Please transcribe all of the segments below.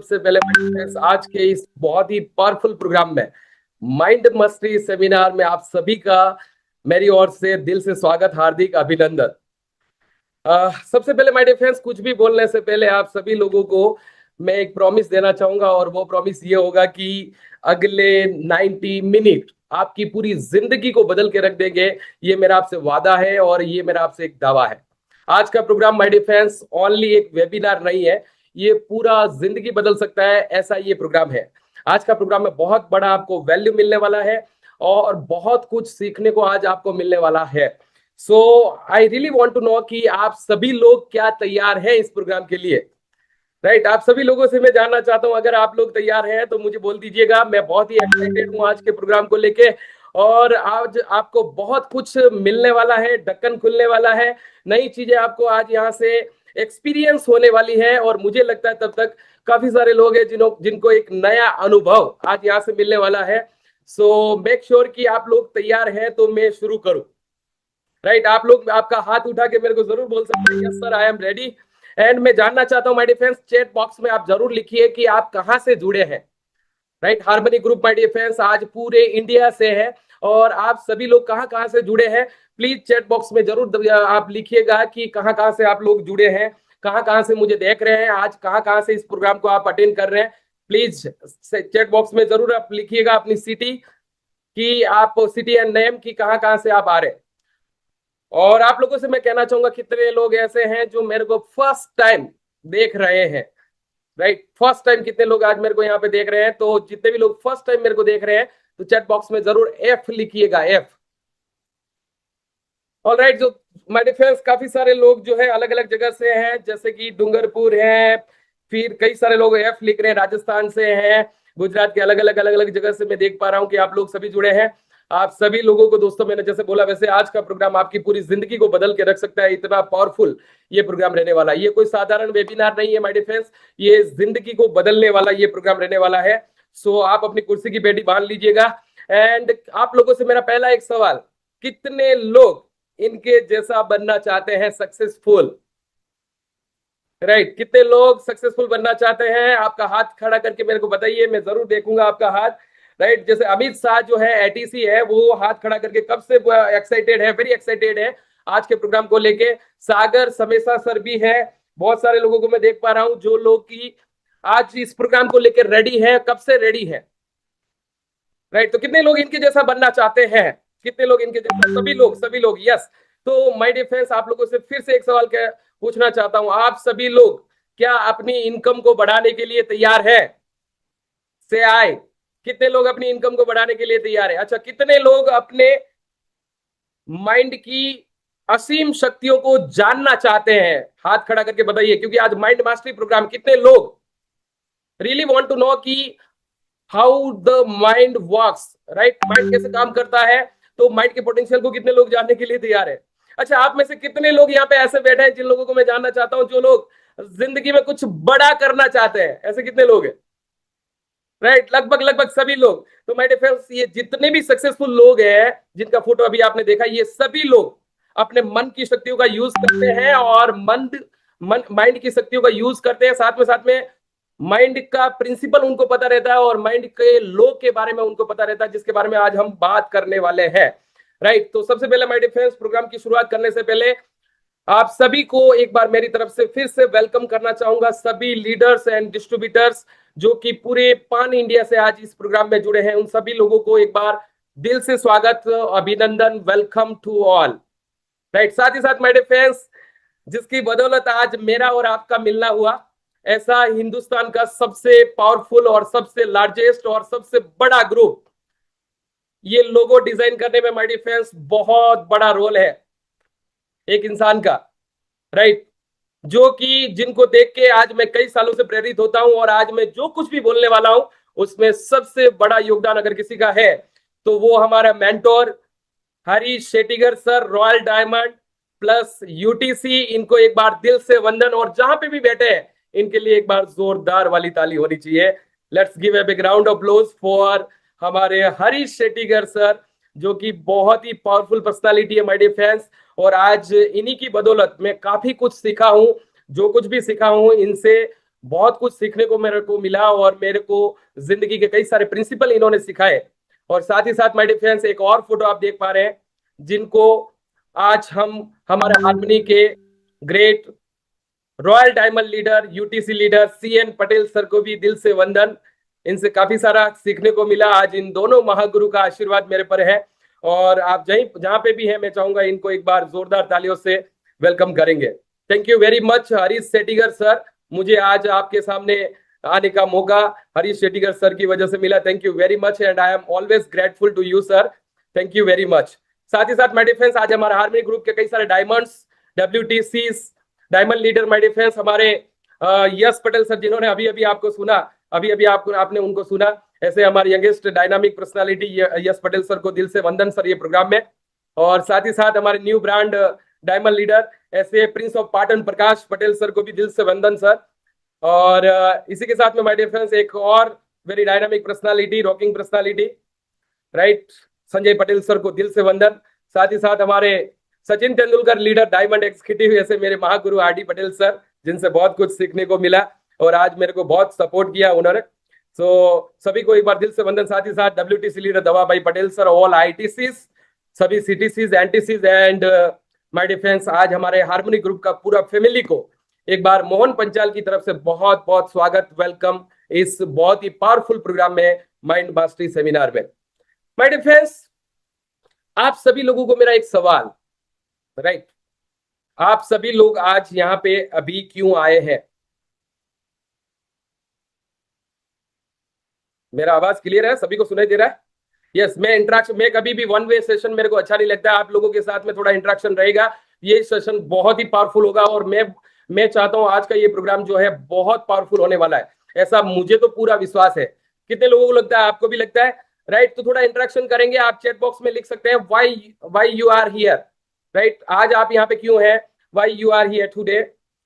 सबसे पहले friends, आज के इस बहुत ही पावरफुल प्रोग्राम में माइंड मस्टरी सेमिनार में आप सभी का मेरी ओर से दिल से स्वागत, हार्दिक अभिनंदन। सबसे पहले माय डियर फ्रेंड्स, कुछ भी बोलने से पहले आप सभी लोगों को मैं एक प्रॉमिस देना चाहूंगा और वो प्रॉमिस ये होगा कि अगले 90 मिनट आपकी पूरी जिंदगी को बदल के रख देंगे। ये मेरा आपसे वादा है और ये मेरा आपसे एक दावा है। आज का program my dear friends only एक वेबिनार नहीं है, ये पूरा जिंदगी बदल सकता है, ऐसा ये प्रोग्राम है। आज का प्रोग्राम में बहुत बड़ा आपको वैल्यू मिलने वाला है और बहुत कुछ सीखने को आज आपको मिलने वाला है। So I really want to know कि आप सभी लोग क्या तैयार हैं इस प्रोग्राम के लिए। राइट, आप सभी लोगों से मैं जानना चाहता हूं, अगर आप लोग तैयार हैं तो मुझे बोल दीजिएगा। मैं बहुत ही एक्साइटेड हूं आज के प्रोग्राम को लेके और आज आपको बहुत कुछ मिलने वाला है, ढक्कन खुलने वाला है, नई चीजें आपको आज यहाँ से एक्सपीरियंस होने वाली है और मुझे लगता है तब तक काफी सारे लोग हैं जिनको एक नया अनुभव आज यहाँ से मिलने वाला है। सो मेक श्योर कि आप लोग तैयार हैं तो मैं शुरू करूं। राइट, आप लोग आपका हाथ उठा के मेरे को जरूर बोल सकते हैं yes sir I am ready. And मैं जानना चाहता हूं my dear friends, chat box में आप जरूर लिखिए कि आप कहां से जुड़े हैं। Right, harmony group my dear friends आज पूरे इंडिया से है और आप सभी लोग कहां कहां से जुड़े हैं प्लीज चैट बॉक्स में जरूर आप लिखिएगा कि कहां कहां से आप लोग जुड़े हैं, कहां कहां से मुझे देख रहे हैं, आज कहां कहां से इस प्रोग्राम को आप अटेंड कर रहे हैं। प्लीज चैट बॉक्स में जरूर आप लिखिएगा अपनी सिटी की, आप सिटी एंड नेम की कहां कहां से आप आ रहे हैं। और आप लोगों से मैं कहना चाहूंगा कितने लोग ऐसे हैं जो मेरे को फर्स्ट टाइम देख रहे हैं। राइट, फर्स्ट टाइम कितने लोग आज मेरे को यहाँ पे देख रहे हैं, तो जितने भी लोग फर्स्ट टाइम मेरे को देख रहे हैं तो चैट बॉक्स में जरूर एफ लिखिएगा, एफ। ऑलराइट, जो माय डियर फ्रेंड्स काफी सारे लोग जो है अलग अलग जगह से हैं, जैसे कि डूंगरपुर है, फिर कई सारे लोग एफ लिख रहे हैं, राजस्थान से हैं, गुजरात के अलग अलग जगह से मैं देख पा रहा हूँ कि आप लोग सभी जुड़े हैं। आप सभी लोगों को दोस्तों मैंने जैसे बोला वैसे आज का प्रोग्राम आपकी पूरी जिंदगी को बदल के रख सकता है, इतना पावरफुल ये प्रोग्राम रहने वाला है। ये कोई साधारण वेबिनार नहीं है माय डियर फ्रेंड्स, ये जिंदगी को बदलने वाला ये प्रोग्राम रहने वाला है। सो आप अपनी कुर्सी की बेटी बांध लीजिएगा। एंड आप लोगों से मेरा पहला एक सवाल, कितने लोग इनके जैसा बनना चाहते हैं सक्सेसफुल? राइट, कितने लोग सक्सेसफुल बनना चाहते हैं? आपका हाथ खड़ा करके मेरे को बताइए, मैं जरूर देखूंगा आपका हाथ। राइट, जैसे अमित शाह जो है एटीसी है, वो हाथ खड़ा करके कब से एक्साइटेड है, वेरी एक्साइटेड है आज के प्रोग्राम को लेके। सागर समेसा सर भी है, बहुत सारे लोगों को मैं देख पा रहा हूं जो लोग की आज इस प्रोग्राम को लेकर रेडी है, कब से रेडी है। राइट, तो कितने लोग इनके जैसा बनना चाहते हैं? कितने लोग इनके जैसा? सभी लोग यस। तो माय डियर फ्रेंड्स, आप लोगों से फिर से एक सवाल पूछना चाहता हूं, आप सभी लोग क्या अपनी इनकम को बढ़ाने के लिए तैयार है? से आए, कितने लोग अपनी इनकम को बढ़ाने के लिए तैयार है? अच्छा, कितने लोग अपने माइंड की असीम शक्तियों को जानना चाहते हैं? हाथ खड़ा करके बताइए, क्योंकि आज माइंड मास्टरी प्रोग्राम, कितने लोग रियली वांट टू नो कि how the mind works, right, mind कैसे काम करता है, तो माइंड के पोटेंशियल को कितने लोग जानने के लिए तैयार है? अच्छा, आप में से कितने लोग यहाँ पे ऐसे बैठे हैं जिन लोगों को मैं जानना चाहता हूं, जो लोग जिंदगी में कुछ बड़ा करना चाहते हैं? ऐसे कितने लोग हैं? राइट, लगभग सभी लोग। तो माय डियर फ्रेंड्स, ये जितने भी सक्सेसफुल लोग हैं जिनका फोटो अभी आपने देखा, ये सभी लोग अपने मन की शक्तियों का यूज करते हैं और माइंड की शक्तियों का यूज करते हैं, साथ में माइंड का प्रिंसिपल उनको पता रहता है और माइंड के लॉ के बारे में उनको पता रहता है, जिसके बारे में आज हम बात करने वाले हैं। राइट, तो सबसे पहले माय डियर फ्रेंड्स, प्रोग्राम की शुरुआत करने से पहले आप सभी को एक बार मेरी तरफ से फिर से वेलकम करना चाहूंगा, सभी लीडर्स एंड डिस्ट्रीब्यूटर्स जो कि पूरे पान इंडिया से आज इस प्रोग्राम में जुड़े हैं, उन सभी लोगों को एक बार दिल से स्वागत, अभिनंदन, वेलकम टू ऑल। राइट, साथ ही साथ माय डियर फ्रेंड्स, जिसकी बदौलत आज मेरा और आपका मिलना हुआ, ऐसा हिंदुस्तान का सबसे पावरफुल और सबसे लार्जेस्ट और सबसे बड़ा ग्रुप, ये लोगो डिजाइन करने में माय डियर फ्रेंड्स बहुत बड़ा रोल है एक इंसान का। राइट, जो कि जिनको देख के आज मैं कई सालों से प्रेरित होता हूं और आज मैं जो कुछ भी बोलने वाला हूं उसमें सबसे बड़ा योगदान अगर किसी का है तो वो हमारा mentor Harish Shetigar sir, royal diamond plus UTC. इनको एक बार दिल से वंदन, और जहां पे भी बैठे हैं इनके लिए एक बार जोरदार वाली ताली होनी चाहिए। Let's give a big round of applause for हमारे हरीश शेटिगर सर, जो कि बहुत ही पावरफुल पर्सनालिटी है माय डियर फ्रेंड्स। और आज इन्हीं की बदौलत मैं काफी कुछ सीखा हूं, जो कुछ भी सीखा हूं इनसे बहुत कुछ सीखने को मेरे को मिला और मेरे को जिंदगी के कई सारे प्रिंसिपल इन्होंने सिखाए। और साथ ही साथ माय डियर फ्रेंड्स, एक और फोटो आप देख पा रहे हैं जिनको आज हम हमारे हारमोनी के great royal diamond leader, UTC leader CN Patel sir को भी दिल से वंदन। इनसे काफी सारा सीखने को मिला। आज इन दोनों महागुरु का आशीर्वाद मेरे पर है और आप जहां पे भी हैं, मैं चाहूंगा इनको एक बार जोरदार तालियों से वेलकम करेंगे। Thank you very much Harish Shettigar sir, मुझे आज आपके सामने आने का मौका हरीश शेट्टीगर सर की वजह से मिला। Thank you very much and I am always grateful to you sir. Thank you very much. साथ ही साथ माय डिफेंस, आज हमारे हारमोनी ग्रुप के कई सारे diamonds, WTCs, diamond leader my defence, हमारे यश पटेल सर जिन्होंने अभी अभी आपको सुना, अभी अभी आपने उनको सुना। ऐसे हमारे यंगेस्ट डायनामिक पर्सनालिटी यश पटेल सर को दिल से वंदन सर ये प्रोग्राम में। और साथ ही साथ हमारे न्यू ब्रांड डायमंड लीडर ऐसे Prince of Patan Prakash Patel sir को भी दिल से वंदन सर। और इसी के साथ में माय डियर फ्रेंड्स, एक और very dynamic personality, rocking personality, right, Sanjay Patel sir को दिल से वंदन। साथ ही साथ हमारे Sachin Tendulkar leader diamond executive ऐसे मेरे महागुरु RD पटेल सर, जिनसे बहुत कुछ सीखने को मिला और आज मेरे को बहुत सपोर्ट किया उन्होंने। सभी को एक बार दिल से वंदन। साथ ही साथ WTC लीडर दवा भाई पटेल सर, ऑल ITCs, सभी CTCs, NTCs and my defence, आज हमारे हारमोनी ग्रुप का पूरा फैमिली को एक बार मोहन पंचाल की तरफ से बहुत बहुत स्वागत, वेलकम इस बहुत ही पावरफुल प्रोग्राम में, माइंड मास्टरी सेमिनार में। माय डिफेंस, आप सभी लोगों को मेरा एक सवाल, राइट, आप सभी लोग आज यहां पे अभी क्यों आए हैं? मेरा आवाज क्लियर है? सभी को सुनाई दे रहा है? यस, मैं इंटरेक्शन, मैं कभी भी वन वे सेशन मेरे को अच्छा नहीं लगता। आप लोगों के साथ में थोड़ा इंटरेक्शन रहेगा, ये सेशन बहुत ही पावरफुल होगा और मैं चाहता हूं आज का ये प्रोग्राम जो है बहुत पावरफुल होने वाला है, ऐसा मुझे तो पूरा विश्वास है। कितने लोगों को लगता है? आपको भी लगता है, राइट? तो थोड़ा इंटरेक्शन करेंगे। आप चैट बॉक्स में लिख सकते हैं why you are here, right, आज आप यहाँ पे क्यों है, why you are here today,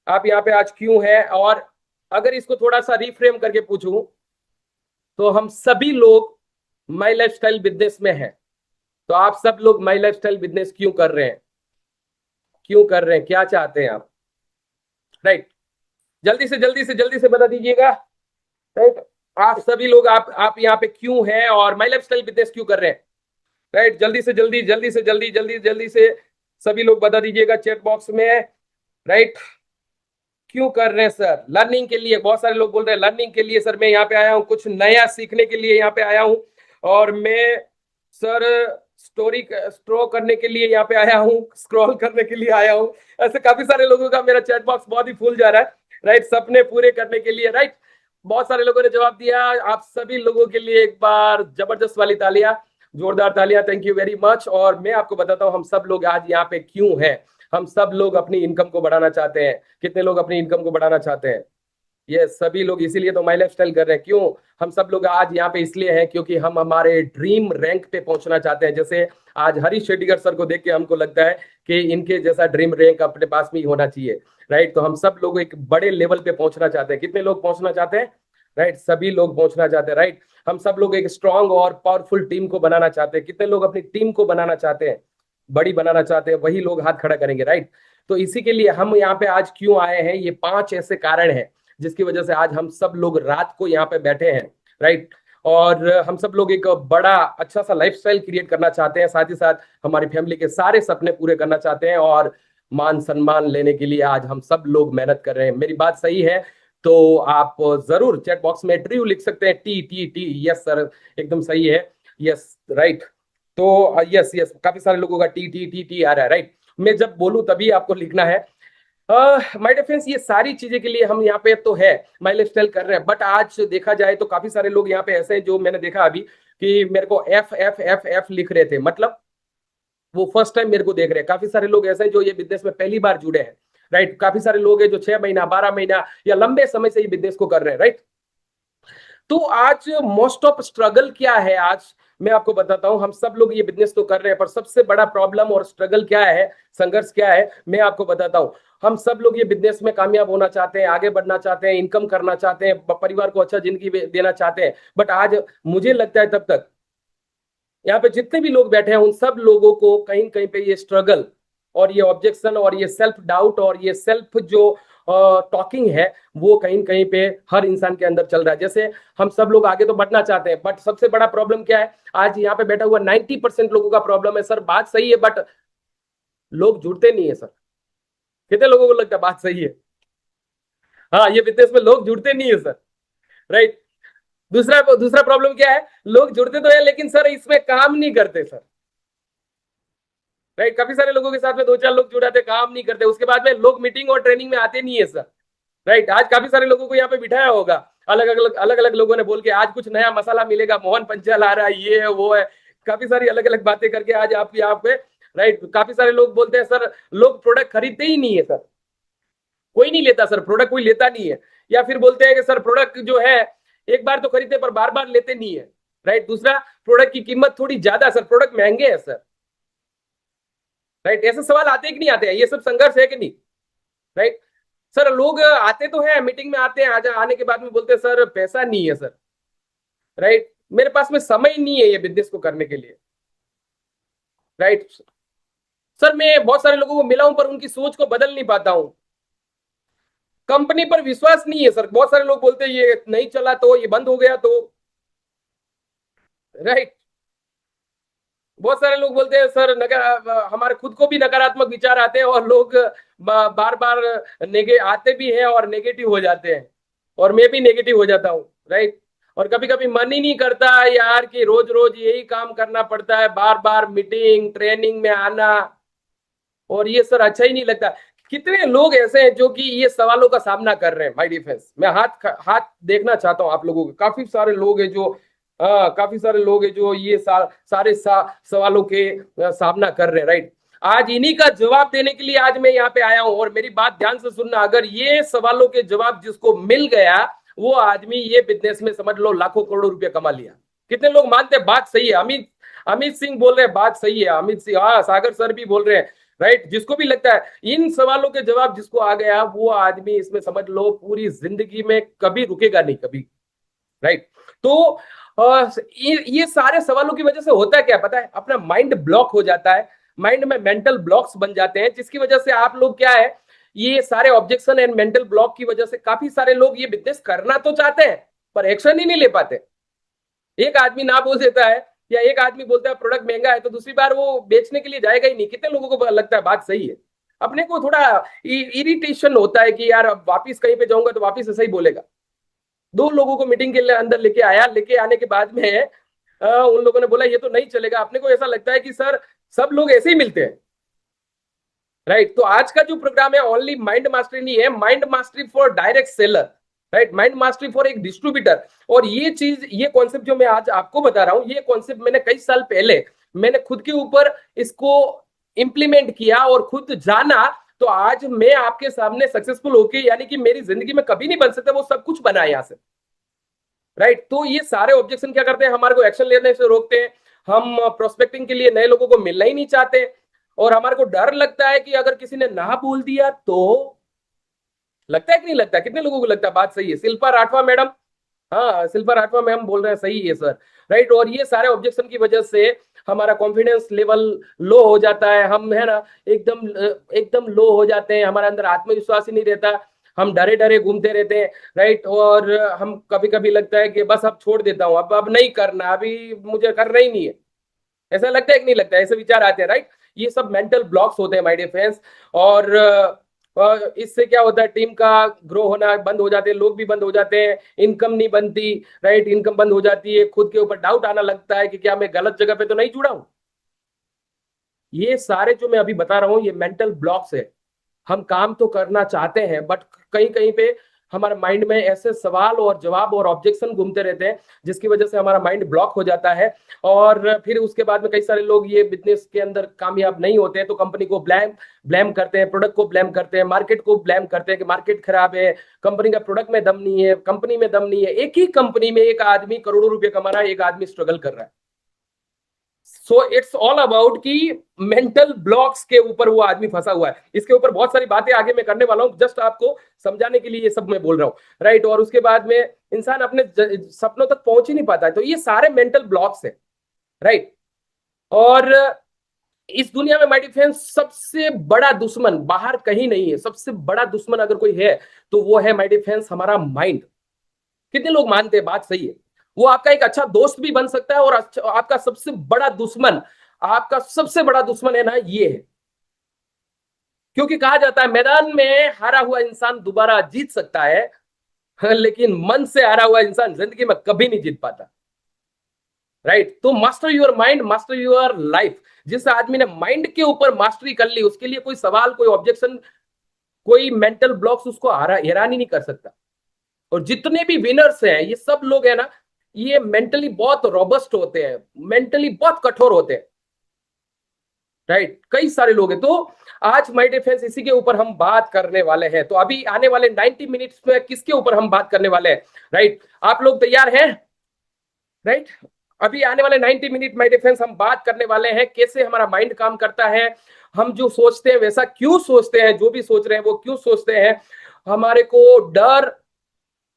आप यहाँ पे आज क्यों है। और अगर इसको थोड़ा सा रिफ्रेम करके पूछूं तो हम सभी लोग माई लाइफस्टाइल बिजनेस में हैं, तो आप सब लोग माई लाइफस्टाइल बिजनेस क्यों कर रहे हैं? क्यों कर रहे हैं? क्या चाहते हैं आप? राइट, जल्दी से जल्दी से जल्दी से बता दीजिएगा। राइट, आप सभी लोग आप यहाँ पे क्यों हैं और माई लाइफस्टाइल बिजनेस क्यों कर रहे हैं? राइट, जल्दी से जल्दी जल्दी से जल्दी जल्दी जल्दी से सभी लोग बता दीजिएगा चैट बॉक्स में। राइट, क्यों कर रहे हैं सर? लर्निंग के लिए, बहुत सारे लोग बोल रहे हैं लर्निंग के लिए सर मैं यहाँ पे आया हूँ, कुछ नया सीखने के लिए यहाँ पे आया हूँ। और मैं सर स्टोरी स्ट्रो करने के लिए यहाँ पे आया हूँ, स्क्रॉल करने के लिए आया हूँ। ऐसे काफी सारे लोगों का मेरा चैट बॉक्स बहुत ही फुल जा रहा है, राइट, सपने पूरे करने के लिए, राइट। बहुत सारे लोगों ने जवाब दिया। आप सभी लोगों के लिए एक बार जबरदस्त वाली तालियां, जोरदार तालियां, थैंक यू वेरी मच। और मैं आपको बताता हूँ हम सब लोग आज यहाँ पे क्यों हैं। हम सब लोग अपनी इनकम को बढ़ाना चाहते हैं। कितने लोग अपनी इनकम को बढ़ाना चाहते हैं? ये सभी लोग, इसीलिए तो माई लाइफस्टाइल कर रहे हैं। क्यों हम सब लोग आज यहाँ पे? इसलिए हैं क्योंकि हम हमारे ड्रीम रैंक पे पहुंचना चाहते हैं। जैसे आज हरीश शेट्टीगर सर को देख के हमको लगता है कि इनके जैसा ड्रीम रैंक अपने पास में ही होना चाहिए, राइट। तो हम सब लोग एक बड़े लेवल पे पहुंचना चाहते हैं। कितने लोग पहुंचना चाहते हैं? राइट, सभी लोग पहुंचना चाहते हैं, राइट। हम सब लोग एक स्ट्रांग और पावरफुल टीम को बनाना चाहते हैं। कितने लोग अपनी टीम को बनाना चाहते हैं, बड़ी बनाना चाहते हैं? वही लोग हाथ खड़ा करेंगे, राइट। तो इसी के लिए हम यहाँ पे आज क्यों आए हैं, ये 5 ऐसे कारण हैं जिसकी वजह से आज हम सब लोग रात को यहाँ पे बैठे हैं, राइट। और हम सब लोग एक बड़ा अच्छा सा लाइफस्टाइल क्रिएट करना चाहते हैं, साथ ही साथ हमारी फैमिली के सारे सपने पूरे करना चाहते हैं और मान सम्मान लेने के लिए आज हम सब लोग मेहनत कर रहे हैं। मेरी बात सही है? तो आप जरूर चैट बॉक्स में ट्रू लिख सकते हैं, T T T. Yes sir, एकदम सही है, यस, राइट। तो यस यस, काफी सारे लोगों का टी टी टी टी आ रहा है, राइट। मैं जब बोलूं तभी आपको लिखना है। माय डिफेंस, ये सारी चीजें के लिए हम यहाँ पे तो है माई लाइफस्टाइल कर रहे हैं, बट आज देखा जाए तो काफी सारे लोग यहाँ पे ऐसे हैं जो मैंने देखा अभी कि मेरे को एफ एफ एफ एफ लिख रहे थे, मतलब वो फर्स्ट टाइम मेरे को देख रहे हैं। काफी सारे लोग ऐसे हैं जो ये बिजनेस में पहली बार जुड़े हैं, राइट। काफी सारे लोग हैं जो 6 महीना 12 महीना या लंबे समय से ये बिजनेस को कर रहे हैं, राइट। तो आज मोस्ट ऑफ स्ट्रगल क्या है, आज मैं आपको बताता हूं। हम सब लोग ये बिजनेस तो कर रहे हैं, पर सबसे बड़ा प्रॉब्लम और स्ट्रगल क्या है, संघर्ष क्या है, मैं आपको बताता हूं। हम सब लोग ये बिजनेस में कामयाब होना चाहते हैं, आगे बढ़ना चाहते हैं, इनकम करना चाहते हैं, परिवार को अच्छा जिंदगी देना चाहते हैं। बट आज मुझे लगता है तब तक यहाँ पे जितने भी लोग बैठे हैं उन सब लोगों को कहीं कहीं पे ये स्ट्रगल और ये ऑब्जेक्शन और ये सेल्फ डाउट और ये सेल्फ जो टॉकिंग है वो कहीं न कहीं पे हर इंसान के अंदर चल रहा है। जैसे हम सब लोग आगे तो बढ़ना चाहते हैं, बट सबसे बड़ा प्रॉब्लम क्या है? आज यहाँ पे बैठा हुआ 90% लोगों का प्रॉब्लम है सर बात सही है बट लोग जुड़ते नहीं है सर। कितने लोगों को लगता है बात सही है? हाँ, ये बिजनेस में लोग जुड़ते नहीं है सर। राइट। दूसरा दूसरा प्रॉब्लम क्या है? लोग जुड़ते तो है लेकिन सर इसमें काम नहीं करते सर। राइट। काफी सारे लोगों के साथ में दो चार लोग जुड़ाते, काम नहीं करते, उसके बाद में लोग मीटिंग और ट्रेनिंग में आते नहीं है सर। राइट। आज काफी सारे लोगों को यहाँ पे बिठाया होगा, अलग अलग लोगों ने बोल के आज कुछ नया मसाला मिलेगा, मोहन पंचाल आ रहा है, ये है वो है, काफी सारी अलग अलग बातें करके आज आप यहाँ पे। राइट। काफी सारे लोग बोलते हैं सर लोग प्रोडक्ट खरीदते ही नहीं है सर, कोई नहीं लेता सर, प्रोडक्ट कोई लेता नहीं है। या फिर बोलते हैं कि सर प्रोडक्ट जो है एक बार तो खरीदते पर बार बार लेते नहीं है। राइट। दूसरा, प्रोडक्ट की कीमत थोड़ी ज्यादा सर, प्रोडक्ट महंगे है सर। राइट। ऐसे सवाल आते हैं कि नहीं आते हैं? ये सब संघर्ष है कि नहीं? राइट। सर लोग आते तो हैं, मीटिंग में आते हैं, आने के बाद में बोलते हैं सर पैसा नहीं है सर। राइट। मेरे पास में समय नहीं है ये बिजनेस को करने के लिए। राइट। सर मैं बहुत सारे लोगों को मिला हूं पर उनकी सोच को बदल नहीं पाता हूं। कंपनी पर विश्वास नहीं है सर, बहुत सारे लोग बोलते हैं ये नहीं चला तो, ये बंद हो गया तो। राइट। बहुत सारे लोग बोलते हैं सर हमारे खुद को भी नकारात्मक विचार आते हैं और लोग बार बार नेगे आते भी हैं और नेगेटिव हो जाते हैं, और मैं भी नेगेटिव हो जाता हूँ। राइट। और कभी कभी मन ही नहीं करता यार कि रोज रोज यही काम करना पड़ता है, बार बार मीटिंग ट्रेनिंग में आना, और ये सर अच्छा ही नहीं लगता। कितने लोग ऐसे हैं जो कि ये सवालों का सामना कर रहे हैं माय डिफेंस? मैं हाथ हाथ देखना चाहता हूं आप लोगों के। काफी सारे लोग हैं जो काफी सारे लोग हैं जो ये सारे सवालों के सामना कर रहे हैं। राइट। आज इन्हीं का जवाब देने के लिए आज मैं यहाँ पे आया हूं, और मेरी बात ध्यान से सुनना। अगर ये सवालों के जवाब जिसको मिल गया वो आदमी ये बिजनेस में समझ लो लाखों करोड़ों रुपया कमा लिया। कितने लोग मानते हैं बात सही है? अमित अमित सिंह बोल रहे हैं बात सही है, अमित सिंह, हाँ सागर सर भी बोल रहे हैं। राइट। जिसको भी लगता है इन सवालों के जवाब जिसको आ गया वो आदमी इसमें समझ लो पूरी जिंदगी में कभी रुकेगा नहीं कभी। राइट। तो ये सारे सवालों की वजह से होता है क्या पता है? अपना माइंड ब्लॉक हो जाता है, माइंड में मेंटल ब्लॉक्स बन जाते हैं, जिसकी वजह से आप लोग क्या है, ये सारे ऑब्जेक्शन एंड मेंटल ब्लॉक की वजह से काफी सारे लोग ये बिजनेस करना तो चाहते हैं पर एक्शन ही नहीं ले पाते। एक आदमी ना बोल देता है या एक आदमी बोलता है प्रोडक्ट महंगा है तो दूसरी बार वो बेचने के लिए जाएगा ही नहीं। कितने लोगों को लगता है बात सही है? अपने को थोड़ा इरिटेशन होता है कि यार अब वापिस कहीं पे जाऊंगा तो वापिस ऐसा ही बोलेगा। दो लोगों को मीटिंग के लिए अंदर लेके आया, लेके आने के बाद में उन लोगों ने बोला ये तो नहीं चलेगा। अपने को ऐसा लगता है कि सर सब लोग ऐसे ही मिलते हैं। राइट। तो आज का जो प्रोग्राम है ओनली माइंड मास्टरी नहीं है, mind mastery for direct seller. Right. Mind mastery for एक डिस्ट्रीब्यूटर। और ये चीज, ये कॉन्सेप्ट जो मैं आज आपको बता रहा हूं, ये कॉन्सेप्ट मैंने कई साल पहले मैंने खुद के ऊपर इसको इंप्लीमेंट किया और खुद जाना। तो आज मैं आपके सामने सक्सेसफुल होके, यानी कि मेरी जिंदगी में कभी नहीं बन सकता वो सब कुछ बना यहां से। राइट। तो ये सारे ऑब्जेक्शन क्या करते हैं? हमारे को एक्शन लेने से रोकते हैं। हम प्रोस्पेक्टिंग के लिए नए लोगों को मिलना ही नहीं चाहते, और हमारे को डर लगता है कि अगर किसी ने ना बोल दिया तो। लगता है कि नहीं लगता? कितने लोगों को लगता है बात सही है? शिल्पा राठवा मैडम, हाँ शिल्पा राठवा मैम बोल रहे हैं सही है सर। राइट। और ये सारे ऑब्जेक्शन की वजह से हमारा कॉन्फिडेंस लेवल लो हो जाता है, हम है ना एकदम एकदम लो हो जाते हैं, हमारे अंदर आत्मविश्वास ही नहीं रहता, हम डरे डरे घूमते रहते हैं। राइट। और हम कभी कभी लगता है कि बस अब छोड़ देता हूँ, अब नहीं करना, अभी मुझे करना ही नहीं है। ऐसा लगता है कि नहीं लगता? ऐसे विचार आते हैं। राइट। ये सब मेंटल ब्लॉक्स होते हैं माय डियर फ्रेंड्स। और इससे क्या होता है? टीम का ग्रो होना बंद हो जाते हैं, लोग भी बंद हो जाते हैं, इनकम नहीं बनती। राइट। इनकम बंद हो जाती है, खुद के ऊपर डाउट आना लगता है कि क्या मैं गलत जगह पे तो नहीं जुड़ा हूं। ये सारे जो मैं अभी बता रहा हूं ये मेंटल ब्लॉक्स है। हम काम तो करना चाहते हैं बट कहीं कहीं पे हमारे माइंड में ऐसे सवाल और जवाब और ऑब्जेक्शन घूमते रहते हैं, जिसकी वजह से हमारा माइंड ब्लॉक हो जाता है। और फिर उसके बाद में कई सारे लोग ये बिजनेस के अंदर कामयाब नहीं होते हैं तो कंपनी को ब्लेम ब्लेम करते हैं, प्रोडक्ट को ब्लेम करते हैं, मार्केट को ब्लेम करते हैं कि मार्केट खराब है, कंपनी का प्रोडक्ट में दम नहीं है, कंपनी में दम नहीं है। एक ही कंपनी में एक आदमी करोड़ों रुपए कमा रहा है, एक आदमी स्ट्रगल कर रहा है। सो इट्स ऑल अबाउट कि मेंटल ब्लॉक्स के ऊपर वो आदमी फंसा हुआ है। इसके ऊपर बहुत सारी बातें आगे मैं करने वाला हूं, जस्ट आपको समझाने के लिए ये सब मैं बोल रहा हूं। राइट। और उसके बाद में इंसान अपने सपनों तक पहुंच ही नहीं पाता है, तो ये सारे मेंटल ब्लॉक्स है। राइट। और इस दुनिया में माय डिफेंस सबसे बड़ा दुश्मन बाहर कहीं नहीं है। सबसे बड़ा दुश्मन अगर कोई है तो वो है माय डिफेंस हमारा माइंड। कितने लोग मानते हैं? बात सही है। वो आपका एक अच्छा दोस्त भी बन सकता है और आपका सबसे बड़ा दुश्मन, आपका सबसे बड़ा दुश्मन है ना, ये है। क्योंकि कहा जाता है मैदान में हारा हुआ इंसान दोबारा जीत सकता है, लेकिन मन से हारा हुआ इंसान जिंदगी में कभी नहीं जीत पाता। राइट? तो master your mind, master your life. जिस आदमी ने माइंड के ऊपर मास्टरी कर ली, उसके लिए कोई सवाल, कोई ऑब्जेक्शन, कोई मेंटल ब्लॉक्स उसको हैरान ही नहीं कर सकता। और जितने भी विनर्स हैं, ये सब लोग हैं ना, ये मेंटली बहुत रोबस्ट होते हैं, मेंटली बहुत कठोर होते हैं। राइट? कई सारे लोग हैं। तो आज माय डिफेंस इसी के ऊपर हम बात करने वाले हैं। तो अभी आने वाले 90 मिनट्स में किसके ऊपर हम बात करने वाले हैं? राइट? आप लोग तैयार हैं? राइट? अभी आने वाले 90 मिनट माय डिफेंस हम बात करने वाले हैं कैसे हमारा माइंड काम करता है, हम जो सोचते हैं वैसा क्यों सोचते हैं, जो भी सोच रहे हैं वो क्यों सोचते हैं, हमारे को डर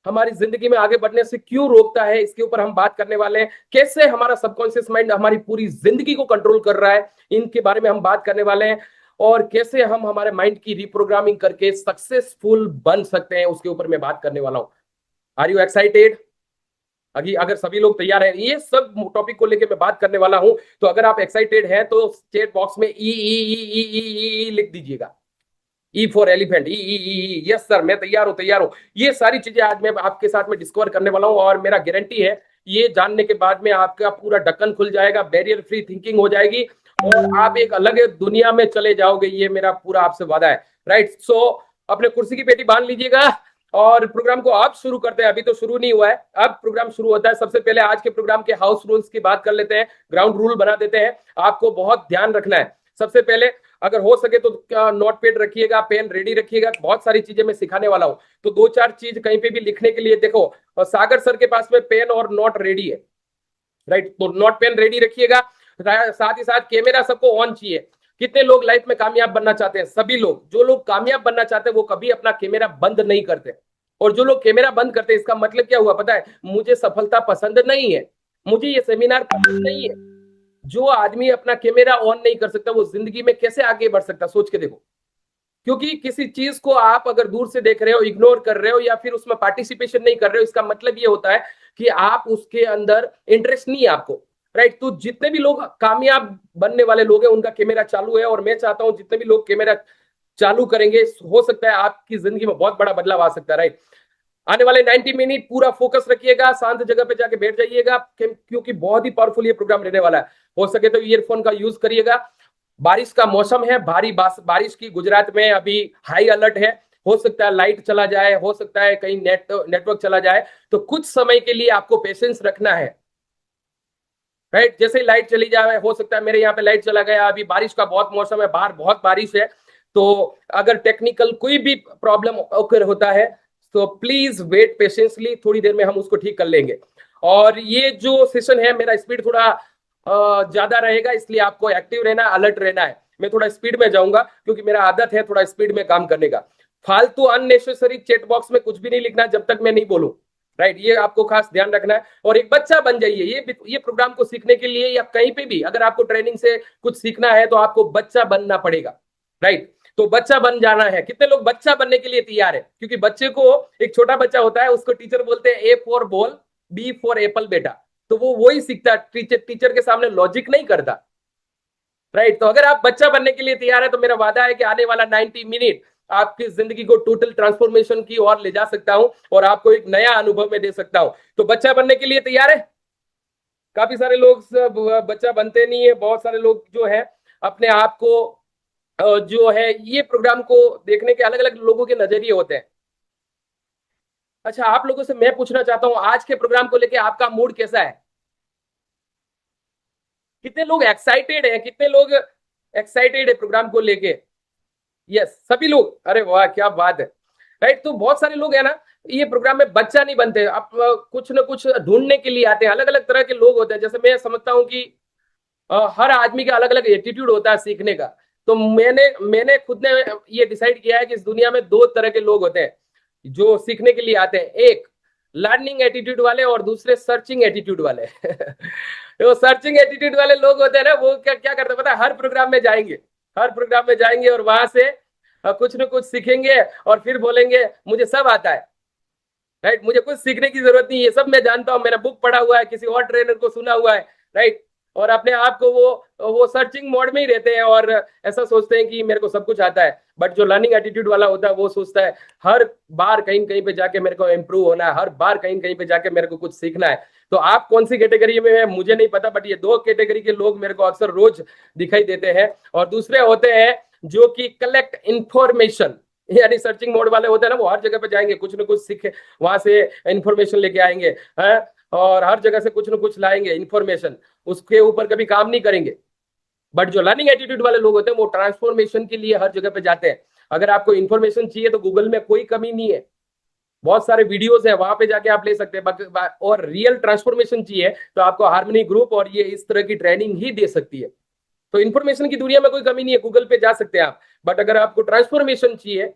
हमारी जिंदगी में आगे बढ़ने से क्यों रोकता है, इसके ऊपर हम बात करने वाले हैं। कैसे हमारा सबकॉन्शियस माइंड हमारी पूरी जिंदगी को कंट्रोल कर रहा है, इनके बारे में हम बात करने वाले हैं। और कैसे हम हमारे माइंड की रिप्रोग्रामिंग करके सक्सेसफुल बन सकते हैं, उसके ऊपर मैं बात करने वाला हूं। Are you excited? अभी अगर सभी लोग तैयार हैं, ये सब टॉपिक को लेकर मैं बात करने वाला हूं। तो अगर आप एक्साइटेड हैं तो चैट बॉक्स में ई लिख दीजिएगा। E for elephant, E. Yes sir, मैं तैयार हूं, तैयार हूं। ये सारी चीजें आज मैं आपके साथ में डिस्कवर करने वाला हूं, और मेरा गारंटी है ये जानने के बाद में आपका पूरा ढक्कन खुल जाएगा, बैरियर फ्री थिंकिंग हो जाएगी, और आप एक अलग दुनिया में चले जाओगे। ये मेरा पूरा आपसे वादा है। राइट? सो अपने कुर्सी की पेटी बांध लीजिएगा और प्रोग्राम को आप शुरू करते हैं। अभी तो शुरू नहीं हुआ है, अब प्रोग्राम शुरू होता है। सबसे पहले आज के प्रोग्राम के हाउस रूल्स की बात कर लेते हैं, ग्राउंड रूल बना देते हैं। आपको बहुत ध्यान रखना है। सबसे पहले अगर हो सके तो नोट पैड रखिएगा, पेन रेडी रखिएगा। बहुत सारी चीजें मैं सिखाने वाला हूं, तो दो चार चीज कहीं पे भी लिखने के लिए देखो, सागर सर के पास में पेन और नोट रेडी है। राइट? तो नोट पेन रेडी रखिएगा। साथ ही साथ कैमरा सबको ऑन चाहिए। कितने लोग लाइफ में कामयाब बनना चाहते हैं? सभी लोग। जो लोग कामयाब बनना चाहते हैं वो कभी अपना कैमरा बंद नहीं करते, और जो लोग कैमरा बंद करते हैं इसका मतलब क्या हुआ पता है? मुझे सफलता पसंद नहीं है, मुझे ये सेमिनार पसंद नहीं है। जो आदमी अपना कैमरा ऑन नहीं कर सकता वो जिंदगी में कैसे आगे बढ़ सकता? सोच के देखो। क्योंकि किसी चीज को आप अगर दूर से देख रहे हो, इग्नोर कर रहे हो, या फिर उसमें पार्टिसिपेशन नहीं कर रहे हो, इसका मतलब ये होता है कि आप उसके अंदर इंटरेस्ट नहीं है आपको। राइट? तो जितने भी लोग कामयाब बनने वाले लोग हैं उनका कैमरा चालू है, और मैं चाहता हूं जितने भी लोग कैमरा चालू करेंगे, हो सकता है आपकी जिंदगी में बहुत बड़ा बदलाव आ सकता है। राइट? आने वाले 90 मिनट पूरा फोकस रखिएगा, शांत जगह पे जाके बैठ जाइएगा, क्योंकि बहुत ही पावरफुल ये प्रोग्राम रहने वाला है। हो सके तो ईयरफोन का यूज करिएगा। बारिश का मौसम है, भारी बारिश की गुजरात में अभी हाई अलर्ट है। हो सकता है लाइट चला जाए, हो सकता है कहीं नेटवर्क चला जाए, तो कुछ समय के लिए आपको पेशेंस रखना है। राइट? जैसे ही लाइट चली जाए, हो सकता है मेरे यहाँ पे लाइट चला गया, अभी बारिश का बहुत मौसम है, बाहर बहुत बारिश है, तो अगर टेक्निकल कोई भी प्रॉब्लम ओकर होता है तो प्लीज वेट पेशेंसली, थोड़ी देर में हम उसको ठीक कर लेंगे। और ये जो सेशन है मेरा स्पीड थोड़ा ज्यादा रहेगा, इसलिए आपको एक्टिव रहना, अलर्ट रहना है। मैं थोड़ा स्पीड में जाऊंगा क्योंकि मेरा आदत है थोड़ा स्पीड में काम करने का। फालतू अननेसेसरी चैट बॉक्स में कुछ भी नहीं लिखना जब तक मैं नहीं बोलूं। राइट? ये आपको खास ध्यान रखना है। और एक बच्चा बन जाइए। ये प्रोग्राम को सीखने के लिए या कहीं पे भी अगर आपको ट्रेनिंग से कुछ सीखना है तो आपको बच्चा बनना पड़ेगा। राइट? तो बच्चा बन जाना है। कितने लोग बच्चा बनने के लिए तैयार है? क्योंकि बच्चे को, एक छोटा बच्चा होता है, उसको टीचर बोलते हैं A for ball, B for apple बेटा, तो वो वही सीखता है, टीचर के सामने लॉजिक नहीं करता। राइट? तो अगर आप बच्चा बनने के लिए तैयार है तो मेरा वादा है कि आने वाला 90 मिनट आपकी जिंदगी को टोटल ट्रांसफॉर्मेशन की ओर ले जा सकता हूं, और आपको एक नया अनुभव में दे सकता हूं। तो बच्चा बनने के लिए तैयार है? काफी सारे लोग बच्चा बनते नहीं है। बहुत सारे लोग जो है अपने आप को जो है, ये प्रोग्राम को देखने के अलग अलग लोगों के नजरिए होते हैं। अच्छा, आप लोगों से मैं पूछना चाहता हूं आज के प्रोग्राम को लेके आपका मूड कैसा है? कितने लोग एक्साइटेड हैं? कितने लोग एक्साइटेड है प्रोग्राम को लेके? यस, सभी लोग। अरे वाह, क्या बात है। राइट? तो बहुत सारे लोग है ना, ये प्रोग्राम में बच्चा नहीं बनते, आप कुछ ना कुछ ढूंढने के लिए आते हैं। अलग अलग तरह के लोग होते हैं। जैसे मैं समझता हूँ कि हर आदमी का अलग अलग एटीट्यूड होता है सीखने का। तो मैंने खुद ने ये डिसाइड किया है कि इस दुनिया में दो तरह के लोग होते हैं जो सीखने के लिए आते हैं। एक लर्निंग एटीट्यूड वाले और दूसरे सर्चिंग एटीट्यूड वाले। वो सर्चिंग एटीट्यूड वाले लोग होते हैं ना, वो क्या क्या करते हैं पता है, हर प्रोग्राम में जाएंगे, हर प्रोग्राम में जाएंगे और वहां से कुछ न कुछ सीखेंगे और फिर बोलेंगे मुझे सब आता है, राइट, मुझे कुछ सीखने की जरूरत नहीं है, सब मैं जानता हूँ, मैंने बुक पढ़ा हुआ है, किसी और ट्रेनर को सुना हुआ है, राइट। और अपने आप को वो सर्चिंग मोड में ही रहते हैं और ऐसा सोचते हैं कि मेरे को सब कुछ आता है। बट जो लर्निंग एटीट्यूड वाला होता है वो सोचता है हर बार कहीं कहीं पे जाके मेरे को इम्प्रूव होना है, हर बार कहीं कहीं पे जाके मेरे को कुछ सीखना है। तो आप कौन सी कैटेगरी में है मुझे नहीं पता, बट ये दो कैटेगरी के लोग मेरे को अक्सर रोज दिखाई देते हैं। और दूसरे होते हैं जो कि कलेक्ट इंफॉर्मेशन, यानी सर्चिंग मोड वाले होते हैं ना, वो हर जगह पे जाएंगे, कुछ ना कुछ सीखे, वहां से इंफॉर्मेशन लेके आएंगे हैं, और हर जगह से कुछ ना कुछ लाएंगे इंफॉर्मेशन, उसके ऊपर कभी काम नहीं करेंगे। बट जो लर्निंग एटीट्यूड वाले लोग होते हैं वो ट्रांसफॉर्मेशन के लिए हर जगह पे जाते हैं। अगर आपको इंफॉर्मेशन चाहिए तो गूगल में कोई कमी नहीं है, बहुत सारे वीडियोस है, वहां पे जाके आप ले सकते हैं। और रियल ट्रांसफॉर्मेशन चाहिए तो आपको हार्मनी ग्रुप और ये इस तरह की ट्रेनिंग ही दे सकती है। तो इन्फॉर्मेशन की दुनिया में कोई कमी नहीं है, गूगल पे जा सकते हैं आप। बट अगर आपको ट्रांसफॉर्मेशन चाहिए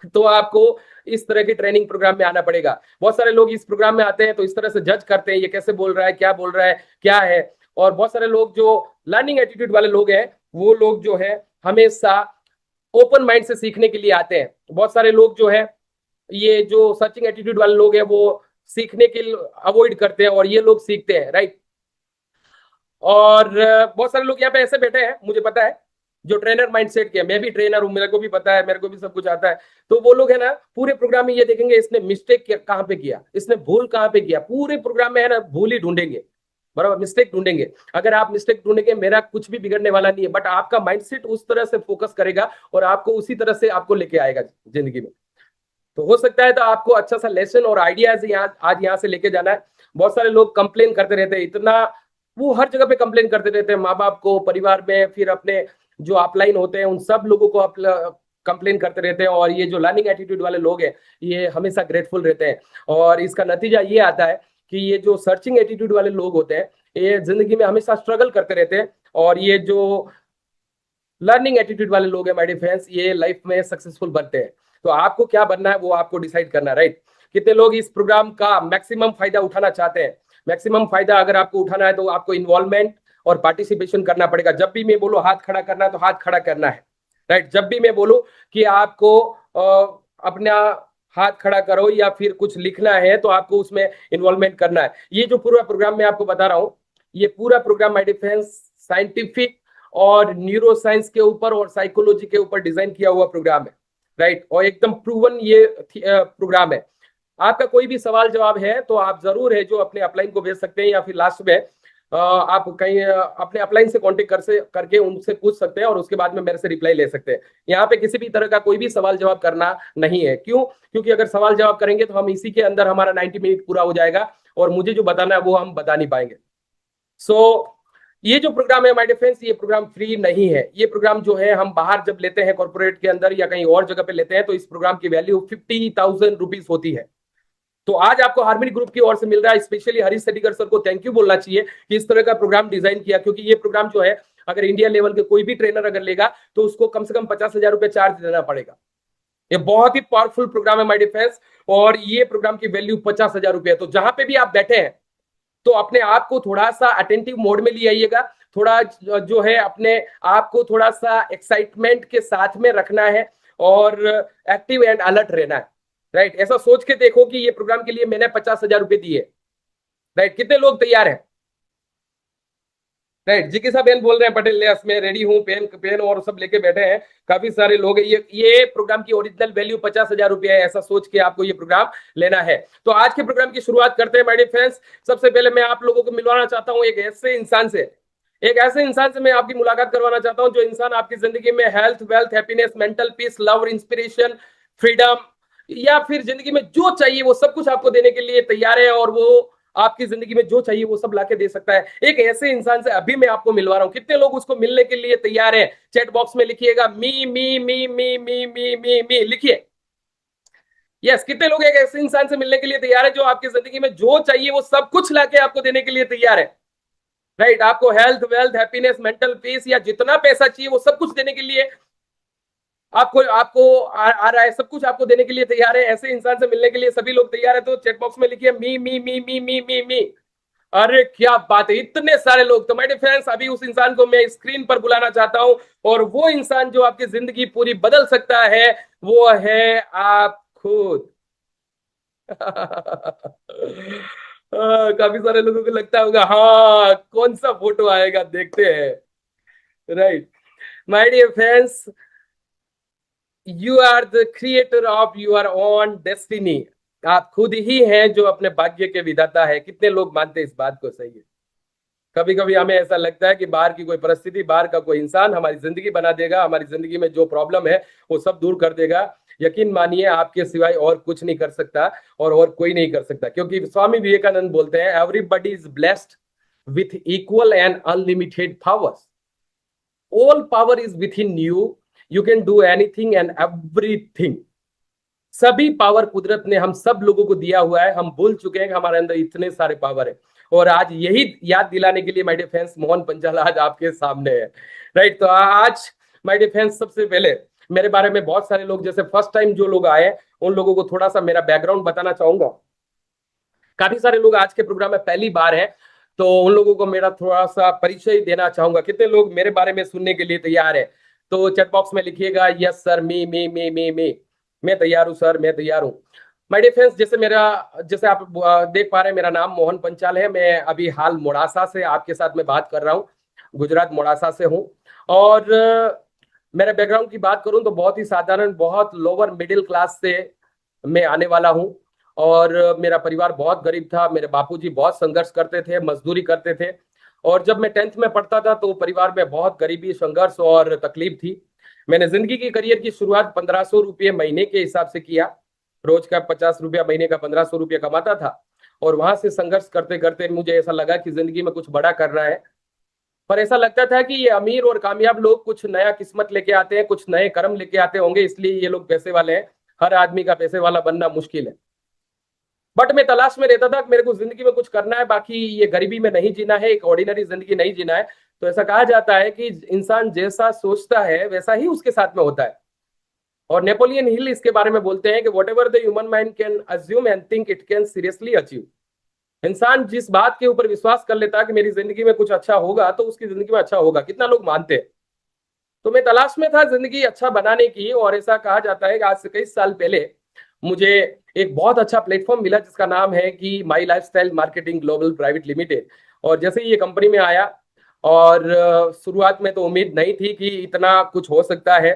तो आपको इस तरह के ट्रेनिंग प्रोग्राम में आना पड़ेगा। बहुत सारे लोग इस प्रोग्राम में आते हैं तो इस तरह से जज करते हैं, ये कैसे बोल रहा है, क्या बोल रहा है, क्या है। और बहुत सारे लोग जो लर्निंग एटीट्यूड वाले लोग हैं वो लोग जो है हमेशा ओपन माइंड से सीखने के लिए आते हैं। बहुत सारे लोग जो है, ये जो सर्चिंग एटीट्यूड वाले लोग हैं वो सीखने के लिए अवॉइड करते हैं और ये लोग सीखते हैं, राइट। और बहुत सारे लोग यहाँ पे ऐसे बैठे हैं, मुझे पता है, जो ट्रेनर माइंडसेट के, मैं भी ट्रेनर हूं, मेरे को भी पता है, मेरे को भी सब कुछ आता है। तो वो लोग है ना पूरे प्रोग्राम में ये देखेंगे इसने मिस्टेक कहाँ पे किया, इसने भूल कहाँ पे किया, पूरे प्रोग्राम में है ना भूल ही ढूंढेंगे, बराबर, मिस्टेक ढूंढेंगे। अगर आप मिस्टेक ढूंढेंगे मेरा कुछ भी बिगड़ने वाला नहीं है, बट आपका माइंडसेट उस तरह से फोकस करेगा और आपको उसी तरह से आपको लेके आएगा जिंदगी में। तो हो सकता है तो आपको अच्छा सा लेसन और आइडियाज यहाँ आज यहाँ से लेके जाना है। बहुत सारे लोग कंप्लेन करते रहते हैं इतना, वो हर जगह पे कंप्लेन करते रहते हैं, माँ बाप को, परिवार में, फिर अपने जो अपलाइन होते हैं उन सब लोगों को कंप्लेन करते रहते हैं। और ये जो लर्निंग एटीट्यूड वाले लोग हैं ये हमेशा ग्रेटफुल रहते हैं। और इसका नतीजा ये आता है कि ये जो सर्चिंग एटीट्यूड वाले लोग होते हैं ये जिंदगी में हमेशा स्ट्रगल करते रहते हैं। और ये जो लर्निंग एटीट्यूड वाले लोग हैं माय डियर फ्रेंड्स, ये लाइफ में सक्सेसफुल बनते हैं। तो आपको क्या बनना है वो आपको डिसाइड करना है, राइट। कितने लोग इस प्रोग्राम का मैक्सिमम फायदा उठाना चाहते हैं। मैक्सिमम फायदा अगर आपको उठाना है तो आपको इन्वॉल्वमेंट और पार्टिसिपेशन करना पड़ेगा। जब भी मैं बोलूं हाथ खड़ा करना है तो हाथ खड़ा करना है, राइट। जब भी मैं बोलूं कि आपको अपना हाथ खड़ा करो या फिर कुछ लिखना है तो आपको उसमें इन्वॉल्वमेंट करना है। ये जो पूरा प्रोग्राम मैं आपको बता रहा हूं, ये पूरा प्रोग्राम माय डिफेंस साइंटिफिक और न्यूरो साइंस के ऊपर और साइकोलॉजी के ऊपर डिजाइन किया हुआ प्रोग्राम है, राइट। और एकदम प्रूवन ये प्रोग्राम है। आपका कोई भी सवाल जवाब है तो आप जरूर है जो अपने अपलाइन को भेज सकते हैं, या फिर लास्ट में आप कहीं अपने अपलाइन से कांटेक्ट करके उनसे पूछ सकते हैं और उसके बाद में मेरे से रिप्लाई ले सकते हैं। यहाँ पे किसी भी तरह का कोई भी सवाल जवाब करना नहीं है। क्यों? क्योंकि अगर सवाल जवाब करेंगे तो हम इसी के अंदर हमारा 90 मिनट पूरा हो जाएगा और मुझे जो बताना है वो हम बता नहीं पाएंगे। सो ये जो प्रोग्राम है माय डिफेंस, ये प्रोग्राम फ्री नहीं है। ये प्रोग्राम जो है हम बाहर जब लेते हैं कॉर्पोरेट के अंदर या कहीं और जगह पे लेते हैं तो इस प्रोग्राम की वैल्यू 50,000 रुपीज होती है। तो आज आपको हार्मनी ग्रुप की ओर से मिल रहा है। स्पेशली हरीश सेठीकर सर को थैंक यू बोलना चाहिए कि इस तरह का प्रोग्राम डिजाइन किया, क्योंकि ये प्रोग्राम जो है अगर इंडिया लेवल के कोई भी ट्रेनर अगर लेगा तो उसको कम से कम 50,000 रुपए चार्ज देना पड़ेगा। ये बहुत ही पावरफुल प्रोग्राम है माय डिफेंस, और ये प्रोग्राम की वैल्यू 50,000 रुपए है। तो जहां पे भी आप बैठे हैं तो अपने आप को थोड़ा सा अटेंटिव मोड में ले आइएगा, थोड़ा जो है अपने आप को थोड़ा सा एक्साइटमेंट के साथ में रखना है और एक्टिव एंड अलर्ट रहना है, राइट। ऐसा सोच के देखो कि ये प्रोग्राम के लिए मैंने 50,000 रुपए दिए, राइट। कितने लोग तैयार हैं? राइट। जिज्ञासा बहन बोल रहे हैं पटेल यस मैं रेडी हूँ, पेन पेन और सब लेके बैठे हैं, काफी सारे लोग हैं। ये प्रोग्राम की ओरिजिनल वैल्यू 50,000 रुपए है, ऐसा सोच के आपको ये प्रोग्राम लेना है। तो आज के प्रोग्राम की शुरुआत करते हैं माय डियर फ्रेंड्स। सबसे पहले मैं आप लोगों को मिलवाना चाहता हूँ एक ऐसे इंसान से, एक ऐसे इंसान से मैं आपकी मुलाकात करवाना चाहता हूँ जो इंसान आपकी जिंदगी में health, wealth, happiness, mental peace, love, inspiration, freedom या फिर जिंदगी में जो चाहिए वो सब कुछ आपको देने के लिए तैयार है, और वो आपकी जिंदगी में जो चाहिए वो सब लाके दे सकता है। एक ऐसे इंसान से अभी मैं आपको मिलवा रहा हूं। कितने लोग उसको मिलने के लिए तैयार हैं? चैट बॉक्स में लिखिएगा मी मी मी मी मी मी मी मी लिखिए। यस, कितने लोग एक ऐसे इंसान से मिलने के लिए तैयार है जो आपकी जिंदगी में जो चाहिए वो सब कुछ लाके आपको देने के लिए तैयार है, राइट। आपको health, wealth, happiness, mental peace या जितना पैसा चाहिए वो सब कुछ देने के लिए आपको आपको आ रहा है, सब कुछ आपको देने के लिए तैयार है, ऐसे इंसान से मिलने के लिए सभी लोग तैयार है, तो चैट बॉक्स में लिखिए मी मी मी मी मी मी मी। अरे क्या बात है, इतने सारे लोग। तो माय डियर फ्रेंड्स, अभी उस इंसान को मैं स्क्रीन पर बुलाना चाहता हूं, और वो इंसान जो आपकी जिंदगी पूरी बदल सकता है, वो है आप खुद। काफी सारे लोगों को लगता होगा हाँ कौन सा फोटो आएगा, देखते हैं। Right, my dear friends, you are the creator of your own destiny. आप खुद ही हैं जो अपने भाग्य के विधाता है। कितने लोग मानते हैं इस बात को? सही है। कभी कभी हमें ऐसा लगता है कि बाहर की कोई परिस्थिति, बाहर का कोई इंसान हमारी जिंदगी बना देगा, हमारी जिंदगी में जो प्रॉब्लम है वो सब दूर कर देगा। यकीन मानिए, आपके सिवाय और कुछ नहीं कर सकता, और कोई नहीं कर सकता, क्योंकि स्वामी विवेकानंद बोलते हैं everybody is blessed with equal and unlimited powers. All power is with in you can do anything and everything. सभी पावर कुदरत ने हम सब लोगों को दिया हुआ है। हम भूल चुके हैं कि हमारे अंदर इतने सारे पावर है, और आज यही याद दिलाने के लिए my dear friends Mohan Panchal आज आपके सामने है। राइट, तो आज माय डियर फ्रेंड्स, सबसे पहले मेरे बारे में बहुत सारे लोग, जैसे फर्स्ट टाइम जो लोग आए, उन लोगों को थोड़ा सा मेरा बैकग्राउंड बताना चाहूंगा। काफी सारे लोग आज के प्रोग्राम में पहली बार हैं, तो उन लोगों को मेरा थोड़ा सा परिचय देना चाहूंगा। कितने लोग मेरे बारे में सुनने के लिए तैयार है? तो चैट बॉक्स में लिखिएगा यस सर, मी। मैं तैयार हूं सर, मैं तैयार हूं। माय डियर फ्रेंड्स, जैसे आप देख पा रहे हैं, मेरा नाम मोहन पंचाल है। मैं अभी हाल मोड़ासा से आपके साथ में बात कर रहा हूँ, गुजरात मोड़ासा से हूँ। और मेरे बैकग्राउंड की बात करूं तो बहुत ही साधारण, बहुत लोअर मिडिल क्लास से मैं आने वाला हूं। और मेरा परिवार बहुत गरीब था। मेरे बापूजी बहुत संघर्ष करते थे, मजदूरी करते थे। और जब मैं 10th में पढ़ता था तो परिवार में बहुत गरीबी, संघर्ष और तकलीफ थी। मैंने जिंदगी की करियर की शुरुआत 1500 रुपये महीने के हिसाब से किया। रोज का 50 रुपया, महीने का 1500 रुपया कमाता था। और वहां से संघर्ष करते करते मुझे ऐसा लगा कि जिंदगी में कुछ बड़ा करना है। पर ऐसा लगता था कि ये अमीर और कामयाब लोग कुछ नया किस्मत लेके आते हैं, कुछ नए कर्म लेके आते होंगे, इसलिए ये लोग पैसे वाले हैं। हर आदमी का पैसे वाला बनना मुश्किल है। बट मैं तलाश में रहता था कि मेरे को जिंदगी में कुछ करना है, बाकी ये गरीबी में नहीं जीना है, एक ऑर्डिनरी जिंदगी नहीं जीना है। तो ऐसा कहा जाता है कि इंसान जैसा सोचता है वैसा ही उसके साथ में होता है। और नेपोलियन हिल इसके बारे में बोलते हैं कि what ever the human mind can assume and think it can seriously achieve. इंसान जिस बात के ऊपर विश्वास कर लेता है कि मेरी जिंदगी में कुछ अच्छा होगा, तो उसकी जिंदगी में अच्छा होगा। कितना लोग मानते हैं? तो मैं तलाश में था जिंदगी अच्छा बनाने की, और ऐसा कहा जाता है कि आज से कई साल पहले मुझे एक बहुत अच्छा प्लेटफॉर्म मिला जिसका नाम है कि my lifestyle marketing global private limited. और जैसे ही ये कंपनी में आया, और शुरुआत में तो उम्मीद नहीं थी कि इतना कुछ हो सकता है।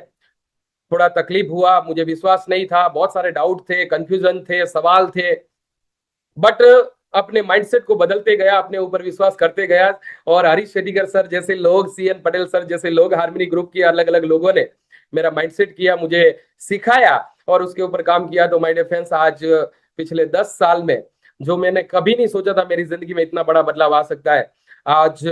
थोड़ा तकलीफ हुआ, मुझे विश्वास नहीं था, बहुत सारे डाउट थे, कंफ्यूजन थे, सवाल थे। बट अपने माइंडसेट को बदलते गया, अपने ऊपर विश्वास करते गया। और हरीश शेट्टीकर सर जैसे लोग, सीएन पटेल सर जैसे लोग, हार्मनी ग्रुप के अलग अलग लोगों ने मेरा माइंडसेट किया, मुझे सिखाया और उसके ऊपर काम किया। तो माय डियर फ्रेंड्स, आज पिछले 10 साल में जो मैंने कभी नहीं सोचा था मेरी जिंदगी में इतना बड़ा बदलाव आ सकता है, आज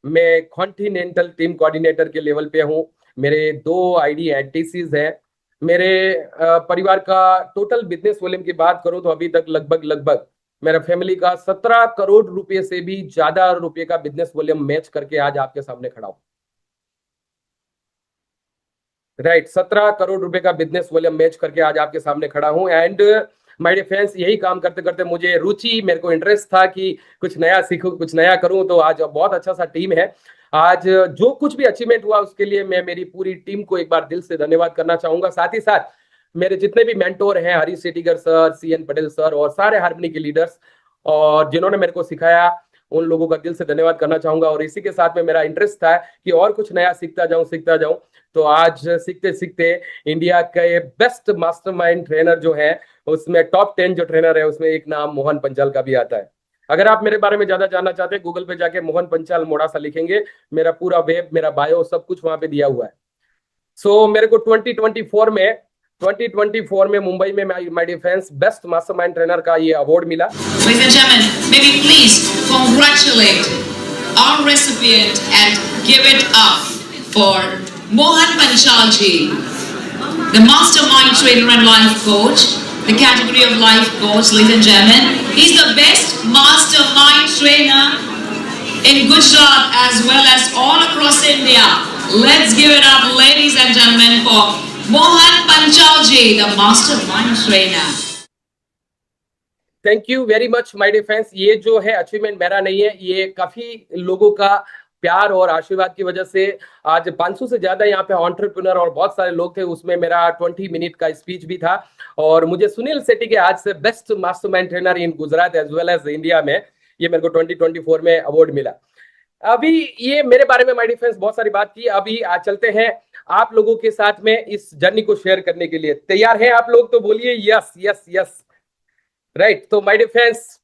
मैं कॉन्टिनेंटल टीम कोऑर्डिनेटर के लेवल पे हूँ। मेरे 2 आईडी एनटीसीज हैं। मेरे परिवार का टोटल बिजनेस वॉल्यूम की बात करूं तो अभी तक लगभग मेरा फैमिली का 17 करोड़ रुपए से भी ज्यादा रुपए का बिजनेस वॉल्यूम मैच करके आज आपके सामने खड़ा हूं। राइट, 17 करोड़ रुपए का बिजनेस वॉल्यूम मैच करके आज आपके सामने खड़ा हूं। एंड माय डियर फ्रेंड्स, यही काम करते करते मुझे रुचि, मेरे को इंटरेस्ट था कि कुछ नया सीखूं, कुछ नया करूं। तो आज बहुत अच्छा सा टीम है। आज जो कुछ भी अचीवमेंट हुआ उसके लिए मैं मेरी पूरी टीम को एक बार दिल से धन्यवाद करना चाहूंगा। साथ ही साथ मेरे जितने भी मेंटोर हैं, Harish Shettigar sir, CN Patel sir और सारे हार्मनी के लीडर्स, और जिन्होंने मेरे को सिखाया, उन लोगों का दिल से धन्यवाद करना चाहूंगा। और इसी के साथ में मेरा इंटरेस्ट था कि और कुछ नया सीखता जाऊं। तो आज सीखते सीखते इंडिया के बेस्ट मास्टरमाइंड ट्रेनर जो है, उसमें टॉप 10 जो ट्रेनर है उसमें एक नाम मोहन पंचाल का भी आता है। अगर आप मेरे बारे में ज्यादा जानना चाहते हैं, गूगल पे जाके मोहन पंचाल मोड़ासा लिखेंगे, मेरा पूरा वेब, मेरा बायो, सब कुछ वहां पे दिया हुआ है। सो मेरे को 2024 में मुंबई में my dear friends best mastermind trainer का ये अवार्ड मिला। Ladies and gentlemen, may we please congratulate our recipient and give it up for Mohan Panchal ji, the mastermind trainer and life coach, the category of life coach. Ladies and gentlemen, he's the best mastermind trainer in Gujarat as well as all across India. Let's give it up, ladies and gentlemen, for Mohan Panchalji, the mastermind trainer. Thank you very much my dear friends. ये जो है achievement मेरा नहीं है, ये काफी लोगों का प्यार और आशीर्वाद की वजह से आज 500 से ज्यादा यहाँ पे एंटरप्रेन्योर और बहुत सारे लोग थे। उसमें मेरा 20 मिनट का स्पीच भी था और मुझे सुनील सेठी के आज से best mastermind trainer in Gujarat as well as India में ये मेरे को 2024 में अवार्ड मिला। अभी ये मेरे बारे में माय डियर फ्रेंड्स बहुत सारी बात की। अभी आज चलते हैं आप लोगों के साथ में इस जर्नी को शेयर करने के लिए। तैयार हैं आप लोग? तो बोलिए यस यस यस। राइट, तो माय डियर फ्रेंड्स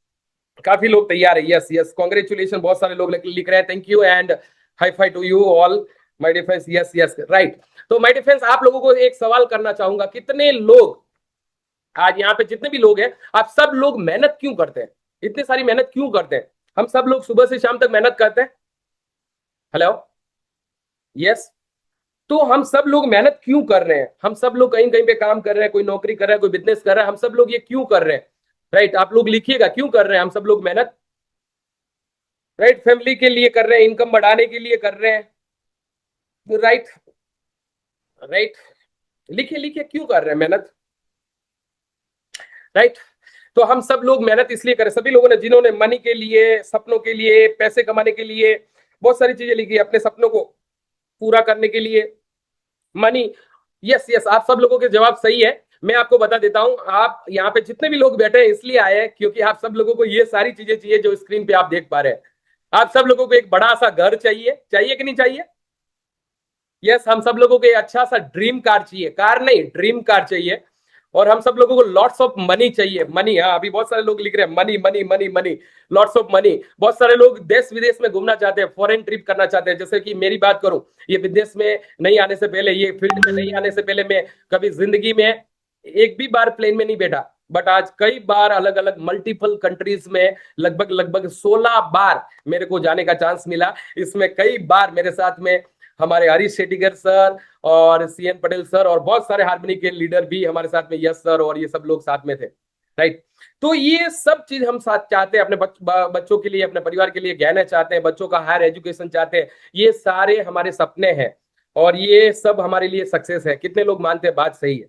काफी लोग तैयार है। यस यस, कांग्रेचुलेशन, बहुत सारे लोग लिख रहे हैं। Thank you and high five to you all my dear friends. Yes yes right. तो माय डियर फ्रेंड्स आप लोगों को एक सवाल करना चाहूंगा, कितने लोग आज यहाँ पे जितने भी लोग हैं, आप सब लोग मेहनत क्यों करते हैं? इतनी सारी मेहनत क्यों करते हैं? हम सब लोग सुबह से शाम तक मेहनत करते हैं। Hello, yes. तो हम सब लोग मेहनत क्यों कर रहे हैं? हम सब लोग कहीं कहीं पे काम कर रहे हैं, कोई नौकरी कर रहा है, कोई बिजनेस कर रहा है। हम सब लोग ये क्यों कर रहे हैं? राइट, आप लोग लिखिएगा क्यों कर रहे हैं हम सब लोग मेहनत। राइट, फैमिली के लिए कर रहे हैं, इनकम बढ़ाने के लिए कर रहे हैं। राइट राइट, लिखिए लिखिए क्यों कर रहे हैं मेहनत। राइट, तो हम सब लोग मेहनत इसलिए करें, सभी लोगों ने जिन्होंने मनी के लिए, सपनों के लिए, पैसे कमाने के लिए बहुत सारी चीजें लिखी, अपने सपनों को पूरा करने के लिए मनी। यस यस, आप सब लोगों के जवाब सही है। मैं आपको बता देता हूं, आप यहाँ पे जितने भी लोग बैठे हैं इसलिए आए हैं क्योंकि आप सब लोगों को ये सारी चीजें चाहिए जो स्क्रीन पे आप देख पा रहे हैं। आप सब लोगों को एक बड़ा सा घर चाहिए, चाहिए कि नहीं चाहिए? यस, हम सब लोगों को एक अच्छा सा ड्रीम कार चाहिए, कार नहीं ड्रीम कार चाहिए। और हम सब लोगों को लॉट्स ऑफ मनी चाहिए, मनी। हाँ, अभी बहुत सारे लोग लिख रहे हैं money money money money, lots of money. बहुत सारे लोग देश विदेश में घूमना चाहते हैं, फॉरेन ट्रिप करना चाहते हैं। जैसे कि मेरी बात करूं, ये विदेश में नहीं आने से पहले, ये फील्ड में नहीं आने से पहले, मैं कभी जिंदगी में एक भी बार प्लेन में नहीं बैठा, बट आज कई बार अलग अलग मल्टीपल कंट्रीज में लगभग लगभग 16 बार मेरे को जाने का चांस मिला। इसमें कई बार मेरे साथ में हमारे हरीश शेट्टीकर सर और सीएन पटेल सर और बहुत सारे हार्मनी के लीडर भी हमारे साथ में, यस सर, और ये सब लोग साथ में थे। राइट, तो ये सब चीज हम साथ चाहते हैं, अपने बच्चों के लिए, अपने परिवार के लिए गहने चाहते हैं, बच्चों का हायर एजुकेशन चाहते हैं। ये सारे हमारे सपने हैं और ये सब हमारे लिए सक्सेस है। कितने लोग मानते हैं बात सही है?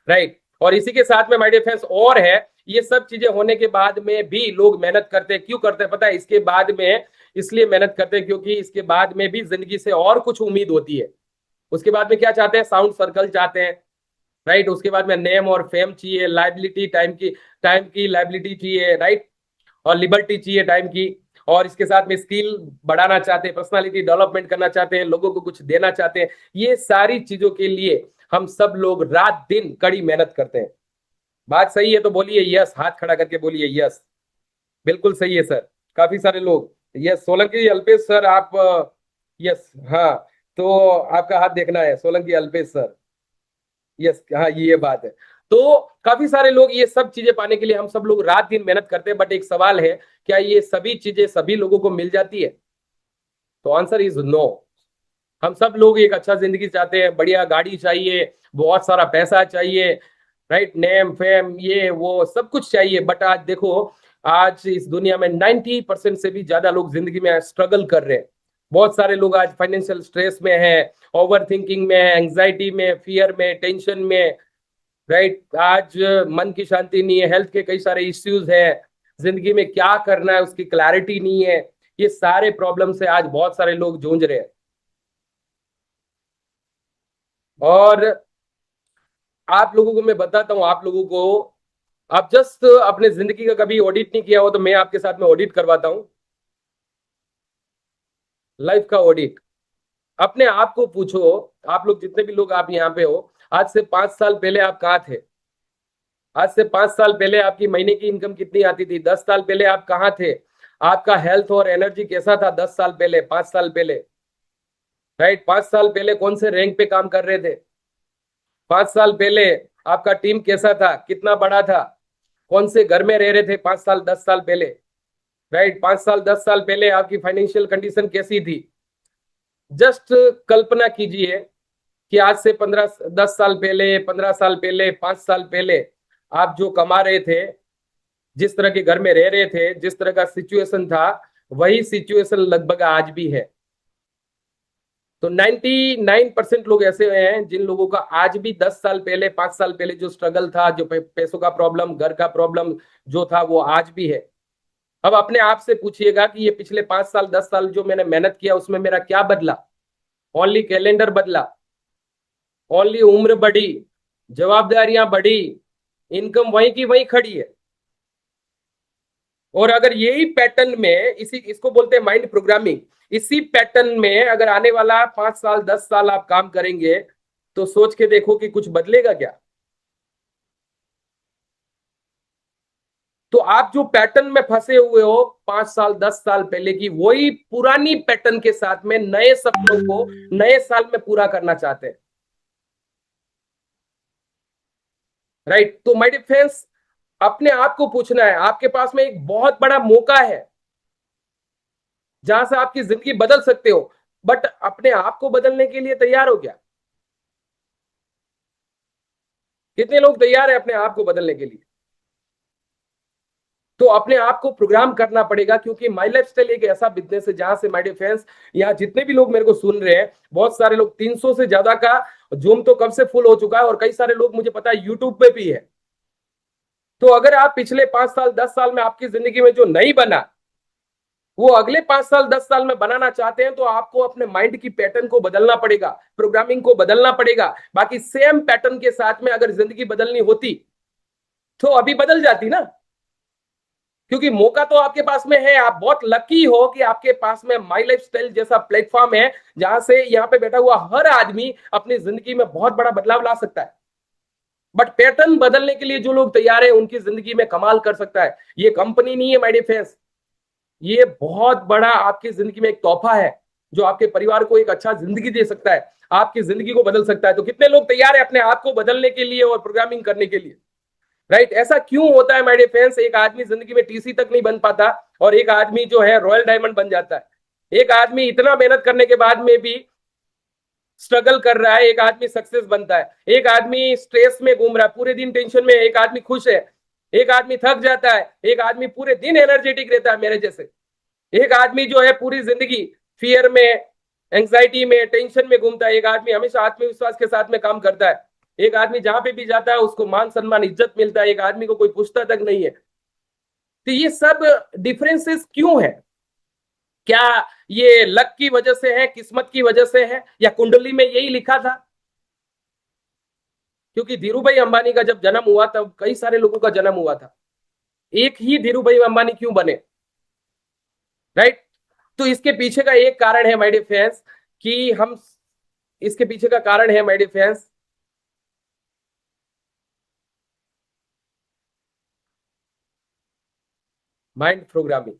राइट, और इसी के साथ में माय डियर फ्रेंड्स और है, ये सब चीजें होने के बाद में भी लोग मेहनत करते हैं। क्यों करते हैं पता है? इसके बाद में इसलिए मेहनत करते हैं क्योंकि इसके बाद में भी जिंदगी से और कुछ उम्मीद होती है। उसके बाद में क्या चाहते हैं? साउंड सर्कल चाहते हैं। राइट, उसके बाद में नेम और फेम चाहिए, लाइबिलिटी, टाइम की लाइबिलिटी चाहिए। राइट, और लिबर्टी चाहिए टाइम की। और इसके साथ में स्किल बढ़ाना चाहते हैं, पर्सनालिटी डेवलपमेंट करना चाहते हैं, लोगों को कुछ देना चाहते हैं। ये सारी चीजों के लिए हम सब लोग रात दिन कड़ी मेहनत करते हैं। बात सही है तो बोलिए यस, हाथ खड़ा करके बोलिए यस। बिल्कुल सही है सर, काफी सारे लोग यस। सोलंकी अल्पेश सर आप यस, हाँ, तो आपका हाथ देखना है सोलंकी अल्पेश सर। यस, हाँ, ये बात है। तो काफी सारे लोग ये सब चीजें पाने के लिए हम सब लोग रात दिन मेहनत करते हैं। बट एक सवाल है, क्या ये सभी चीजें सभी लोगों को मिल जाती है? तो आंसर इज नो। हम सब लोग एक अच्छा जिंदगी चाहते हैं, बढ़िया गाड़ी चाहिए, बहुत सारा पैसा चाहिए, राइट, नेम फेम ये वो सब कुछ चाहिए। बट आज देखो, आज इस दुनिया में 90% से भी ज्यादा लोग जिंदगी में स्ट्रगल कर रहे हैं। बहुत सारे लोग आज फाइनेंशियल स्ट्रेस में है, ओवर थिंकिंग में है, एंग्जाइटी में, फियर में, टेंशन में। राइट, आज मन की शांति नहीं है, हेल्थ के कई सारे इश्यूज है, जिंदगी में क्या करना है उसकी क्लैरिटी नहीं है। ये सारे प्रॉब्लम से आज बहुत सारे लोग जूझ रहे हैं। और आप लोगों को मैं बताता हूं, आप लोगों को, आप जस्ट अपने जिंदगी का कभी ऑडिट नहीं किया हो तो मैं आपके साथ में ऑडिट करवाता हूं, लाइफ का ऑडिट। अपने आप को पूछो, आप लोग जितने भी लोग आप यहाँ पे हो, आज से 5 साल पहले आप कहाँ थे? आज से 5 साल पहले आपकी महीने की इनकम कितनी आती थी? 10 साल पहले आप कहाँ थे? आपका हेल्थ और एनर्जी कैसा था 10 साल पहले, 5 साल पहले? राइट, 5 साल पहले कौन से रैंक पे काम कर रहे थे? 5 साल पहले आपका टीम कैसा था, कितना बड़ा था, कौन से घर में रह रहे थे 5 साल 10 साल पहले? राइट, 5 साल 10 साल पहले आपकी फाइनेंशियल कंडीशन कैसी थी? जस्ट कल्पना कीजिए कि आज से 10 साल पहले, 15 साल पहले, 5 साल पहले आप जो कमा रहे थे, जिस तरह के घर में रह रहे थे, जिस तरह का सिचुएशन था, वही सिचुएशन लगभग आज भी है। तो 99% लोग ऐसे हैं जिन लोगों का आज भी 10 साल पहले 5 साल पहले जो स्ट्रगल था, जो पैसों का प्रॉब्लम, घर का प्रॉब्लम जो था, वो आज भी है। अब अपने आप से पूछिएगा कि ये पिछले 5 साल 10 साल जो मैंने मेहनत किया उसमें मेरा क्या बदला? ओनली कैलेंडर बदला, ओनली उम्र बढ़ी, जवाबदारियां बढ़ी, इनकम वहीं की वहीं खड़ी है। और अगर यही पैटर्न में इसको बोलते हैं माइंड प्रोग्रामिंग, इसी पैटर्न में अगर आने वाला 5 साल 10 साल आप काम करेंगे तो सोच के देखो कि कुछ बदलेगा क्या? तो आप जो पैटर्न में फंसे हुए हो 5 साल 10 साल पहले की, वही पुरानी पैटर्न के साथ में नए सपनों को नए साल में पूरा करना चाहते हैं। राइट? तो माय डियर फ्रेंड्स, अपने आप को पूछना है, आपके पास में एक बहुत बड़ा मौका है जहां से आपकी जिंदगी बदल सकते हो, बट अपने आप को बदलने के लिए तैयार हो क्या? कितने लोग तैयार है अपने आप को बदलने के लिए? तो अपने आप को प्रोग्राम करना पड़ेगा, क्योंकि माई लाइफ स्टाइल एक ऐसा बिजनेस है जहां से माय डियर फ्रेंड्स, यहाँ जितने भी लोग मेरे को सुन रहे हैं, बहुत सारे लोग, 300 से ज्यादा का जूम तो कब से फुल हो चुका है, और कई सारे लोग मुझे पता है यूट्यूब पे भी है। तो अगर आप पिछले 5 साल 10 साल में आपकी जिंदगी में जो नहीं बना, वो अगले 5 साल 10 साल में बनाना चाहते हैं, तो आपको अपने माइंड की पैटर्न को बदलना पड़ेगा, प्रोग्रामिंग को बदलना पड़ेगा। बाकी सेम पैटर्न के साथ में अगर जिंदगी बदलनी होती तो अभी बदल जाती ना, क्योंकि मौका तो आपके पास में है। आप बहुत लकी हो कि आपके पास में माई लाइफ स्टाइल जैसा प्लेटफॉर्म है, जहां से यहाँ पे बैठा हुआ हर आदमी अपनी जिंदगी में बहुत बड़ा बदलाव ला सकता है। बट पैटर्न बदलने के लिए जो लोग तैयार है, उनकी जिंदगी में कमाल कर सकता है। ये कंपनी नहीं है माय डियर फ्रेंड्स, ये बहुत बड़ा आपकी जिंदगी में एक तोहफा है, जो आपके परिवार को एक अच्छा जिंदगी दे सकता है, आपकी जिंदगी को बदल सकता है। तो कितने लोग तैयार है अपने आप को बदलने के लिए और प्रोग्रामिंग करने के लिए? राइट? ऐसा क्यों होता है माय डियर फ्रेंड्स? एक आदमी जिंदगी में टीसी तक नहीं बन पाता और एक आदमी जो है रॉयल डायमंड बन जाता है। एक आदमी इतना मेहनत करने के बाद में भी स्ट्रगल कर रहा है, एक आदमी सक्सेस बनता है। एक आदमी स्ट्रेस में घूम रहा है, पूरे दिन टेंशन में, एक आदमी खुश है। एक आदमी थक जाता है, एक आदमी पूरे दिन एनर्जेटिक रहता है, मेरे जैसे। एक आदमी जो है पूरी जिंदगी फियर में, एंग्जाइटी में, टेंशन में घूमता है। एक आदमी हमेशा आत्मविश्वास के साथ में काम करता है। एक आदमी जहां पे भी जाता है उसको मान सम्मान इज्जत मिलता है। एक आदमी को कोई पूछता तक नहीं है। तो ये सब डिफरेंसेस क्यों है? क्या ये लक की वजह से है, किस्मत की वजह से है, या कुंडली में यही लिखा था? क्योंकि धीरू भाई अंबानी का जब जन्म हुआ तब कई सारे लोगों का जन्म हुआ था, एक ही धीरू भाई अंबानी क्यों बने? राइट? तो इसके पीछे का एक कारण है माय डियर फ्रेंड्स, कि हम, इसके पीछे का कारण है my dear friends, mind programming.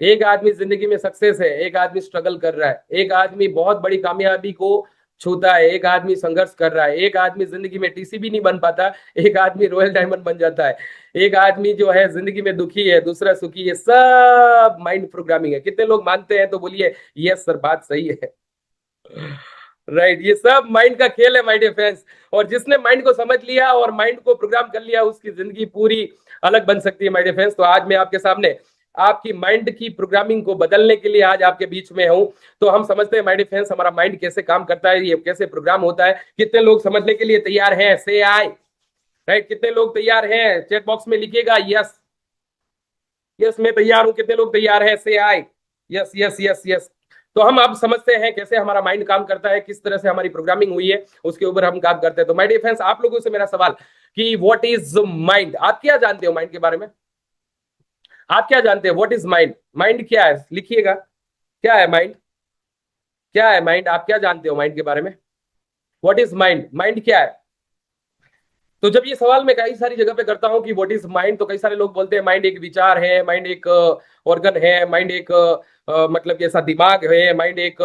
एक आदमी जिंदगी में सक्सेस है, एक आदमी स्ट्रगल कर रहा है, एक आदमी बहुत बड़ी कामयाबी को छूता है, एक आदमी संघर्ष कर रहा है, एक आदमी जिंदगी में टीसी भी नहीं बन पाता, एक आदमी रॉयल डायमंड बन जाता है, एक आदमी जो है जिंदगी में दुखी है, दूसरा सुखी है। सब माइंड प्रोग्रामिंग है। कितने लोग मानते हैं? तो बोलिए यस सर, बात सही है। राइट? ये सब माइंड का खेल है माय डियर फ्रेंड्स। और जिसने माइंड को समझ लिया और माइंड को प्रोग्राम कर लिया, उसकी जिंदगी पूरी अलग बन सकती है माय डियर फ्रेंड्स। तो आज मैं आपके सामने आपकी माइंड की प्रोग्रामिंग को बदलने के लिए आज आपके बीच में हूं। तो हम समझते हैं माय डियर फ्रेंड्स, हमारा माइंड कैसे काम करता है, ये कैसे प्रोग्राम होता है। कितने लोग समझने के लिए तैयार हैं? से आई। राइट? कितने लोग तैयार हैं? चैट बॉक्स में लिखिएगा यस। यस मैं तैयार हूं। कितने लोग तैयार हैं? Say I. Yes yes yes yes. तो हम अब समझते हैं कैसे हमारा माइंड काम करता है, किस तरह से हमारी प्रोग्रामिंग हुई है, उसके ऊपर हम काम करते हैं। तो माय डियर फ्रेंड्स, आप लोगों से मेरा सवाल कि व्हाट इज माइंड? आप क्या जानते हो माइंड के बारे में? आप क्या जानते हैं? What is mind? माइंड क्या है? लिखिएगा, क्या है माइंड? क्या है माइंड? आप क्या जानते हो माइंड के बारे में? What is mind? माइंड क्या है? तो जब ये सवाल मैं कई सारी जगह पे करता हूँ कि व्हाट इज माइंड, तो कई सारे लोग बोलते हैं माइंड एक विचार है, माइंड एक ऑर्गन है, माइंड एक मतलब ऐसा दिमाग है, माइंड एक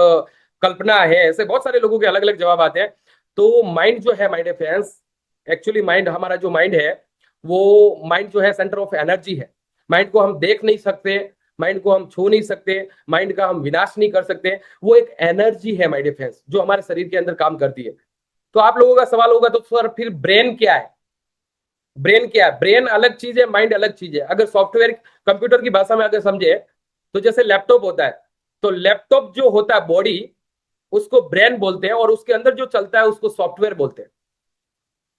कल्पना है। ऐसे बहुत सारे लोगों के अलग अलग जवाब आते हैं। तो माइंड जो है my dear friends, actually mind, हमारा जो माइंड है, वो माइंड जो है सेंटर ऑफ एनर्जी है। माइंड को हम देख नहीं सकते, माइंड को हम छू नहीं सकते, माइंड का हम विनाश नहीं कर सकते। वो एक एनर्जी है माय डियर फ्रेंड्स, जो हमारे शरीर के अंदर काम करती है। तो आप लोगों का सवाल होगा, तो सर फिर ब्रेन क्या है? ब्रेन क्या है? ब्रेन अलग चीज है, माइंड अलग चीज है। अगर सॉफ्टवेयर, कंप्यूटर की भाषा में अगर समझे, तो जैसे लैपटॉप होता है, तो लैपटॉप जो होता है बॉडी, उसको ब्रेन बोलते हैं, और उसके अंदर जो चलता है उसको सॉफ्टवेयर बोलते हैं,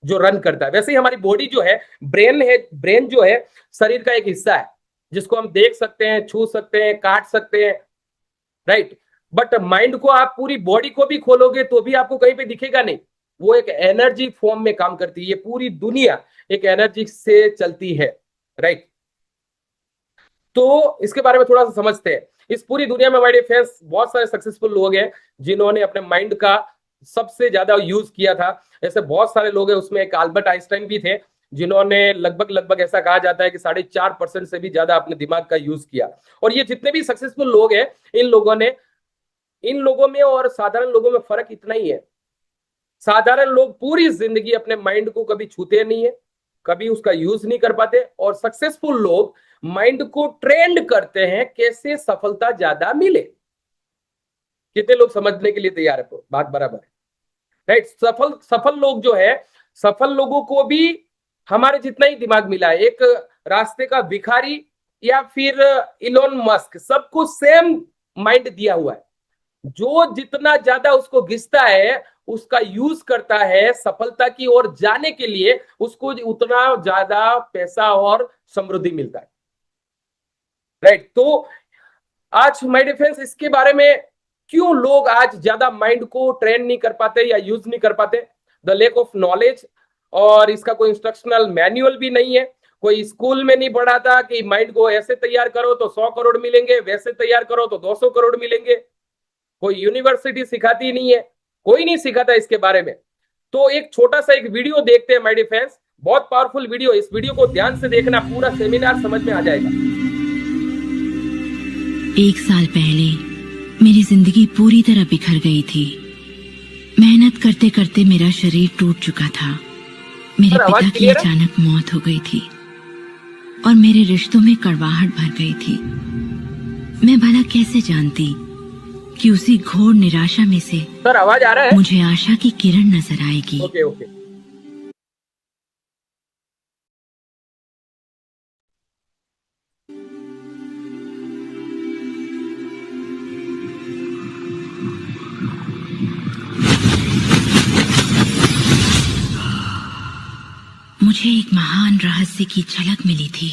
जो रन करता है। वैसे ही हमारी बॉडी जो है, ब्रेन जो है शरीर का एक हिस्सा है, जिसको हम देख सकते हैं, छू सकते हैं, काट सकते हैं, राइट। बट माइंड को आप पूरी बॉडी को भी खोलोगे तो भी आपको कहीं पे दिखेगा नहीं। वो एक एनर्जी फॉर्म में काम करती है। ये पूरी दुनिया एक एनर्जी से चलती है, राइट। तो इसके बारे में थोड़ा सा समझते हैं। इस पूरी दुनिया में हमारे फ्रेंड्स बहुत सारे सक्सेसफुल लोग हैं जिन्होंने अपने माइंड का सबसे ज्यादा यूज किया था। ऐसे बहुत सारे लोग हैं, उसमें एक अल्बर्ट आइंस्टाइन भी थे, जिन्होंने लगभग ऐसा कहा जाता है कि 4.5% से भी ज्यादा अपने दिमाग का यूज किया। और ये जितने भी सक्सेसफुल लोग हैं, इन लोगों में और साधारण लोगों में फर्क इतना ही है। साधारण लोग पूरी जिंदगी अपने माइंड को कभी छूते नहीं है, कभी उसका यूज नहीं कर पाते, और सक्सेसफुल लोग माइंड को ट्रेंड करते हैं कैसे सफलता ज्यादा मिले। कितने लोग समझने के लिए तैयार है? बात बराबर है, राइट। सफल लोग जो है, सफल लोगों को भी हमारे जितना ही दिमाग मिला है। एक रास्ते का भिखारी या फिर इलोन मस्क, सबको सेम माइंड दिया हुआ है। जो जितना ज्यादा उसको घिसता है, उसका यूज करता है सफलता की ओर जाने के लिए, उसको उतना ज्यादा पैसा और समृद्धि मिलता है, राइट। तो आज माय डिफेंस इसके बारे में, क्यों लोग आज ज्यादा माइंड को ट्रेन नहीं कर पाते या यूज नहीं कर पाते? द लेक ऑफ नॉलेज, और इसका कोई इंस्ट्रक्शनल मैनुअल भी नहीं है। कोई स्कूल में नहीं पढ़ा था कि माइंड को ऐसे तैयार करो तो 100 करोड़ मिलेंगे, वैसे तैयार करो तो 200 करोड़ मिलेंगे। कोई यूनिवर्सिटी सिखाती नहीं है, कोई नहीं सिखाता इसके बारे में। तो एक छोटा सा एक वीडियो देखते हैं माय डिफेंस, बहुत पावरफुल वीडियो। इस वीडियो को ध्यान से देखना, पूरा सेमिनार समझ में आ जाएगा। 1 साल पहले मेरी जिंदगी पूरी तरह बिखर गई थी। मेहनत करते करते मेरा शरीर टूट चुका था। मेरे पिता की अचानक मौत हो गई थी और मेरे रिश्तों में कड़वाहट भर गई थी। मैं भला कैसे जानती कि उसी घोर निराशा में से सर आवाज आ रहा है? मुझे आशा की किरण नजर आएगी। ओके। मुझे एक महान रहस्य की झलक मिली थी।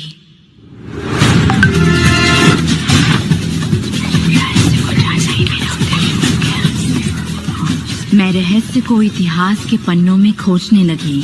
मैं रहस्य को इतिहास के पन्नों में खोजने लगी।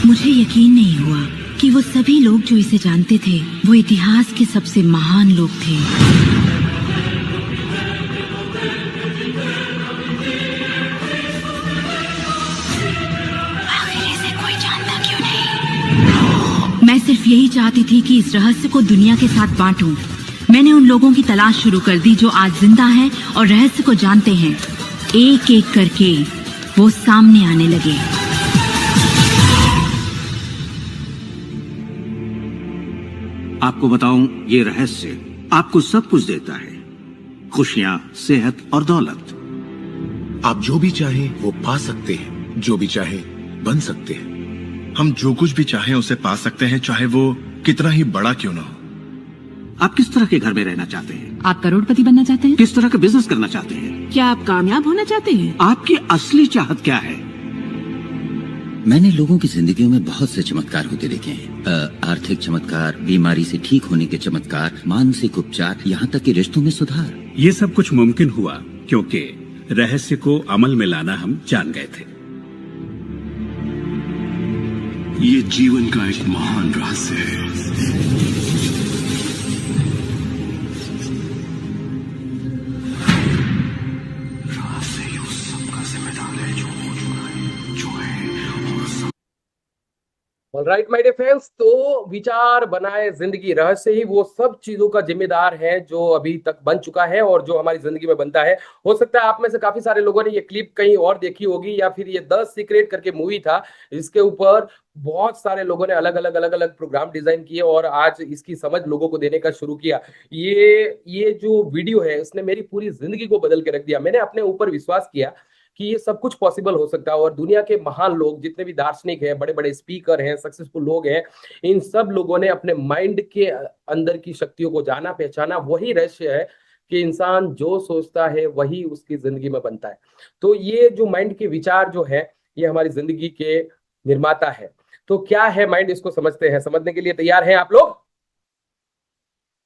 मुझे यकीन नहीं हुआ कि वो सभी लोग जो इसे जानते थे वो इतिहास के सबसे महान लोग थे। आखिर इसे कोई जानता क्यों नहीं? मैं सिर्फ यही चाहती थी कि इस रहस्य को दुनिया के साथ बांटूं। मैंने उन लोगों की तलाश शुरू कर दी जो आज जिंदा हैं और रहस्य को जानते हैं। एक एक करके वो सामने आने लगे। आपको बताऊं, ये रहस्य आपको सब कुछ देता है, खुशियां, सेहत और दौलत। आप जो भी चाहें वो पा सकते हैं, जो भी चाहें बन सकते हैं। हम जो कुछ भी चाहें उसे पा सकते हैं, चाहे वो कितना ही बड़ा क्यों ना हो। आप किस तरह के घर में रहना चाहते हैं? आप करोड़पति बनना चाहते हैं? किस तरह का बिजनेस करना चाहते हैं? क्या आप कामयाब होना चाहते हैं? आपकी असली चाहत क्या है? मैंने लोगों की जिंदगियों में बहुत से चमत्कार होते देखे हैं। आर्थिक चमत्कार, बीमारी से ठीक होने के चमत्कार, मानसिक उपचार, यहाँ तक कि रिश्तों में सुधार। ये सब कुछ मुमकिन हुआ क्योंकि रहस्य को अमल में लाना हम जान गए थे। ये जीवन का एक महान रहस्य है। रहस्य ही उस सबका जिम्मेदार है जो हो चुका है, जो है और सब। ऑलराइट माय डियर फ्रेंड्स, तो विचार बनाए जिंदगी, रहस्य ही वो सब चीजों का जिम्मेदार है जो अभी तक बन चुका है और जो हमारी जिंदगी में बनता है। हो सकता है आप में से काफी सारे लोगों ने ये क्लिप कहीं और देखी होगी, या फिर ये द सीक्रेट करके मूवी था, इसके ऊपर बहुत सारे लोगों ने अलग अलग प्रोग्राम डिजाइन किए और आज इसकी समझ लोगों को देने का शुरू किया। ये जो वीडियो है इसने मेरी पूरी जिंदगी को बदल के रख दिया। मैंने अपने ऊपर विश्वास किया कि ये सब कुछ पॉसिबल हो सकता है, और दुनिया के महान लोग जितने भी दार्शनिक हैं, बड़े बड़े स्पीकर हैं, सक्सेसफुल लोग हैं, इन सब लोगों ने अपने माइंड के अंदर की शक्तियों को जाना, पहचाना। वही रहस्य है कि इंसान जो सोचता है वही उसकी जिंदगी में बनता है। तो ये जो माइंड के विचार जो है ये हमारी जिंदगी के निर्माता है। तो क्या है माइंड, इसको समझते हैं। समझने के लिए तैयार हैं आप लोग?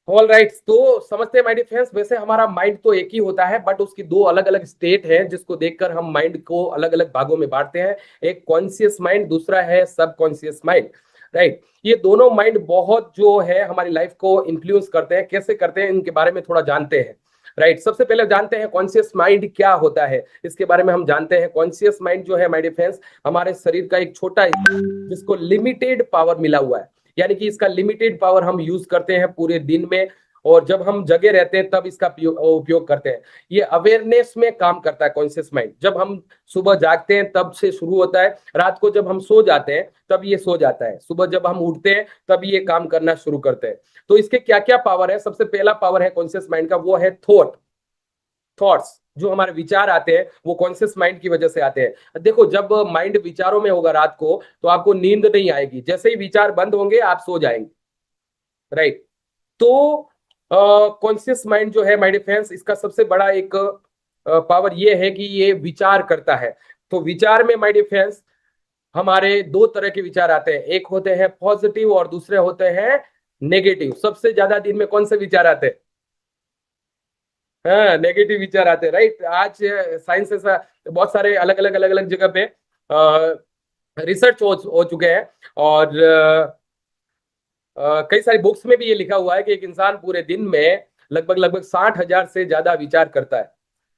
ऑल राइट, तो समझते हैं माय डियर फ्रेंड्स। वैसे हमारा माइंड तो एक ही होता है, बट उसकी दो अलग अलग स्टेट है जिसको देखकर हम माइंड को अलग अलग भागों में बांटते हैं। एक कॉन्शियस माइंड, दूसरा है सब कॉन्शियस माइंड। राइट, ये दोनों माइंड बहुत जो है हमारी लाइफ को इन्फ्लुएंस करते हैं। कैसे करते हैं इनके बारे में थोड़ा जानते हैं। राइट, सबसे पहले जानते हैं कॉन्शियस माइंड क्या होता है, इसके बारे में हम जानते हैं। कॉन्शियस माइंड जो है माय डियर फ्रेंड्स, हमारे शरीर का एक छोटा हिस्सा जिसको लिमिटेड पावर मिला हुआ है, यानी कि इसका लिमिटेड पावर हम यूज करते हैं पूरे दिन में, और जब हम जगे रहते हैं तब इसका उपयोग करते हैं। ये अवेयरनेस में काम करता है कॉन्शियस माइंड। जब हम सुबह जागते हैं तब से शुरू होता है, रात को जब हम सो जाते हैं तब ये सो जाता है, सुबह जब हम उठते हैं तब ये काम करना शुरू करते हैं। तो इसके क्या क्या पावर है? सबसे पहला पावर है कॉन्शियस माइंड का, वो है थॉट्स। जो हमारे विचार आते हैं वो कॉन्शियस माइंड की वजह से आते हैं। देखो, जब माइंड विचारों में होगा रात को तो आपको नींद नहीं आएगी, जैसे ही विचार बंद होंगे आप सो जाएंगे। राइट, तो कॉन्शियस माइंड जो है माय डियर फ्रेंड्स, इसका सबसे बड़ा एक पावर ये है कि ये विचार करता है। तो विचार में माय डियर फ्रेंड्स हमारे दो तरह के विचार आते हैं, एक होते हैं पॉजिटिव और दूसरे होते हैं नेगेटिव। सबसे ज्यादा दिन में कौन से विचार आते हैं? हाँ, नेगेटिव विचार आते हैं। राइट, आज साइंस ऐसा बहुत सारे अलग अलग जगह पे रिसर्च हो चुके हैं, और कई सारी बुक्स में भी ये लिखा हुआ है कि एक इंसान पूरे दिन में लगभग 60,000 से ज्यादा विचार करता है।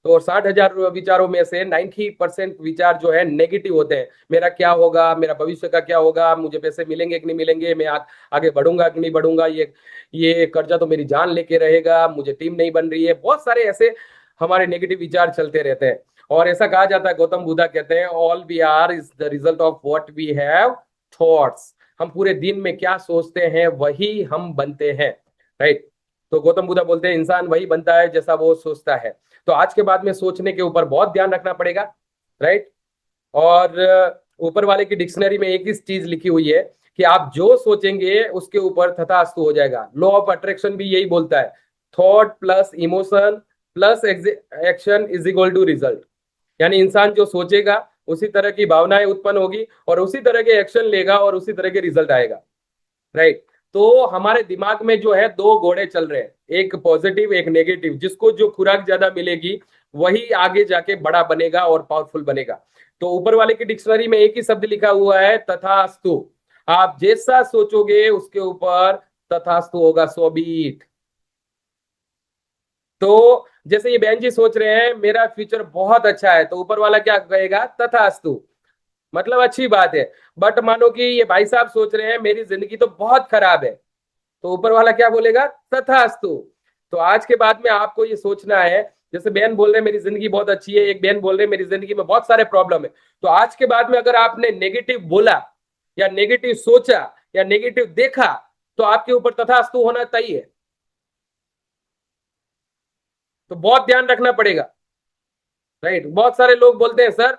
तो और 60,000 विचारों में से 90% विचार जो है नेगेटिव होते हैं। मेरा क्या होगा, मेरा भविष्य का क्या होगा, मुझे पैसे मिलेंगे कि नहीं मिलेंगे, मैं आगे बढ़ूंगा कि नहीं बढ़ूंगा, ये कर्जा तो मेरी जान लेके रहेगा, मुझे टीम नहीं बन रही है। बहुत सारे ऐसे हमारे नेगेटिव विचार चलते रहते हैं। और ऐसा कहा जाता है, गौतम बुद्धा कहते हैं, all we are is the result of what we have thoughts. हम पूरे दिन में क्या सोचते हैं वही हम बनते हैं। राइट, तो गौतम बुद्धा बोलते हैं इंसान वही बनता है जैसा वो सोचता है। तो आज के बाद में सोचने के ऊपर बहुत ध्यान रखना पड़ेगा। राइट, और ऊपर वाले की डिक्शनरी में एक ही चीज लिखी हुई है कि आप जो सोचेंगे उसके ऊपर तथास्तु हो जाएगा। लॉ ऑफ अट्रैक्शन भी यही बोलता है, thought plus emotion plus action is equal to result. यानी इंसान जो सोचेगा उसी तरह की भावनाएं उत्पन्न होगी और उसी तरह के एक्शन लेगा और उसी तरह के रिजल्ट आएगा। राइट, तो हमारे दिमाग में जो है दो घोड़े चल रहे हैं, एक पॉजिटिव एक नेगेटिव। जिसको जो खुराक ज्यादा मिलेगी वही आगे जाके बड़ा बनेगा और पावरफुल बनेगा। तो ऊपर वाले की डिक्शनरी में एक ही शब्द लिखा हुआ है, तथास्तु। आप जैसा सोचोगे उसके ऊपर तथास्तु होगा, सो बी इट। तो जैसे ये बहन जी सोच रहे हैं मेरा फ्यूचर बहुत अच्छा है, तो ऊपर वाला क्या कहेगा? तथास्तु, मतलब अच्छी बात है। बट मानो कि ये भाई साहब सोच रहे हैं मेरी जिंदगी तो बहुत खराब है, तो ऊपर वाला क्या बोलेगा? तथास्तु। तो आज के बाद में आपको ये सोचना है, जैसे बहन बोल रहे हैं मेरी जिंदगी बहुत अच्छी है, एक बहन बोल रहे हैं मेरी जिंदगी में बहुत सारे प्रॉब्लम है। तो आज के बाद में अगर आपने नेगेटिव बोला या नेगेटिव सोचा या नेगेटिव देखा तो आपके ऊपर तथास्तु होना तय है। तो बहुत ध्यान रखना पड़ेगा। राइट, बहुत सारे लोग बोलते हैं सर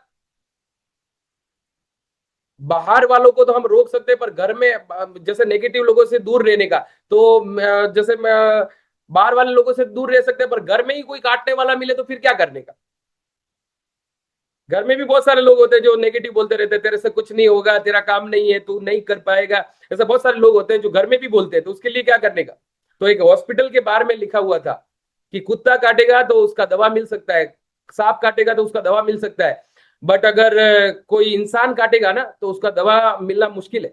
बाहर वालों को तो हम रोक सकते हैं पर घर में जैसे नेगेटिव लोगों से दूर रहने का, तो जैसे बाहर वाले लोगों से दूर रह सकते हैं पर घर में ही कोई काटने वाला मिले तो फिर क्या करने का? घर में भी बहुत सारे लोग होते हैं जो नेगेटिव बोलते रहते हैं, तेरे से कुछ नहीं होगा, तेरा काम नहीं है, तू नहीं कर पाएगा। ऐसे बहुत सारे लोग होते हैं जो घर में भी बोलते हैं, तो उसके लिए क्या करने का। तो एक हॉस्पिटल के बाहर में लिखा हुआ था कि कुत्ता काटेगा तो उसका दवा मिल सकता है, सांप काटेगा तो उसका दवा मिल सकता है, बट अगर कोई इंसान काटेगा ना तो उसका दवा मिलना मुश्किल है।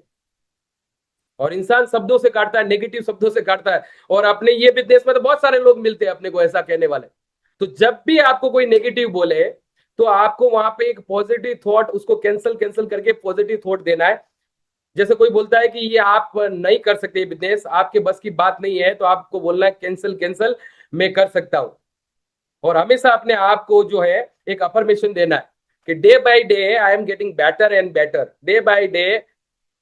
और इंसान शब्दों से काटता है, नेगेटिव शब्दों से काटता है। और अपने ये बिजनेस में तो बहुत सारे लोग मिलते हैं अपने को ऐसा कहने वाले। तो जब भी आपको कोई नेगेटिव बोले तो आपको वहां पे एक पॉजिटिव थॉट, उसको कैंसिल करके पॉजिटिव थॉट देना है। जैसे कोई बोलता है कि ये आप नहीं कर सकते बिजनेस, आपके बस की बात नहीं है, तो आपको बोलना है कैंसिल मैं कर सकता हूं। और हमेशा अपने आप को जो है एक अफर्मेशन देना है कि day by day I am getting better and better, day by day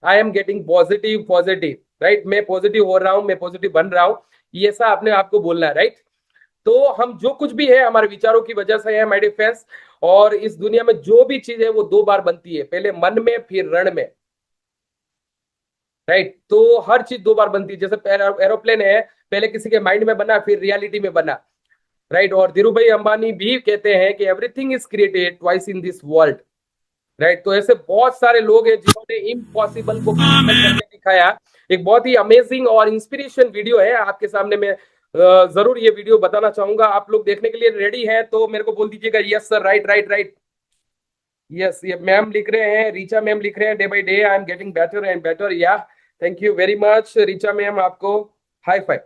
I am getting positive, right. मैं पॉजिटिव हो रहा हूं, मैं पॉजिटिव बन रहा हूं, ये सब अपने आप को बोलना है, राइट। तो हम जो कुछ भी है हमारे विचारों की वजह से है माय डियर फ्रेंड्स। और इस दुनिया में जो भी चीज है वो 2 बार बनती है, पहले मन में फिर रण में, राइट। तो हर चीज 2 बार बनती है। जैसे एरोप्लेन है, पहले किसी के माइंड में बना फिर रियलिटी में बना, राइट। और धीरू भाई अंबानी भी कहते हैं कि everything is created twice in this world, right. तो ऐसे बहुत सारे लोग हैं जिन्होंने इम्पॉसिबल को करके दिखाया। एक बहुत ही अमेजिंग और इंस्पिरेशन वीडियो है आपके सामने। मैं जरूर ये वीडियो बताना चाहूंगा। आप लोग देखने के लिए रेडी हैं तो मेरे को बोल दीजिएगा यस सर, राइट। यस, ये मैम लिख रहे हैं, रीचा मैम लिख रहे हैं, day by day I am getting better and better. या thank you very much Richa ma'am, आपको हाई फाइव।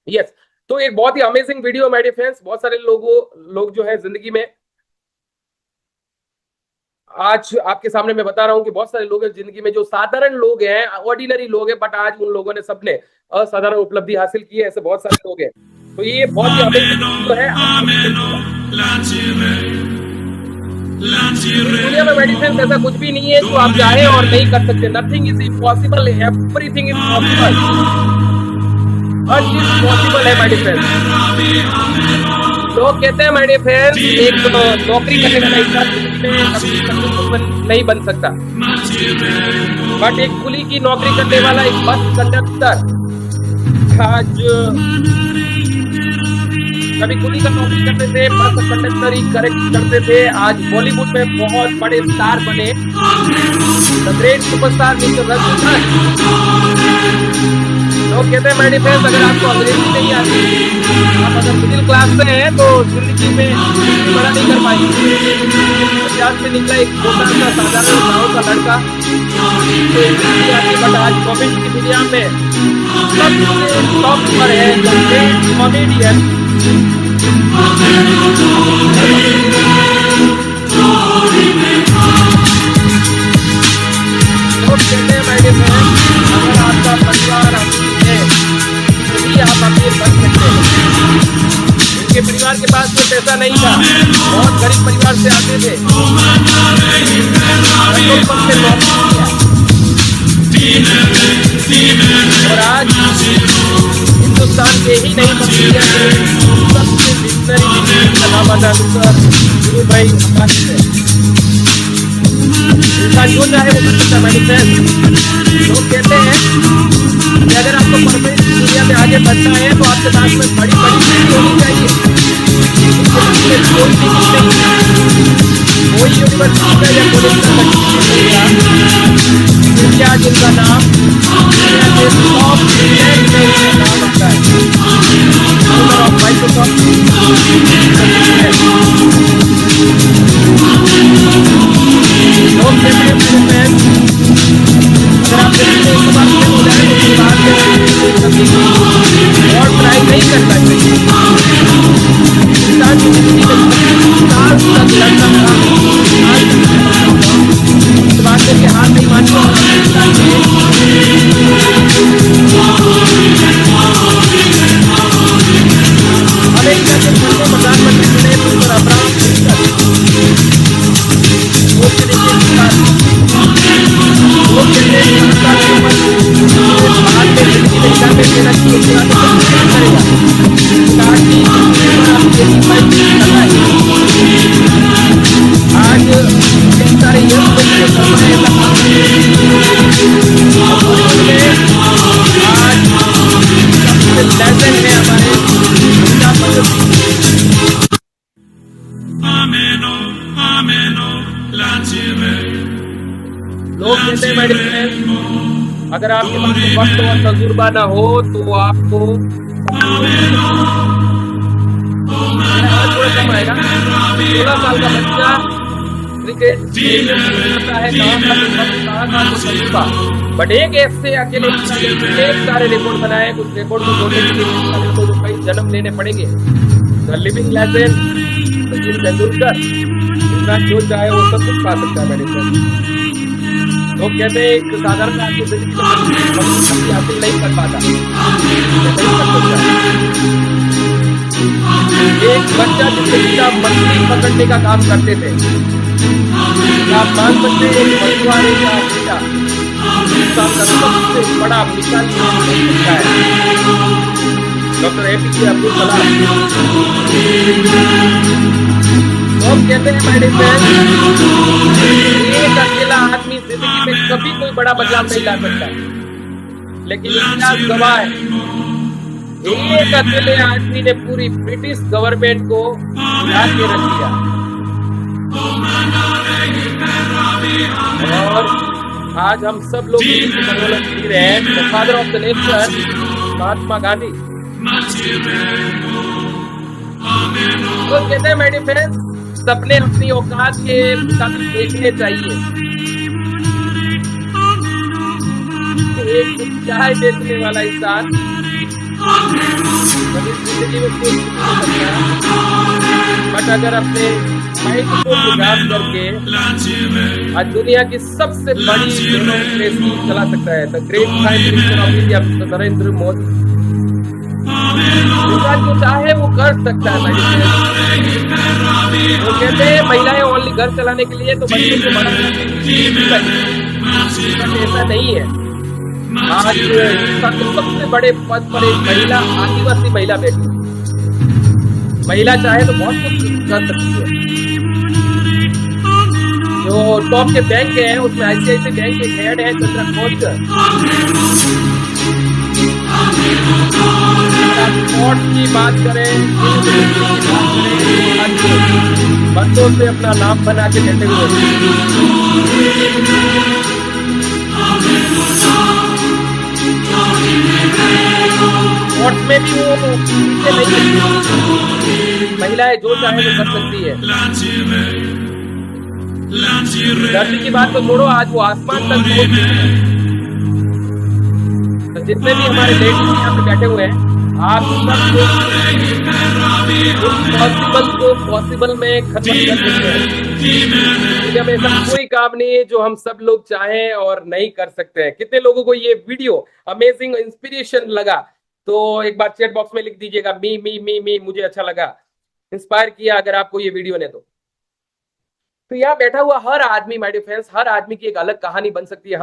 यस, तो एक बहुत ही amazing video my dear friends. बहुत सारे लोग जो है जिंदगी में, आज आपके सामने मैं बता रहा हूं कि बहुत सारे लोग हैं जिंदगी में जो साधारण लोग हैं, ऑर्डिनरी लोग हैं, बट आज उन लोगों ने सबने असाधारण उपलब्धि हासिल की है। ऐसे बहुत सारे लोग हैं। तो ये बहुत ही अमेजिंग है। दुनिया में मेडिसिन ऐसा कुछ भी नहीं है जो आप चाहे और नहीं कर सकते। Nothing is impossible, everything is possible. हर चीज पॉसिबल है मेडिसिन। लोग कहते हैं मेरे फ्रेंड्स एक नौकरी करने का इंसान नहीं बन सकता, बट एक कुली की नौकरी करने वाला एक बस कंडक्टर, आज कभी कुली का नौकरी करते थे, बस कंडक्टर ही करेक्ट करते थे, आज बॉलीवुड में बहुत बड़े स्टार बने, the great superstar mister Rajinikanth. लोग कहते हैं मेरे फ्रेंड्स अगर आपको अंग्रेजी नहीं आती, आप अगर मिडिल क्लास से हैं तो जिंदगी में बड़ा नहीं कर पाएंगे। पंजाब से निकला एक छोटा सा साधारण गाँव का लड़का, बट आज कॉमेडी की दुनिया में सबसे टॉप पर है, कॉमेडियन। लोग कहते हैं मेरे फ्रेंड्स अगर आपका परिवार है तभी आप अमीर बन सकते हैं। उनके परिवार के पास कोई पैसा नहीं था, बहुत गरीब परिवार से आते थे, और आज हिंदुस्तान के ही नहीं बल्कि सबसे विजनरी धीरू भाई अंबानी है। इंसान जो चाहे वो कर सकता है मेरे फ्रेंड्स। लोग कहते हैं कि अगर आपको परमानेंट दुनिया में आगे बढ़ना है तो आपके पास में बड़ी चीज होनी चाहिए। कोई यूनिवर्सिटी का या कॉलेज का इंडिया जिनका नाम टॉप 10 में नाम आता है, माइक्रोसॉफ्ट। लोग कहते हैं अगर आप और ट्राई नहीं करना चाहिए। इंसान की जिंदगी में साल तक लड़ना था, इस बात करके हार नहीं मानते। अमेरिका के लोग कहते हैं मेरे फ्रेंड्स, अगर आपके पास वक्त और तजुर्बा ना हो तो आपको थोड़ा कम आएगा। 16 साल का बच्चा क्रिकेट करता है, तजुर्बा, बट एक ऐसे अकेले एक सारे रिकॉर्ड बनाए, कुछ रिकॉर्ड को तोड़ने के लिए तो कई जन्म लेने पड़ेंगे। लिविंग लेजेंड सचिन तेंदुलकर, इंसान जो चाहे वो सब कुछ पा सकता है मेरे फ्रेंड। लोग कहते हैं एक साधारण आदमी जिंदगी में हासिल नहीं कर पाता, एक बच्चा जिंदगी का मछली पकड़ने का काम करते थे, आप मान सकते हैं एक मछुआरे का बेटा सबसे बड़ा मिसाल है डॉक्टर APJ अब्दुल कलाम। लोग कहते हैं मेरे फ्रेंड, एक अकेला आदमी जिंदगी में कभी कोई बड़ा बदलाव नहीं ला सकता, लेकिन इतिहास गवाह है एक अकेले आदमी ने पूरी ब्रिटिश गवर्नमेंट को हिला के रख दिया। और आज हम सब लोग बदौलत जी रहे हैं, the father of the nation Mahatma Gandhi. तो कहते हैं मेरे फ्रेंड्स, सपने अपनी औकात के मुताबिक देखने चाहिए। एक चाय बेचने वाला इंसान जिंदगी में कुछ नहीं सकता, बट अगर अपने माइंड को प्रोग्राम करके आज दुनिया की सबसे बड़ी डेमोक्रेसी चला सकता है। The great prime minister of India Narendra Modi, इंसान जो चाहे वो कर सकता है। वो कहते हैं महिलाएं ओनली घर चलाने के लिए, तो बच्चे को बड़ा ऐसा नहीं है। आज सबसे बड़े पद पर एक महिला, आदिवासी महिला बैठी हुई। महिला चाहे तो बहुत कुछ कर सकती है। जो टॉप के बैंक हैं उसमें ICICI बैंक के हेड है चंद्रा कोचर। स्पोर्ट्स की बात करें, बच्चों से अपना नाम बना के बैठे हुए। स्पोर्ट्स में भी वो पीछे नहीं, महिलाएं जो चाहे वो कर सकती है। धरती की बात तो छोड़ो, आज वो आसमान तक पहुंच गई है। तो जितने भी हमारे लेडीज यहाँ पे बैठे हुए हैं, आप सब पॉसिबल में खत्म कर सकते हैं। हमें ऐसा कोई काम नहीं है जो हम सब लोग चाहें और नहीं कर सकते हैं। कितने लोगों को ये वीडियो अमेजिंग इंस्पिरेशन लगा, तो एक बार चैट बॉक्स में लिख दीजिएगा मी मी मी मी, मुझे अच्छा लगा, इंस्पायर किया अगर आपको ये वीडियो ने। तो यहाँ बैठा हुआ हर आदमी, माय डियर फ्रेंड्स, हर आदमी की एक अलग कहानी बन सकती है।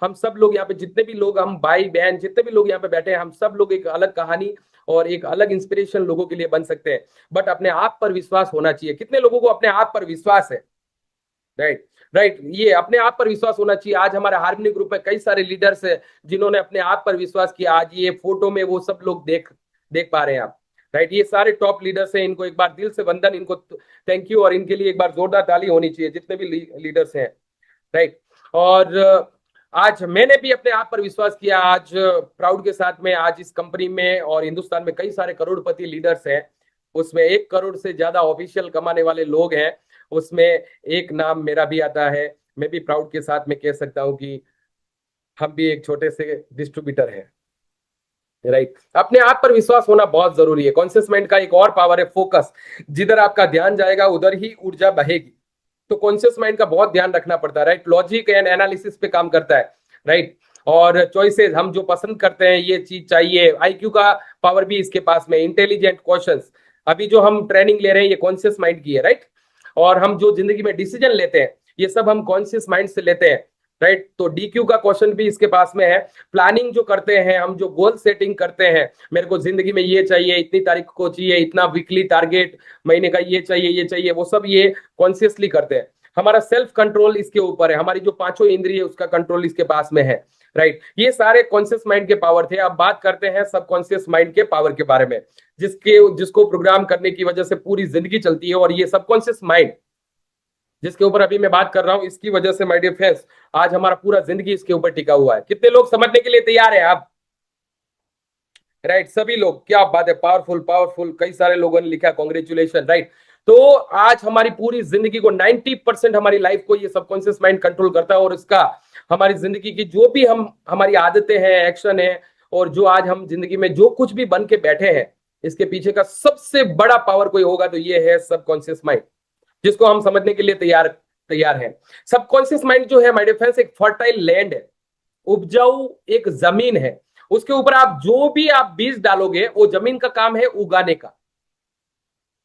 हम सब लोग यहाँ पे जितने भी लोग, हम भाई बहन जितने भी लोग यहाँ पे बैठे हैं, हम सब लोग एक अलग कहानी और एक अलग इंस्पिरेशन लोगों के लिए बन सकते हैं। बट अपने आप पर विश्वास होना चाहिए। कितने लोगों को अपने आप पर विश्वास है? राइट, ये अपने आप पर विश्वास होना चाहिए। आज हमारे हार्मनी ग्रुप में कई सारे लीडर्स हैं जिन्होंने अपने आप पर विश्वास किया। आज ये फोटो में वो सब लोग देख पा रहे हैं आप। राइट, ये सारे टॉप लीडर्स हैं, इनको एक बार दिल से वंदन, इनको थैंक यू, और इनके लिए एक बार जोरदार ताली होनी चाहिए जितने भी लीडर्स हैं। राइट, और आज मैंने भी अपने आप पर विश्वास किया। आज प्राउड के साथ में आज इस कंपनी में और हिंदुस्तान में कई सारे करोड़पति लीडर्स हैं, उसमें 1 करोड़ से ज्यादा ऑफिशियल कमाने वाले लोग हैं, उसमें एक नाम मेरा भी आता है। मैं भी प्राउड के साथ में कह सकता हूं कि हम भी एक छोटे से डिस्ट्रीब्यूटर हैं। राइट, अपने आप पर विश्वास होना बहुत जरूरी है। कॉन्शियस माइंड का एक और पावर है फोकस। जिधर आपका ध्यान जाएगा उधर ही ऊर्जा बहेगी। तो कॉन्शियस माइंड का बहुत ध्यान रखना पड़ता है। राइट, लॉजिक एंड एनालिसिस पे काम करता है। राइट, और चॉइसेस, हम जो पसंद करते हैं ये चीज चाहिए। IQ का पावर भी इसके पास में। इंटेलिजेंट क्वेश्चंस, अभी जो हम ट्रेनिंग ले रहे हैं ये कॉन्शियस माइंड की है। राइट, और हम जो जिंदगी में डिसीजन लेते हैं ये सब हम कॉन्शियस माइंड से लेते हैं। राइट, तो DQ का क्वेश्चन भी इसके पास में है। प्लानिंग जो करते हैं हम, जो गोल सेटिंग करते हैं, मेरे को जिंदगी में ये चाहिए, इतनी तारीख को चाहिए, इतना वीकली टारगेट, महीने का ये चाहिए, वो सब ये कॉन्शियसली करते हैं। हमारा सेल्फ कंट्रोल इसके ऊपर है। हमारी जो 5 इंद्रिय है उसका कंट्रोल इसके पास में है। राइट, ये सारे कॉन्शियस माइंड के पावर थे। अब बात करते हैं सबकॉन्शियस माइंड के पावर के बारे में, जिसको प्रोग्राम करने की वजह से पूरी जिंदगी चलती है। और ये सबकॉन्शियस माइंड जिसके ऊपर अभी मैं बात कर रहा हूं, इसकी वजह से माय डियर फ्रेंड्स आज हमारा पूरा जिंदगी इसके ऊपर टिका हुआ है। कितने लोग समझने के लिए तैयार है आप? राइट, सभी लोग, क्या बात है, पावरफुल पावरफुल, कई सारे लोगों ने लिखा कॉन्ग्रेचुलेशन। राइट, तो आज हमारी पूरी जिंदगी को 90% हमारी लाइफ को ये सबकॉन्शियस माइंड कंट्रोल करता है, और इसका हमारी जिंदगी की जो भी हमारी आदतें हैं, एक्शन है, और जो आज हम जिंदगी में जो कुछ भी बन के बैठे हैं, इसके पीछे का सबसे बड़ा पावर कोई होगा तो ये है सबकॉन्शियस माइंड, जिसको हम समझने के लिए तैयार है। सबकॉन्शियस माइंड जो है माय डियर फ्रेंड्स एक फर्टाइल लैंड है, उपजाऊ एक जमीन है। उसके ऊपर आप जो भी आप बीज डालोगे वो जमीन का काम है उगाने का।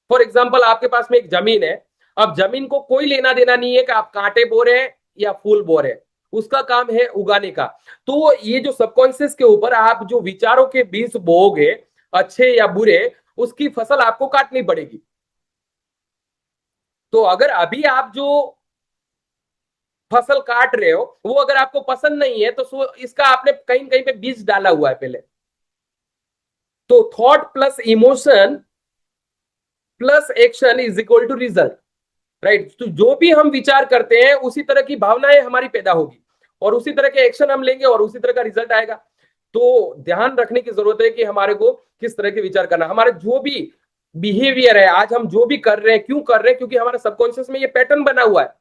फॉर एग्जाम्पल, आपके पास में एक जमीन है, अब जमीन को कोई लेना देना नहीं है कि आप कांटे बो रहे हैं या फूल बो रहे हैं, उसका काम है उगाने का। तो ये जो सबकॉन्शियस के ऊपर आप जो विचारों के बीज बोओगे, अच्छे या बुरे, उसकी फसल आपको काटनी पड़ेगी। तो अगर अभी आप जो फसल काट रहे हो वो अगर आपको पसंद नहीं है तो इसका आपने कहीं कहीं पे बीज डाला हुआ है पहले। तो thought plus emotion plus action is equal to result. Right, तो जो भी हम विचार करते हैं उसी तरह की भावनाएं हमारी पैदा होगी, और उसी तरह के एक्शन हम लेंगे और उसी तरह का रिजल्ट आएगा। तो ध्यान रखने की जरूरत है कि हमारे को किस तरह के विचार करना, हमारे जो भी बिहेवियर है, आज हम जो भी कर रहे हैं, क्यों कर रहे हैं, क्योंकि हमारे सबकॉन्शियस में ये पैटर्न बना हुआ है।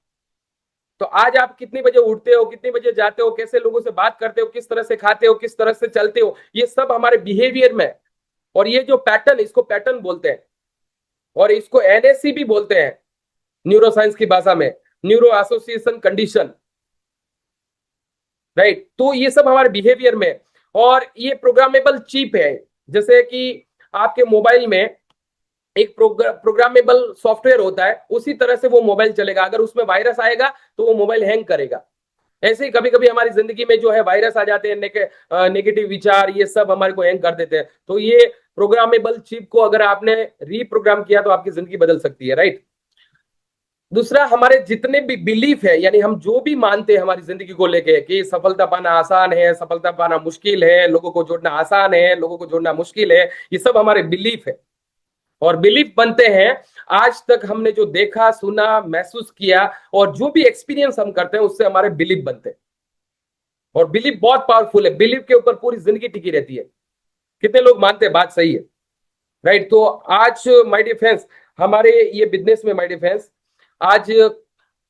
तो आज आप कितने बजे उठते हो, कितने बजे जाते हो, कैसे लोगों से बात करते हो, किस तरह से खाते हो, किस तरह से चलते हो, ये सब हमारे बिहेवियर में। और ये जो पैटर्न, इसको पैटर्न बोलते हैं, और इसको एनएससी भी बोलते हैं न्यूरो साइंस की भाषा में, न्यूरो एसोसिएशन कंडीशन। राइट, तो ये सब हमारे बिहेवियर में, और ये प्रोग्रामेबल चिप है। जैसे कि आपके मोबाइल में एक प्रोग्रामेबल सॉफ्टवेयर होता है, उसी तरह से वो मोबाइल चलेगा। अगर उसमें वायरस आएगा तो वो मोबाइल हैंग करेगा। ऐसे ही कभी कभी हमारी जिंदगी में जो है वायरस आ जाते हैं, नेगेटिव विचार, ये सब हमारे को हैंग कर देते हैं। तो ये प्रोग्रामेबल चिप को अगर आपने रीप्रोग्राम किया तो आपकी जिंदगी बदल सकती है। राइट, दूसरा, हमारे जितने भी बिलीफ है, यानी हम जो भी मानते हैं हमारी जिंदगी को लेके कि सफलता पाना आसान है, सफलता पाना मुश्किल है, लोगों को जोड़ना आसान है, लोगों को जोड़ना मुश्किल है, ये सब हमारे बिलीफ है। और बिलीफ बनते हैं आज तक हमने जो देखा, सुना, महसूस किया, और जो भी एक्सपीरियंस हम करते हैं उससे हमारे बिलीफ बनते हैं। और बिलीफ बहुत पावरफुल है, बिलीफ के ऊपर पूरी जिंदगी टिकी रहती है। कितने लोग मानते हैं बात सही है? राइट, तो आज माय डियर फ्रेंड्स हमारे ये बिजनेस में माय डियर फ्रेंड्स आज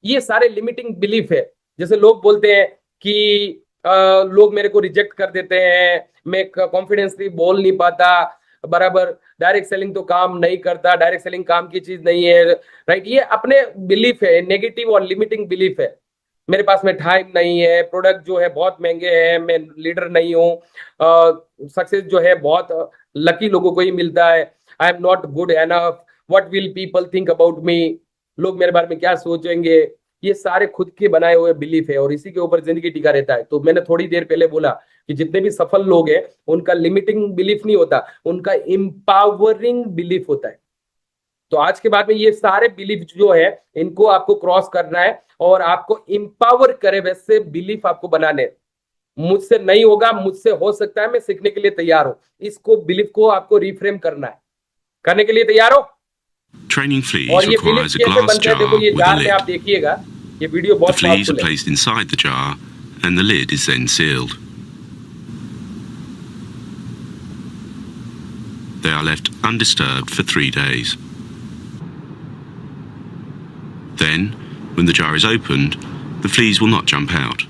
ये सारे लिमिटिंग बिलीफ है। जैसे लोग बोलते हैं कि लोग मेरे को रिजेक्ट कर देते हैं, मैं कॉन्फिडेंसली बोल नहीं पाता बराबर, डायरेक्ट सेलिंग तो काम नहीं करता, डायरेक्ट सेलिंग काम की चीज नहीं है। राइट, ये अपने बिलीफ है, नेगेटिव और लिमिटिंग बिलीफ है। मेरे पास में टाइम नहीं है, प्रोडक्ट जो है बहुत महंगे हैं, मैं लीडर नहीं हूँ, सक्सेस जो है बहुत लकी लोगों को ही मिलता है, I am not good enough, what will people think about me, लोग मेरे बारे में क्या सोचेंगे। ये सारे खुद के बनाए हुए बिलीफ है, और इसी के ऊपर जिंदगी टिका रहता है। तो मैंने थोड़ी देर पहले बोला कि जितने भी सफल लोग हैं उनका लिमिटिंग बिलीफ नहीं होता, उनका इंपावरिंग बिलीफ होता है। तो आज के बाद में ये सारे बिलीफ जो है इनको आपको क्रॉस करना है, और आपको इंपावर करे वैसे बिलीफ आपको बनाने। मुझसे नहीं होगा, मुझसे हो सकता है, मैं सीखने के लिए तैयार हूं, इसको बिलीफ को आपको रिफ्रेम करना है। करने के लिए तैयार हो? Training और fleas ये बिलीफ requires a कैसे glass बनते हैं, jar देखो ये with a जार में आप lid. देखिएगा, ये वीडियो The बहुत fleas are पावरफुल है। placed inside the jar and the lid is then sealed. They are left undisturbed for 3 days. Then, when the jar is opened, the fleas will not jump out.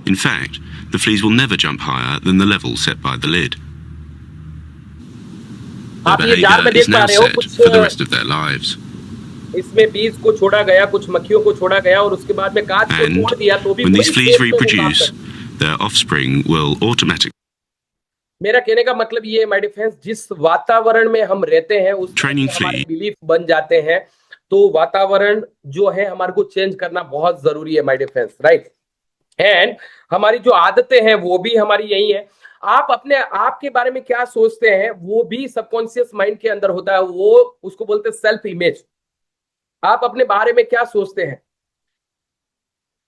In fact, the fleas will never jump higher than the level set by the lid. Their आप ये jar में behavior is देख पा now रहे हो, set कुछ for the rest of their lives. इसमें बीज को छोड़ा गया, कुछ मक्खियों को छोड़ा गया, और उसके बाद में कांच को And छोड़ दिया, तो भी when these वही fleas shape में वो काम reproduce, करते हैं। their offspring will automatically. मेरा कहने का मतलब ये है माय डिफेंस, जिस वातावरण में हम रहते हैं उस Training हमारे flea. बिलीफ बन जाते हैं। तो वातावरण जो है हमारे को चेंज करना बहुत जरूरी है माय डिफेंस। राइट, एंड हमारी जो आदतें हैं वो भी हमारी यही है। आप अपने आप के बारे में क्या सोचते हैं वो भी सबकॉन्शियस माइंड के अंदर होता है, वो उसको बोलते हैं सेल्फ इमेज। आप अपने बारे में क्या सोचते हैं,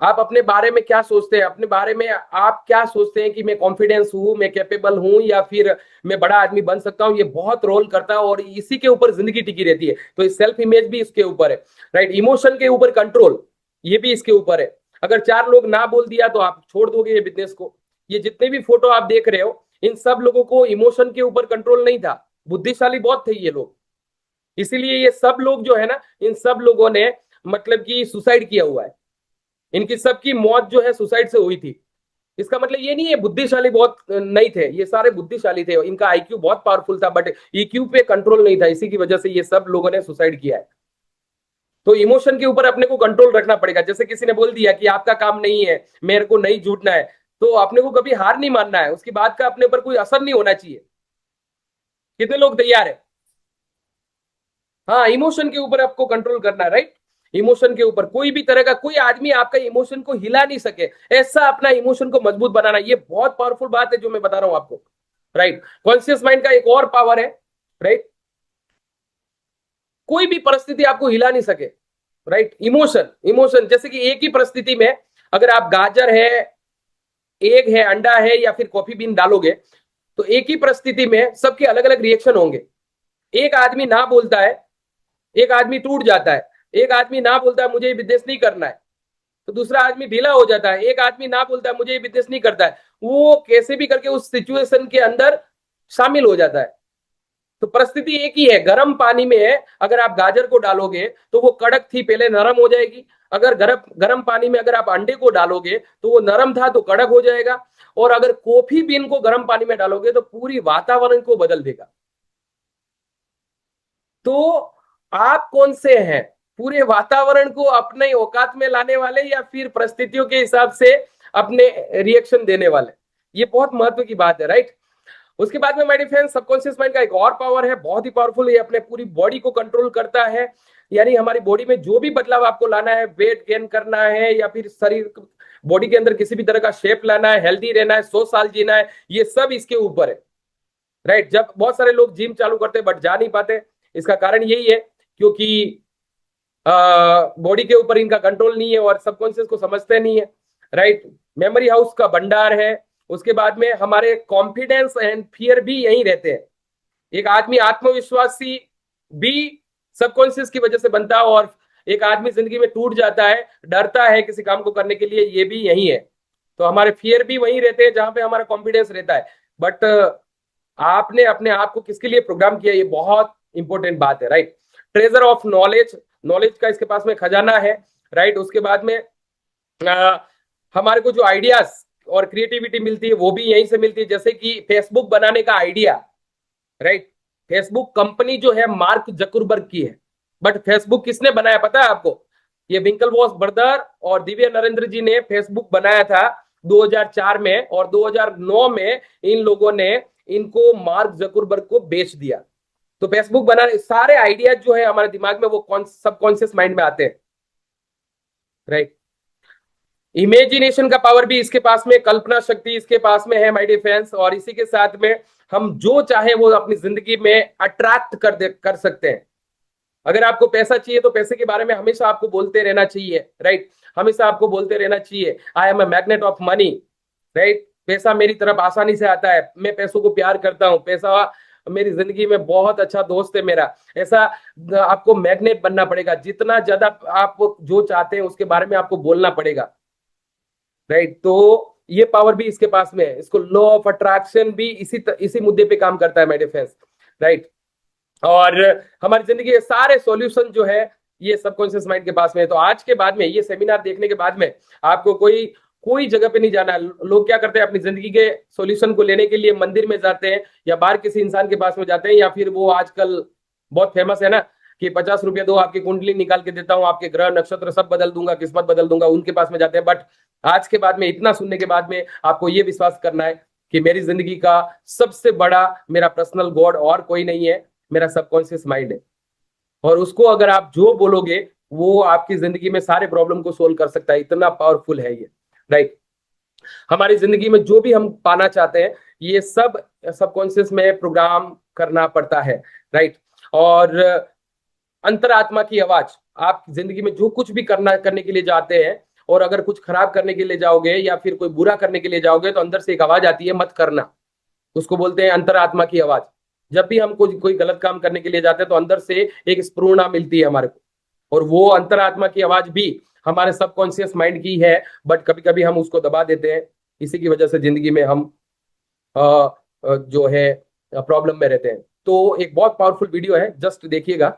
आप अपने बारे में क्या सोचते हैं, अपने बारे में आप क्या सोचते हैं कि मैं कॉन्फिडेंस हूं, मैं कैपेबल हूं, या फिर मैं बड़ा आदमी बन सकता हूं, ये बहुत रोल करता है और इसी के ऊपर जिंदगी टिकी रहती है। तो सेल्फ इमेज भी इसके ऊपर है, राइट। इमोशन के ऊपर कंट्रोल, ये भी इसके ऊपर है। अगर 4 लोग ना बोल दिया तो आप छोड़ दोगे ये बिजनेस को। ये जितने भी फोटो आप देख रहे हो, इन सब लोगों को इमोशन के ऊपर कंट्रोल नहीं था, बुद्धिशाली बहुत थे ये लोग। इसीलिए ये सब लोग जो है ना, इन सब लोगों ने मतलब कि सुसाइड किया हुआ है। इनकी सबकी मौत जो है सुसाइड से हुई थी। इसका मतलब ये नहीं है बुद्धिशाली बहुत नहीं थे, ये सारे बुद्धिशाली थे, इनका आईक्यू बहुत पावरफुल था, बट ईक्यू पे कंट्रोल नहीं था, इसी की वजह से ये सब लोगों ने सुसाइड किया है। तो इमोशन के ऊपर अपने को कंट्रोल रखना पड़ेगा। जैसे किसी ने बोल दिया कि आपका काम नहीं है, मेरे को नहीं जुटना है, तो अपने को कभी हार नहीं मानना है, उसकी बात का अपने पर कोई असर नहीं होना चाहिए। कितने लोग तैयार है? हाँ, इमोशन के ऊपर आपको कंट्रोल करना है, राइट। इमोशन के ऊपर कोई भी तरह का कोई आदमी आपका इमोशन को हिला नहीं सके, ऐसा अपना इमोशन को मजबूत बनाना, ये बहुत पावरफुल बात है जो मैं बता रहा हूं आपको, राइट। कॉन्शियस माइंड का एक और पावर है, राइट, कोई भी परिस्थिति आपको हिला नहीं सके, राइट। इमोशन, इमोशन जैसे कि एक ही परिस्थिति में अगर आप गाजर है, एग है, अंडा है या फिर कॉफी बीन डालोगे, तो एक ही परिस्थिति में सबके अलग अलग रिएक्शन होंगे। एक आदमी ना बोलता है, एक आदमी टूट जाता है। एक आदमी ना बोलता है मुझे ये बिजनेस नहीं करना है, तो दूसरा आदमी ढीला हो जाता है। एक आदमी ना बोलता है मुझे ये बिजनेस नहीं करता है, वो कैसे भी करके उस सिचुएशन के अंदर शामिल हो जाता है। तो परिस्थिति एक ही है, गर्म पानी में अगर आप गाजर को डालोगे तो वो कड़क थी, पहले नरम हो जाएगी। अगर गर्म पानी में अगर आप अंडे को डालोगे तो वो नरम था तो कड़क हो जाएगा। और अगर कॉफी बीन को गर्म पानी में डालोगे तो पूरी वातावरण को बदल देगा। तो आप कौन से हैं, पूरे वातावरण को अपने औकात में लाने वाले या फिर परिस्थितियों के हिसाब से अपने रिएक्शन देने वाले? ये बहुत महत्व की बात है, राइट। उसके बाद में my dear friends, subconscious mind का एक और पावर है, बहुत ही पावरफुल है, अपने पूरी बॉडी को कंट्रोल करता है। यानी हमारी बॉडी में जो भी बदलाव आपको लाना है, वेट गेन करना है या फिर शरीर बॉडी के अंदर किसी भी तरह का शेप लाना है, हेल्दी रहना है, 100 साल जीना है, ये सब इसके ऊपर है, राइट। जब बहुत सारे लोग जिम चालू करते हैं बट जा नहीं पाते, इसका कारण यही है क्योंकि बॉडी के ऊपर इनका कंट्रोल नहीं है और सबकॉन्शियस को समझते नहीं है, राइट। मेमोरी हाउस का भंडार है। उसके बाद में हमारे कॉन्फिडेंस एंड फियर भी यहीं रहते हैं। एक आदमी आत्मविश्वासी भी सबकॉन्शियस की वजह से बनता है, और एक आदमी जिंदगी में टूट जाता है, डरता है किसी काम को करने के लिए, ये भी यही है। तो हमारे फियर भी वहीं रहते हैं जहां पे हमारा कॉन्फिडेंस रहता है। बट आपने अपने आप को किसके लिए प्रोग्राम किया, ये बहुत इंपॉर्टेंट बात है, right. Treasure of knowledge, knowledge का इसके पास में खजाना है, राइट। उसके बाद में हमारे को जो आइडियाज और क्रिएटिविटी मिलती है वो भी यहीं से मिलती है। जैसे कि फेसबुक बनाने का आइडिया, राइट। फेसबुक कंपनी जो है मार्क जकरबर्ग की है, बट फेसबुक किसने बनाया पता है आपको? ये विंकलवॉस ब्रदर और दिव्या नरेंद्र जी ने फेसबुक बनाया था 2004 में, और 2009 में इन लोगों ने इनको मार्क जकरबर्ग को बेच दिया। तो फेसबुक बनाने सारे आइडियाज जो है हमारे दिमाग में वो सबकॉन्शियस माइंड में आते हैं, राइट। इमेजिनेशन का पावर भी इसके पास में, कल्पना शक्ति इसके पास में है माय डियर फ्रेंड्स। और इसी के साथ में हम जो चाहे वो अपनी जिंदगी में अट्रैक्ट कर सकते हैं। अगर आपको पैसा चाहिए तो पैसे के बारे में हमेशा आपको बोलते रहना चाहिए, राइट। हमेशा आपको बोलते रहना चाहिए I am a magnet of money, right. पैसा मेरी तरफ आसानी से आता है, मैं पैसों को प्यार करता हूं, पैसा मेरी जिंदगी में बहुत अच्छा दोस्त है मेरा। ऐसा आपको मैग्नेट बनना पड़ेगा। जितना ज्यादा आप जो चाहते हैं उसके बारे में आपको बोलना पड़ेगा, राइट। तो ये पावर भी इसके पास में है। इसको लॉ ऑफ अट्रैक्शन भी इसी मुद्दे पे काम करता है माय डियर फ्रेंड्स, राइट। और हमारी जिंदगी के सारे सॉल्यूशन जो है ये सबकॉन्शियस माइंड के पास में है। तो आज के बाद में ये सेमिनार देखने के बाद में आपको कोई जगह पे नहीं जाना है। लोग क्या करते हैं, अपनी जिंदगी के सॉल्यूशन को लेने के लिए मंदिर में जाते हैं या बाहर किसी इंसान के पास में जाते हैं, या फिर वो आजकल बहुत फेमस है ना कि 50 रुपया दो, आपकी कुंडली निकाल के देता हूं, आपके ग्रह नक्षत्र सब बदल दूंगा, किस्मत बदल दूंगा, उनके पास में जाते हैं। बट आज के बाद में इतना सुनने के बाद में आपको ये विश्वास करना है कि मेरी जिंदगी का सबसे बड़ा मेरा पर्सनल गॉड और कोई नहीं है, मेरा सबकॉन्शियस माइंड है। और उसको अगर आप जो बोलोगे वो आपकी जिंदगी में सारे प्रॉब्लम को सोल्व कर सकता है, इतना पावरफुल है ये, राइट। हमारी जिंदगी में जो भी हम पाना चाहते हैं ये सब सबकॉन्शियस में प्रोग्राम करना पड़ता है, राइट। और अंतरात्मा की आवाज, आप जिंदगी में जो कुछ भी करने के लिए जाते हैं और अगर कुछ खराब करने के लिए जाओगे या फिर कोई बुरा करने के लिए जाओगे तो अंदर से एक आवाज आती है, मत करना। उसको बोलते हैं अंतरात्मा की आवाज। जब भी हम कोई गलत काम करने के लिए जाते हैं तो अंदर से एक स्फुरणा मिलती है हमारे को, और वो अंतरात्मा की आवाज भी हमारे सबकॉन्शियस माइंड की है, बट कभी कभी हम उसको दबा देते हैं। इसी की वजह से जिंदगी में हम जो है प्रॉब्लम में रहते हैं। तो एक बहुत पावरफुल वीडियो है, जस्ट देखिएगा।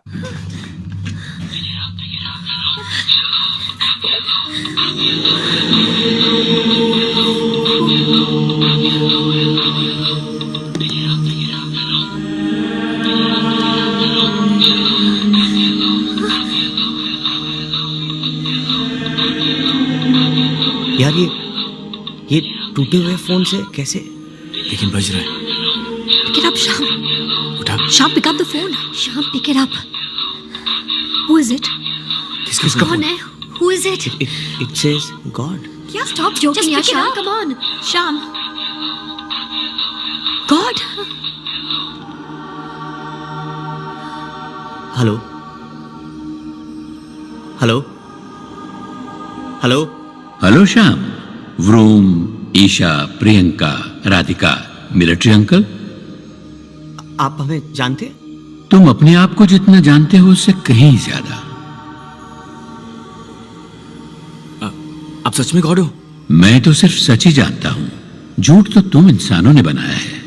यार ये टूटे हुए फोन से कैसे? लेकिन बज रहा है। Pick it up, Shyam. उठा। Shyam, pick up the phone. Shyam, pick it up. Who is it? किसका कौन है? Who is it? It says God. क्या? Stop joking, Just pick it Shyam. up. Come on, Shyam. God. Hello hello hello. Hello Shyam. व्रूम, Isha, Priyanka, Radhika, military uncle. आप हमें जानते? तुम अपने आप को जितना जानते हो उससे कहीं ज्यादा। आप सच में गॉड हो? मैं तो सिर्फ सच ही जानता हूं, झूठ तो तुम इंसानों ने बनाया है।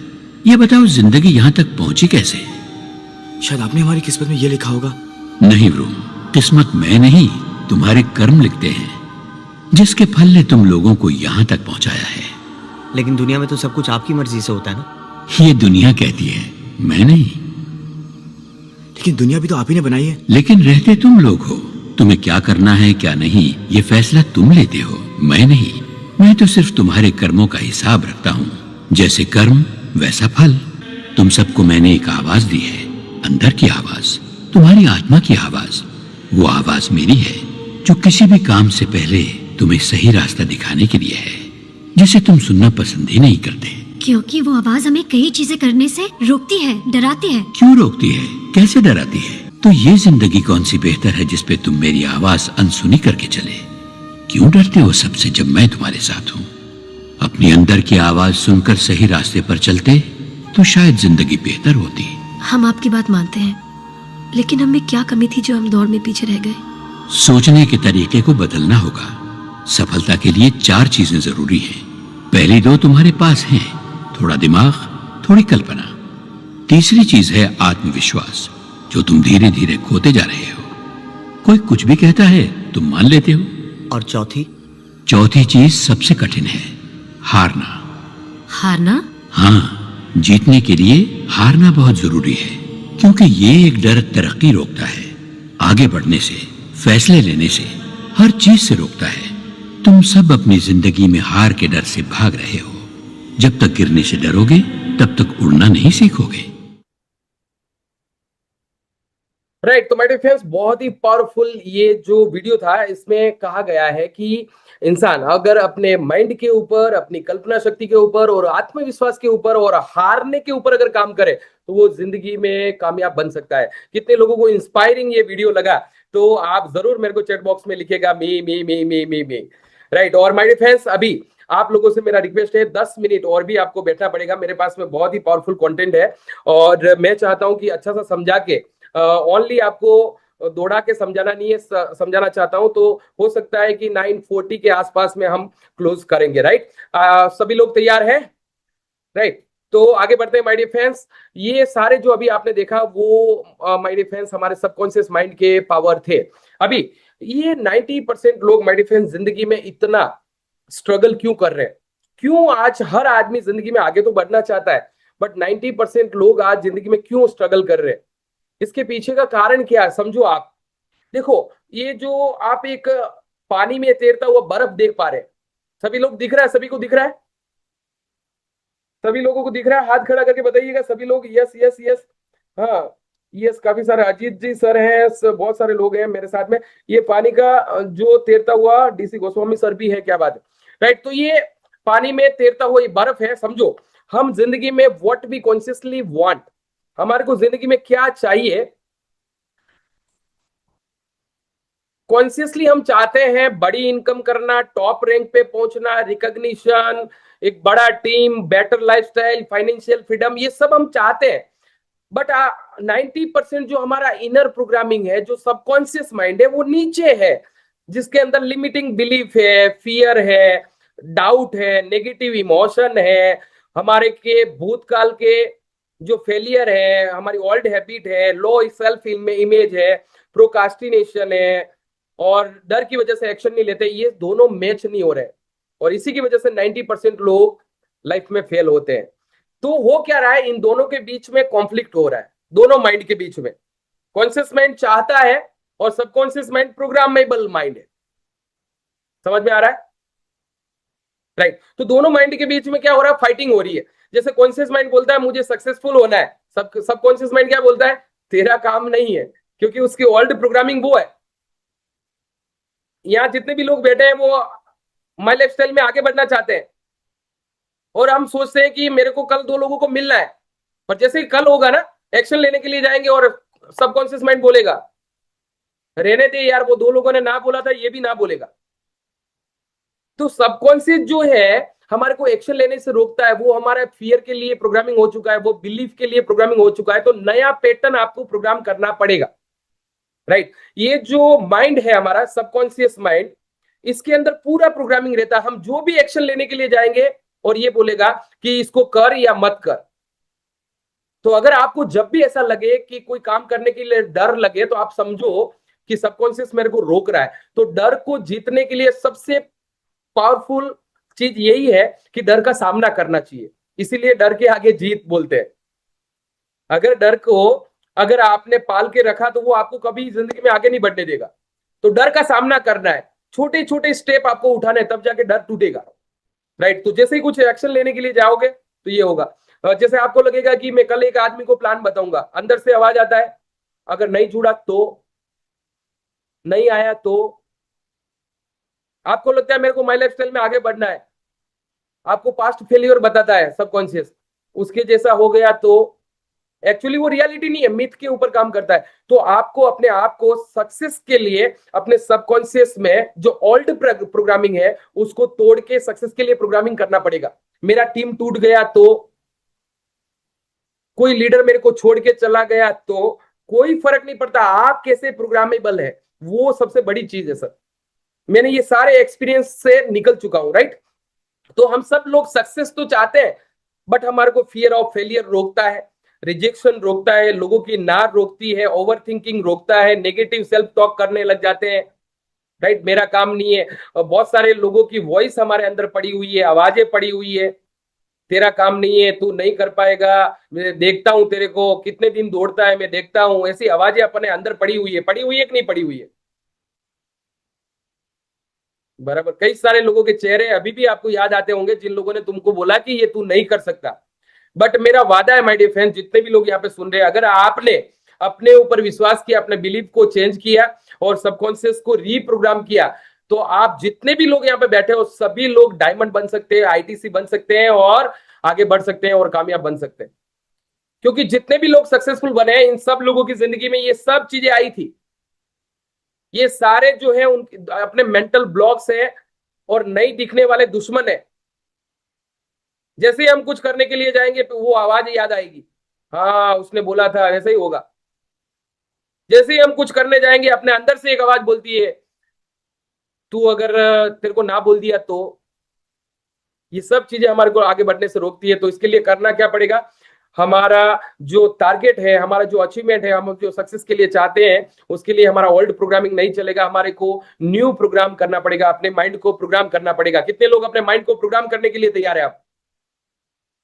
ये बताओ जिंदगी यहां तक पहुंची कैसे? शायद आपने हमारी किस्मत में ये लिखा होगा। नहीं व्रूम, किस्मत मैं नहीं, तुम्हारे कर्म लिखते हैं, जिसके फल ने तुम लोगों को यहां तक पहुंचाया है। लेकिन दुनिया में तो सब कुछ आपकी मर्जी से होता है ना? ये दुनिया कहती है, मैं नहीं। लेकिन दुनिया भी तो आप ही ने बनाई है। लेकिन रहते तुम लोग हो। तुम्हें क्या करना है क्या नहीं ये फैसला तुम लेते हो, मैं नहीं। मैं तो सिर्फ तुम्हारे कर्मों का हिसाब रखता हूँ। जैसे कर्म वैसा फल। तुम सबको मैंने एक आवाज दी है, अंदर की आवाज, तुम्हारी आत्मा की आवाज। वो आवाज मेरी है जो किसी भी काम से पहले तुम्हें सही रास्ता दिखाने के लिए है, जिसे तुम सुनना पसंद ही नहीं करते। क्योंकि वो आवाज हमें कई चीजें करने से रोकती है, डराती है। क्यों रोकती है, कैसे डराती है? तो ये जिंदगी कौन सी बेहतर है जिसपे तुम मेरी आवाज अनसुनी करके चले? क्यों डरते हो सबसे जब मैं तुम्हारे साथ हूँ? अपनी अंदर की आवाज सुनकर सही रास्ते पर चलते तो शायद जिंदगी बेहतर होती। हम आपकी बात मानते हैं, लेकिन हमें क्या कमी थी जो हम दौड़ में पीछे रह गए? सोचने के तरीके को बदलना होगा। सफलता के लिए 4 चीजें जरूरी हैं। पहली 2 तुम्हारे पास हैं, थोड़ा दिमाग, थोड़ी कल्पना। तीसरी चीज है आत्मविश्वास, जो तुम धीरे धीरे खोते जा रहे हो। कोई कुछ भी कहता है तुम मान लेते हो। और चौथी चीज सबसे कठिन है, हारना। हारना? हाँ, जीतने के लिए हारना बहुत जरूरी है, क्योंकि ये एक डर तरक्की रोकता है, आगे बढ़ने से, फैसले लेने से, हर चीज से रोकता है। तुम सब अपनी जिंदगी में हार के डर से भाग रहे हो। जब तक गिरने से डरोगे तब तक उड़ना नहीं सीखोगे। राइट, तो माय डियर फ्रेंड्स, बहुत ही पावरफुल ये जो वीडियो था, इसमें कहा गया है कि इंसान अगर अपने माइंड के ऊपर, अपनी कल्पना शक्ति के ऊपर और आत्मविश्वास के ऊपर और हारने के ऊपर अगर काम करे तो वो जिंदगी में कामयाब बन सकता है। कितने लोगों को इंस्पायरिंग ये वीडियो लगा तो आप जरूर मेरे को चैट बॉक्स में लिखेगा मी मी मी मी मी मी। राइट, और माय डियर फ्रेंड्स, अभी आप लोगों से मेरा रिक्वेस्ट है 10 मिनट और भी आपको बैठना पड़ेगा। मेरे पास में बहुत ही पावरफुल कंटेंट है और मैं चाहता हूं कि अच्छा सा समझा के, ओनली आपको दौड़ा के समझाना नहीं है, समझाना चाहता हूं। तो हो सकता है कि 9:40 के आसपास में हम क्लोज करेंगे। राइट, सभी लोग तैयार हैं? राइट, तो आगे बढ़ते हैं माय डियर फ्रेंड्स। ये सारे जो अभी आपने देखा वो माय डियर फ्रेंड्स हमारे सबकॉन्शियस माइंड के पावर थे। अभी ये 90% लोग माय डियर फ्रेंड्स जिंदगी में इतना स्ट्रगल क्यों कर रहे हैं? क्यों आज हर आदमी जिंदगी में आगे तो बढ़ना चाहता है, बट 90% लोग आज जिंदगी में क्यों स्ट्रगल कर रहे हैं? इसके पीछे का कारण क्या है, समझो आप। देखो, ये जो आप एक पानी में तैरता हुआ बर्फ देख पा रहे हैं, सभी लोग दिख रहा है? सभी को दिख रहा है? सभी लोगों को दिख रहा है? हाथ खड़ा करके बताइएगा सभी लोग। यस यस यस, हाँ यस, काफी सारे। अजीत जी सर हैं, बहुत सारे लोग हैं मेरे साथ में। ये पानी का जो तैरता हुआ डीसी गोस्वामी सर भी है, क्या बात है। राइट, तो ये पानी में तैरता हुआ ये बर्फ है। समझो, हम जिंदगी में व्हाट वी कॉन्शियसली वांट, हमारे को जिंदगी में क्या चाहिए, कॉन्शियसली हम चाहते हैं बड़ी इनकम करना, टॉप रैंक पे पहुंचना, रिकॉग्निशन, एक बड़ा team, better lifestyle, financial freedom, ये सब हम चाहते हैं। बट 90% जो हमारा इनर प्रोग्रामिंग है, जो सबकॉन्शियस माइंड है, वो नीचे है, जिसके अंदर लिमिटिंग बिलीफ है, फियर है, डाउट है, नेगेटिव इमोशन है, हमारे के भूतकाल के जो फेलियर है, हमारी ओल्ड हैबिट है, लो सेल्फ इमेज है, प्रोकास्टिनेशन है, और डर की वजह से एक्शन नहीं लेते। ये दोनों मैच नहीं हो रहे, और इसी की वजह से 90% लोग लाइफ में फेल होते हैं। तो हो क्या रहा है, इन दोनों के बीच में कॉन्फ्लिक्ट हो रहा है, दोनों माइंड के बीच में। कॉन्शियस माइंड चाहता है और सबकॉन्शियस माइंड प्रोग्रामेबल माइंड है। समझ में आ रहा है? राइट। तो दोनों माइंड के बीच में क्या हो रहा है, फाइटिंग हो रही है। जैसे कॉन्शियस माइंड बोलता है मुझे सक्सेसफुल होना है, सबकॉन्शियस माइंड क्या बोलता है, तेरा काम नहीं है, क्योंकि उसकी ओल्ड प्रोग्रामिंग वो है। यहाँ जितने भी लोग बैठे हैं वो माई लाइफस्टाइल में आगे बढ़ना चाहते हैं, और हम सोचते हैं कि मेरे को कल 2 लोगों को मिलना है, पर जैसे ही कल होगा ना, एक्शन लेने के लिए जाएंगे और सबकॉन्शियस माइंड बोलेगा रहने दे यार, वो 2 लोगों ने ना बोला था, ये भी ना बोलेगा। तो सबकॉन्शियस जो है हमारे को एक्शन लेने से रोकता है, वो हमारा फियर के लिए प्रोग्रामिंग हो चुका है, वो बिलीफ के लिए प्रोग्रामिंग हो चुका है। तो नया पैटर्न आपको प्रोग्राम करना पड़ेगा। राइट। ये जो माइंड है हमारा सबकॉन्शियस माइंड, इसके अंदर पूरा प्रोग्रामिंग रहता है। हम जो भी एक्शन लेने के लिए जाएंगे और ये बोलेगा कि इसको कर या मत कर। तो अगर आपको जब भी ऐसा लगे कि कोई काम करने के लिए डर लगे, तो आप समझो कि सबकॉन्शियस मेरे को रोक रहा है। तो डर को जीतने के लिए सबसे पावरफुल चीज यही है कि डर का सामना करना चाहिए। इसीलिए डर के आगे जीत बोलते हैं। अगर डर को अगर आपने पाल के रखा तो वो आपको कभी जिंदगी में आगे नहीं बढ़ने देगा। तो डर का सामना करना है, छोटे छोटे स्टेप आपको उठाने, तब जाके डर टूटेगा। राइट। तो जैसे ही कुछ एक्शन लेने के लिए जाओगे तो ये होगा। जैसे आपको लगेगा कि मैं कल एक आदमी को प्लान बताऊंगा, अंदर से आवाज आता है अगर नहीं जुड़ा तो, नहीं आया तो। आपको लगता है मेरे को माई लाइफस्टाइल में आगे बढ़ना है, आपको पास्ट फेलियर बताता है सबकॉन्शियस, उसके जैसा हो गया तो। एक्चुअली वो रियलिटी नहीं है, मिथ के ऊपर काम करता है। तो आपको अपने आप को सक्सेस के लिए अपने सबकॉन्शियस में जो ओल्ड प्रोग्रामिंग है उसको तोड़ के सक्सेस के लिए प्रोग्रामिंग करना पड़ेगा। मेरा टीम टूट गया तो, कोई लीडर मेरे को छोड़ के चला गया तो, कोई फर्क नहीं पड़ता, आप कैसे प्रोग्रामेबल है, वो सबसे बड़ी चीज है सर। मैंने ये सारे एक्सपीरियंस से निकल चुका हूं। राइट। तो हम सब लोग सक्सेस तो चाहते हैं, बट हमारे को फियर ऑफ फेलियर रोकता है, रिजेक्शन रोकता है, लोगों की नार रोकती है, ओवर थिंकिंग रोकता है, नेगेटिव सेल्फ टॉक करने लग जाते हैं। राइट। मेरा काम नहीं है, और बहुत सारे लोगों की वॉइस हमारे अंदर पड़ी हुई है, आवाजें पड़ी हुई है, तेरा काम नहीं है, तू नहीं कर पाएगा, मैं देखता हूं तेरे को कितने दिन दौड़ता है, मैं देखता हूं। ऐसी आवाजें अपने अंदर पड़ी हुई है कि नहीं पड़ी हुई है? बराबर। कई सारे लोगों के चेहरे अभी भी आपको याद आते होंगे जिन लोगों ने तुमको बोला कि ये तू नहीं कर सकता। बट मेरा वादा है माय डियर फ्रेंड्स, जितने भी लोग यहाँ पे सुन रहे हैं, अगर आपने अपने ऊपर विश्वास किया, अपने बिलीफ को चेंज किया और सबकॉन्शियस को रीप्रोग्राम किया, तो आप जितने भी लोग यहाँ पे बैठे हो सभी लोग डायमंड बन सकते हैं, आईटीसी बन सकते हैं, और आगे बढ़ सकते हैं और कामयाब बन सकते हैं। क्योंकि जितने भी लोग सक्सेसफुल बने हैं, इन सब लोगों की जिंदगी में ये सब चीजें आई थी। ये सारे जो है उनके अपने मेंटल ब्लॉक्स है और नहीं दिखने वाले दुश्मन है। जैसे ही हम कुछ करने के लिए जाएंगे तो वो आवाज याद आएगी, हाँ उसने बोला था, ऐसे ही होगा। जैसे ही हम कुछ करने जाएंगे अपने अंदर से एक आवाज बोलती है तू अगर तेरे को ना बोल दिया तो। ये सब चीजें हमारे को आगे बढ़ने से रोकती है। तो इसके लिए करना क्या पड़ेगा, हमारा जो टारगेट है, हमारा जो अचीवमेंट है, हम जो सक्सेस के लिए चाहते हैं, उसके लिए हमारा ओल्ड प्रोग्रामिंग नहीं चलेगा, हमारे को न्यू प्रोग्राम करना पड़ेगा, अपने माइंड को प्रोग्राम करना पड़ेगा। कितने लोग अपने माइंड को प्रोग्राम करने के लिए तैयार है आप?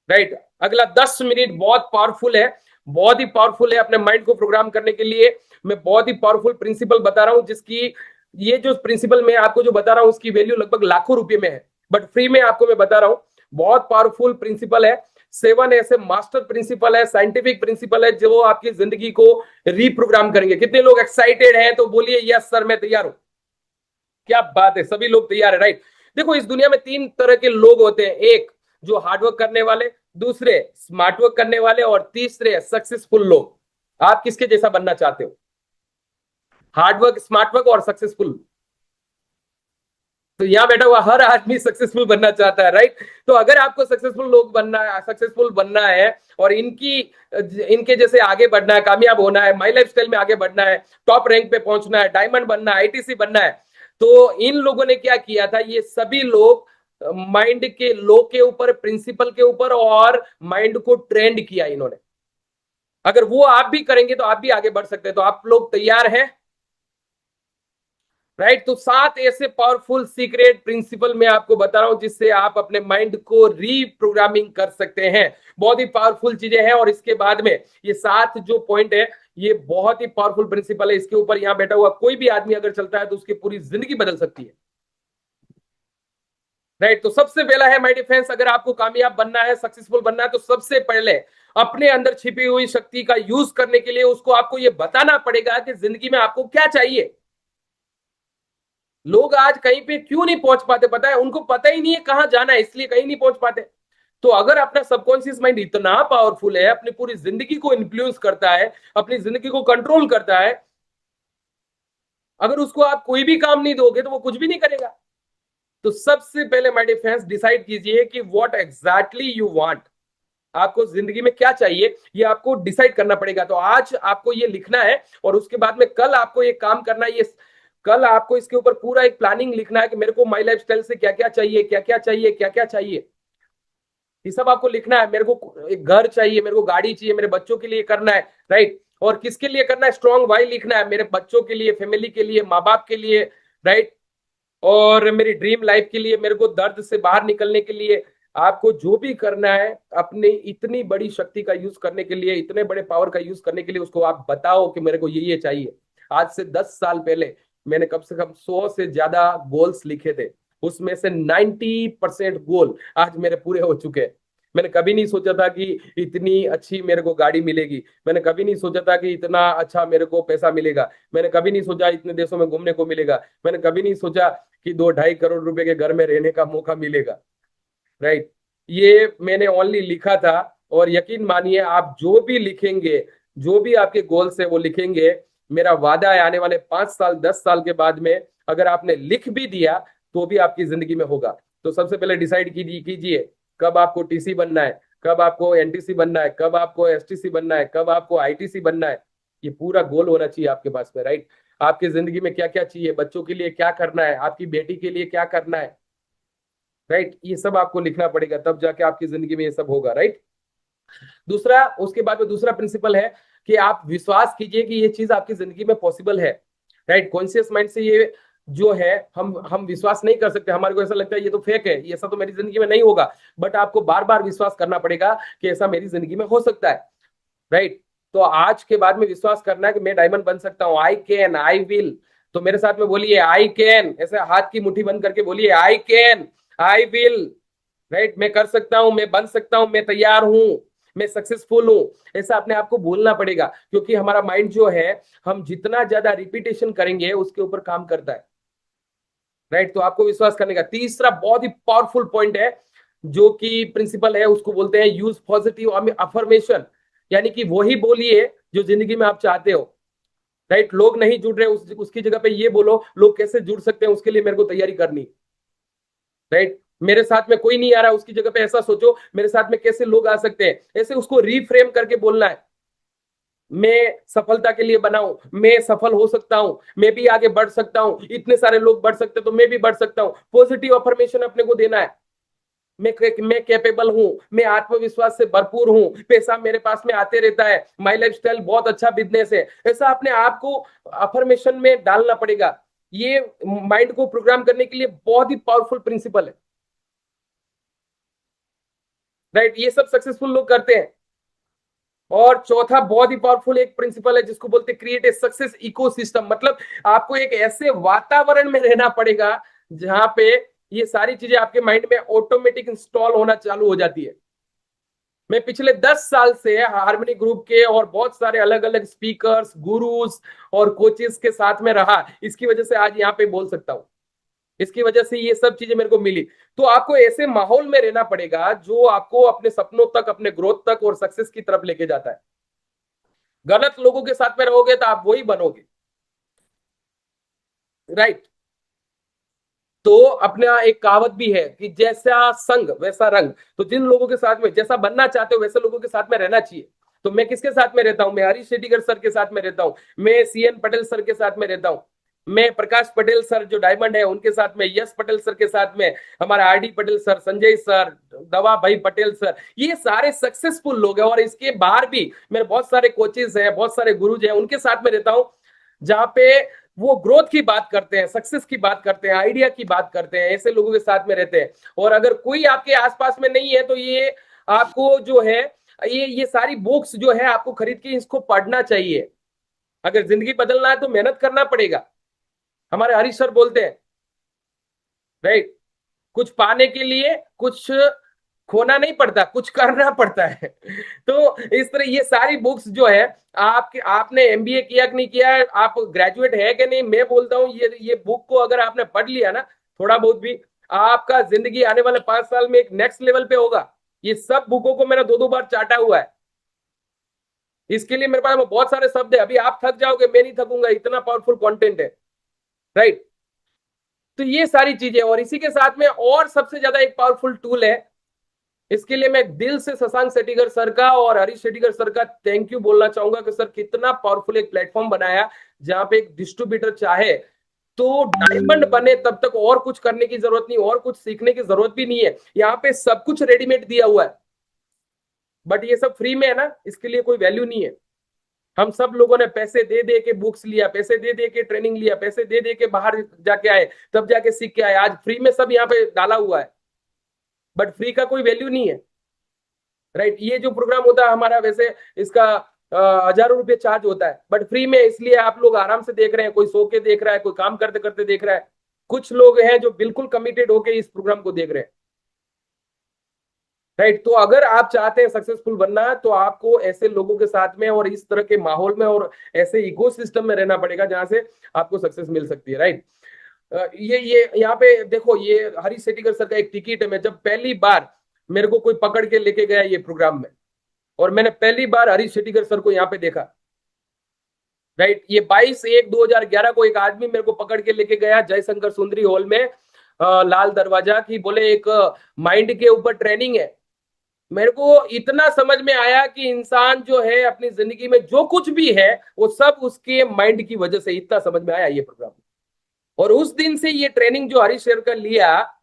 राइट। अगला 10 मिनट बहुत पावरफुल है, बहुत ही पावरफुल है अपने माइंड को प्रोग्राम करने के लिए। मैं बहुत ही पावरफुल प्रिंसिपल बता रहा हूं, जिसकी ये जो प्रिंसिपल मैं आपको जो बता रहा हूं उसकी वैल्यू लगभग लाखों रुपए में है, बट फ्री में आपको मैं बता रहा हूं। बहुत पावरफुल प्रिंसिपल है, 7 ऐसे मास्टर प्रिंसिपल है, साइंटिफिक प्रिंसिपल है जो आपकी जिंदगी को रीप्रोग्राम करेंगे। कितने लोग एक्साइटेड हैं तो बोलिए यस सर मैं तैयार हूं। क्या बात है, सभी लोग तैयार है। राइट। देखो इस दुनिया में 3 तरह के लोग होते हैं, एक जो हार्डवर्क करने वाले, दूसरे स्मार्ट वर्क करने वाले, और तीसरे सक्सेसफुल लोग। आप किसके जैसा बनना चाहते हो? हार्डवर्क, स्मार्ट वर्क और सक्सेसफुल। तो यहाँ बैठा हुआ हर आदमी सक्सेसफुल बनना चाहता है, राइट। तो अगर आपको सक्सेसफुल लोग बनना है, सक्सेसफुल बनना है और इनके जैसे आगे बढ़ना है, कामयाब होना है, माई लाइफ स्टाइल में आगे बढ़ना है, टॉप रैंक पे पहुंचना है, डायमंड बनना है, आईटीसी बनना है, तो इन लोगों ने क्या किया था, ये सभी लोग माइंड के लॉ के ऊपर, प्रिंसिपल के ऊपर और माइंड को ट्रेंड किया इन्होंने। अगर वो आप भी करेंगे तो आप भी आगे बढ़ सकते हैं। तो आप लोग तैयार हैं, राइट। तो 7 ऐसे पावरफुल सीक्रेट प्रिंसिपल मैं आपको बता रहा हूं जिससे आप अपने माइंड को रीप्रोग्रामिंग कर सकते हैं। बहुत ही पावरफुल चीजें हैं। और इसके बाद में ये 7 जो पॉइंट है, ये बहुत ही पावरफुल प्रिंसिपल है। इसके ऊपर यहां बैठा हुआ कोई भी आदमी अगर चलता है तो उसकी पूरी जिंदगी बदल सकती है, राइट। तो सबसे पहला है माय डिफेंस, अगर आपको कामयाब बनना है, सक्सेसफुल बनना है, तो सबसे पहले अपने अंदर छिपी हुई शक्ति का यूज करने के लिए उसको आपको ये बताना पड़ेगा कि जिंदगी में आपको क्या चाहिए। लोग आज कहीं पे क्यों नहीं पहुंच पाते पता है? उनको पता ही नहीं है कहां जाना है, इसलिए कहीं नहीं पहुंच पाते। तो अगर अपना सबकॉन्शियस माइंड इतना पावरफुल है, अपनी पूरी जिंदगी को इन्फ्लुएंस करता है, अपनी जिंदगी को कंट्रोल करता है, अगर उसको आप कोई भी काम नहीं दोगे तो वो कुछ भी नहीं करेगा। तो सबसे पहले माय डिफेंस, डिसाइड कीजिए कि व्हाट एग्जैक्टली यू वांट। आपको जिंदगी में क्या चाहिए ये आपको डिसाइड करना पड़ेगा। तो आज आपको ये लिखना है और उसके बाद में कल आपको ये काम करना है। ये कल आपको इसके ऊपर पूरा एक प्लानिंग लिखना है कि मेरे को माई लाइफ स्टाइल से क्या क्या चाहिए, क्या क्या चाहिए, क्या क्या चाहिए, ये सब आपको लिखना है। मेरे को एक घर चाहिए, मेरे को गाड़ी चाहिए, मेरे बच्चों के लिए करना है, राइट। और किसके लिए करना है? स्ट्रॉन्ग वाई लिखना है, मेरे बच्चों के लिए, फैमिली के लिए, माँ बाप के लिए, राइट। और मेरी ड्रीम लाइफ के लिए, मेरे को दर्द से बाहर निकलने के लिए। आपको जो भी करना है अपने इतनी बड़ी शक्ति का यूज करने के लिए, इतने बड़े पावर का यूज करने के लिए, उसको आप बताओ कि मेरे को ये चाहिए। आज से 10 साल पहले मैंने कम से कम 100 से ज्यादा गोल्स लिखे थे, उसमें से 90% गोल आज मेरे पूरे हो चुके हैं। मैंने कभी नहीं सोचा था कि इतनी अच्छी मेरे को गाड़ी मिलेगी, मैंने कभी नहीं सोचा था कि इतना अच्छा मेरे को पैसा मिलेगा, मैंने कभी नहीं सोचा इतने देशों में घूमने को मिलेगा, मैंने कभी नहीं सोचा कि 2-2.5 करोड़ रुपए के घर में रहने का मौका मिलेगा, राइट। ये मैंने ओनली लिखा था। और यकीन मानिए, आप जो भी लिखेंगे, जो भी आपके गोल्स है वो लिखेंगे, मेरा वादा है आने वाले 5 साल 10 साल के बाद में अगर आपने लिख भी दिया तो भी आपकी जिंदगी में होगा। तो सबसे पहले डिसाइड कीजिए कब आपको टीसी बनना है, कब आपको एनटीसी बनना है, कब आपको एसटीसी बनना है, कब आपको आईटीसी बनना है। ये पूरा गोल होना चाहिए आपके पास में, राइट। आपकी जिंदगी में क्या क्या चाहिए, बच्चों के लिए क्या करना है, आपकी बेटी के लिए क्या करना है, राइट। ये सब आपको लिखना पड़ेगा, तब जाके आपकी जिंदगी में ये सब होगा, राइट। दूसरा, उसके बाद में दूसरा प्रिंसिपल है कि आप विश्वास कीजिए कि ये चीज आपकी जिंदगी में पॉसिबल है, राइट। कॉन्शियस माइंड से ये जो है हम विश्वास नहीं कर सकते। हमारे को ऐसा लगता है ये तो फेक है, ये ऐसा तो मेरी जिंदगी में नहीं होगा। बट आपको बार बार विश्वास करना पड़ेगा कि ऐसा मेरी जिंदगी में हो सकता है, राइट। तो आज के बाद में विश्वास करना है कि मैं डायमंड बन सकता हूँ। I can, I will. तो मेरे साथ में बोलिए आई कैन, ऐसे हाथ की मुट्ठी बंद करके बोलिए I can, I will, right. मैं कर सकता हूं, मैं बन सकता हूं, मैं तैयार हूं, मैं सक्सेसफुल हूं। ऐसा अपने आप को बोलना पड़ेगा, क्योंकि हमारा माइंड जो है, हम जितना ज्यादा रिपीटेशन करेंगे उसके ऊपर काम करता है, राइट। तो आपको विश्वास करने का तीसरा बहुत ही पावरफुल पॉइंट है, जो कि प्रिंसिपल है, उसको बोलते हैं यूज पॉजिटिव अफर्मेशन। यानी कि वही बोलिए जो जिंदगी में आप चाहते हो, राइट। लोग नहीं जुड़ रहे, उसकी जगह पे ये बोलो लोग कैसे जुड़ सकते हैं, उसके लिए मेरे को तैयारी करनी, राइट। मेरे साथ में कोई नहीं आ रहा, उसकी जगह पे ऐसा सोचो मेरे साथ में कैसे लोग आ सकते हैं। ऐसे उसको रीफ्रेम करके बोलना है। मैं सफलता के लिए बनाऊं, मैं सफल हो सकता हूं, मैं भी आगे बढ़ सकता हूं, इतने सारे लोग बढ़ सकते तो मैं भी बढ़ सकता हूं। पॉजिटिव अफर्मेशन अपने को देना है। मैं कैपेबल हूं, मैं आत्मविश्वास से भरपूर हूं, पैसा मेरे पास में आते रहता है, माई लाइफस्टाइल बहुत अच्छा बिजनेस है। ऐसा अपने आप को अफर्मेशन में डालना पड़ेगा। ये माइंड को प्रोग्राम करने के लिए बहुत ही पावरफुल प्रिंसिपल है, राइट। ये सब सक्सेसफुल लोग करते हैं। और चौथा बहुत ही पावरफुल एक प्रिंसिपल है जिसको बोलते हैं क्रिएट ए सक्सेस इकोसिस्टम। मतलब आपको एक ऐसे वातावरण में रहना पड़ेगा जहां पे ये सारी चीजें आपके माइंड में ऑटोमेटिक इंस्टॉल होना चालू हो जाती है। मैं पिछले 10 साल से हार्मनी ग्रुप के और बहुत सारे अलग अलग स्पीकर्स, गुरुज और कोचेस के साथ में रहा, इसकी वजह से आज यहाँ पे बोल सकता हूं। इसकी वजह से ये सब चीजें मेरे को मिली। तो आपको ऐसे माहौल में रहना पड़ेगा जो आपको अपने सपनों तक, अपने ग्रोथ तक और सक्सेस की तरफ लेके जाता है। गलत लोगों के साथ में रहोगे तो आप वही बनोगे, राइट। तो अपना एक कहावत भी है कि जैसा संग वैसा रंग। तो जिन लोगों के साथ में जैसा बनना चाहते हो वैसे लोगों के साथ में रहना चाहिए। तो मैं किसके साथ में रहता हूं? मैं हरीश शेट्टीकर सर के साथ में रहता हूं, मैं सीएन पटेल सर के साथ में रहता हूं, मैं प्रकाश पटेल सर जो डायमंड है उनके साथ में, यश पटेल सर के साथ में, हमारा RD Patel sir, Sanjay sir, दवा भाई पटेल सर, ये सारे सक्सेसफुल लोग हैं। और इसके बाहर भी मेरे बहुत सारे कोचेज हैं, बहुत सारे गुरुज हैं, उनके साथ में रहता हूं, जहां पे वो ग्रोथ की बात करते हैं, सक्सेस की बात करते हैं, आइडिया की बात करते हैं, ऐसे लोगों के साथ में रहते हैं। और अगर कोई आपके आसपास में नहीं है तो ये आपको जो है ये सारी बुक्स जो है आपको खरीद के इसको पढ़ना चाहिए। अगर जिंदगी बदलना है तो मेहनत करना पड़ेगा, हमारे हरीश सर बोलते हैं, राइट। कुछ पाने के लिए कुछ खोना नहीं पड़ता, कुछ करना पड़ता है। तो इस तरह ये सारी बुक्स जो है, आपने एमबीए किया कि नहीं किया, आप ग्रेजुएट है कि नहीं, मैं बोलता हूँ ये बुक को अगर आपने पढ़ लिया ना थोड़ा बहुत भी, आपका जिंदगी आने वाले 5 साल में एक नेक्स्ट लेवल पे होगा। ये सब बुकों को मैंने 2-2 बार चाटा हुआ है। इसके लिए मेरे पास में बहुत सारे शब्द है, अभी आप थक जाओगे, मैं नहीं थकूंगा, इतना पावरफुल कंटेंट है, राइट। तो ये सारी चीजें, और इसी के साथ में और सबसे ज्यादा एक पावरफुल टूल है, इसके लिए मैं दिल से शशांक शेट्टीकर सर का और हरीश शेट्टीकर सर का थैंक यू बोलना चाहूंगा कि सर कितना पावरफुल एक प्लेटफॉर्म बनाया, जहां पे एक डिस्ट्रीब्यूटर चाहे तो डायमंड बने तब तक और कुछ करने की जरूरत नहीं, और कुछ सीखने की जरूरत भी नहीं है। यहाँ पे सब कुछ रेडीमेड दिया हुआ है, बट ये सब फ्री में है ना, इसके लिए कोई वैल्यू नहीं है। हम सब लोगों ने पैसे दे दे के बुक्स लिया, पैसे दे दे के ट्रेनिंग लिया, पैसे दे दे के बाहर जाके आए, तब जाके सीख के आए। आज फ्री में सब यहाँ पे डाला हुआ है, बट फ्री का कोई वैल्यू नहीं है, राइट। ये जो प्रोग्राम होता है हमारा, वैसे इसका हजारों रुपए चार्ज होता है, बट फ्री में इसलिए आप लोग आराम से देख रहे हैं, कोई सो के देख रहा है, कोई काम करते करते देख रहा है, कुछ लोग हैं जो बिल्कुल कमिटेड होके इस प्रोग्राम को देख रहे हैं, राइट। तो अगर आप चाहते हैं सक्सेसफुल बनना, तो आपको ऐसे लोगों के साथ में और इस तरह के माहौल में और ऐसे इकोसिस्टम में रहना पड़ेगा जहां से आपको सक्सेस मिल सकती है, राइट। ये यहाँ पे देखो, ये हरीश शेट्टीकर सर का एक टिकट है। मैं जब पहली बार मेरे को कोई पकड़ के लेके गया ये प्रोग्राम में, और मैंने पहली बार हरीश शेट्टीकर सर को यहाँ पे देखा, राइट। ये 22/1/2011 को एक आदमी मेरे को पकड़ के लेके गया जयशंकर सुंदरी हॉल में, लाल दरवाजा की, बोले एक माइंड के ऊपर ट्रेनिंग है। मेरे को इतना समझ में आया कि इंसान जो है अपनी जिंदगी में जो कुछ भी है वो सब उसके माइंड की वजह से, इतना समझ में आया ये प्रोग्राम। और उस दिन से ये ट्रेनिंग जो हरीश सर का लिया,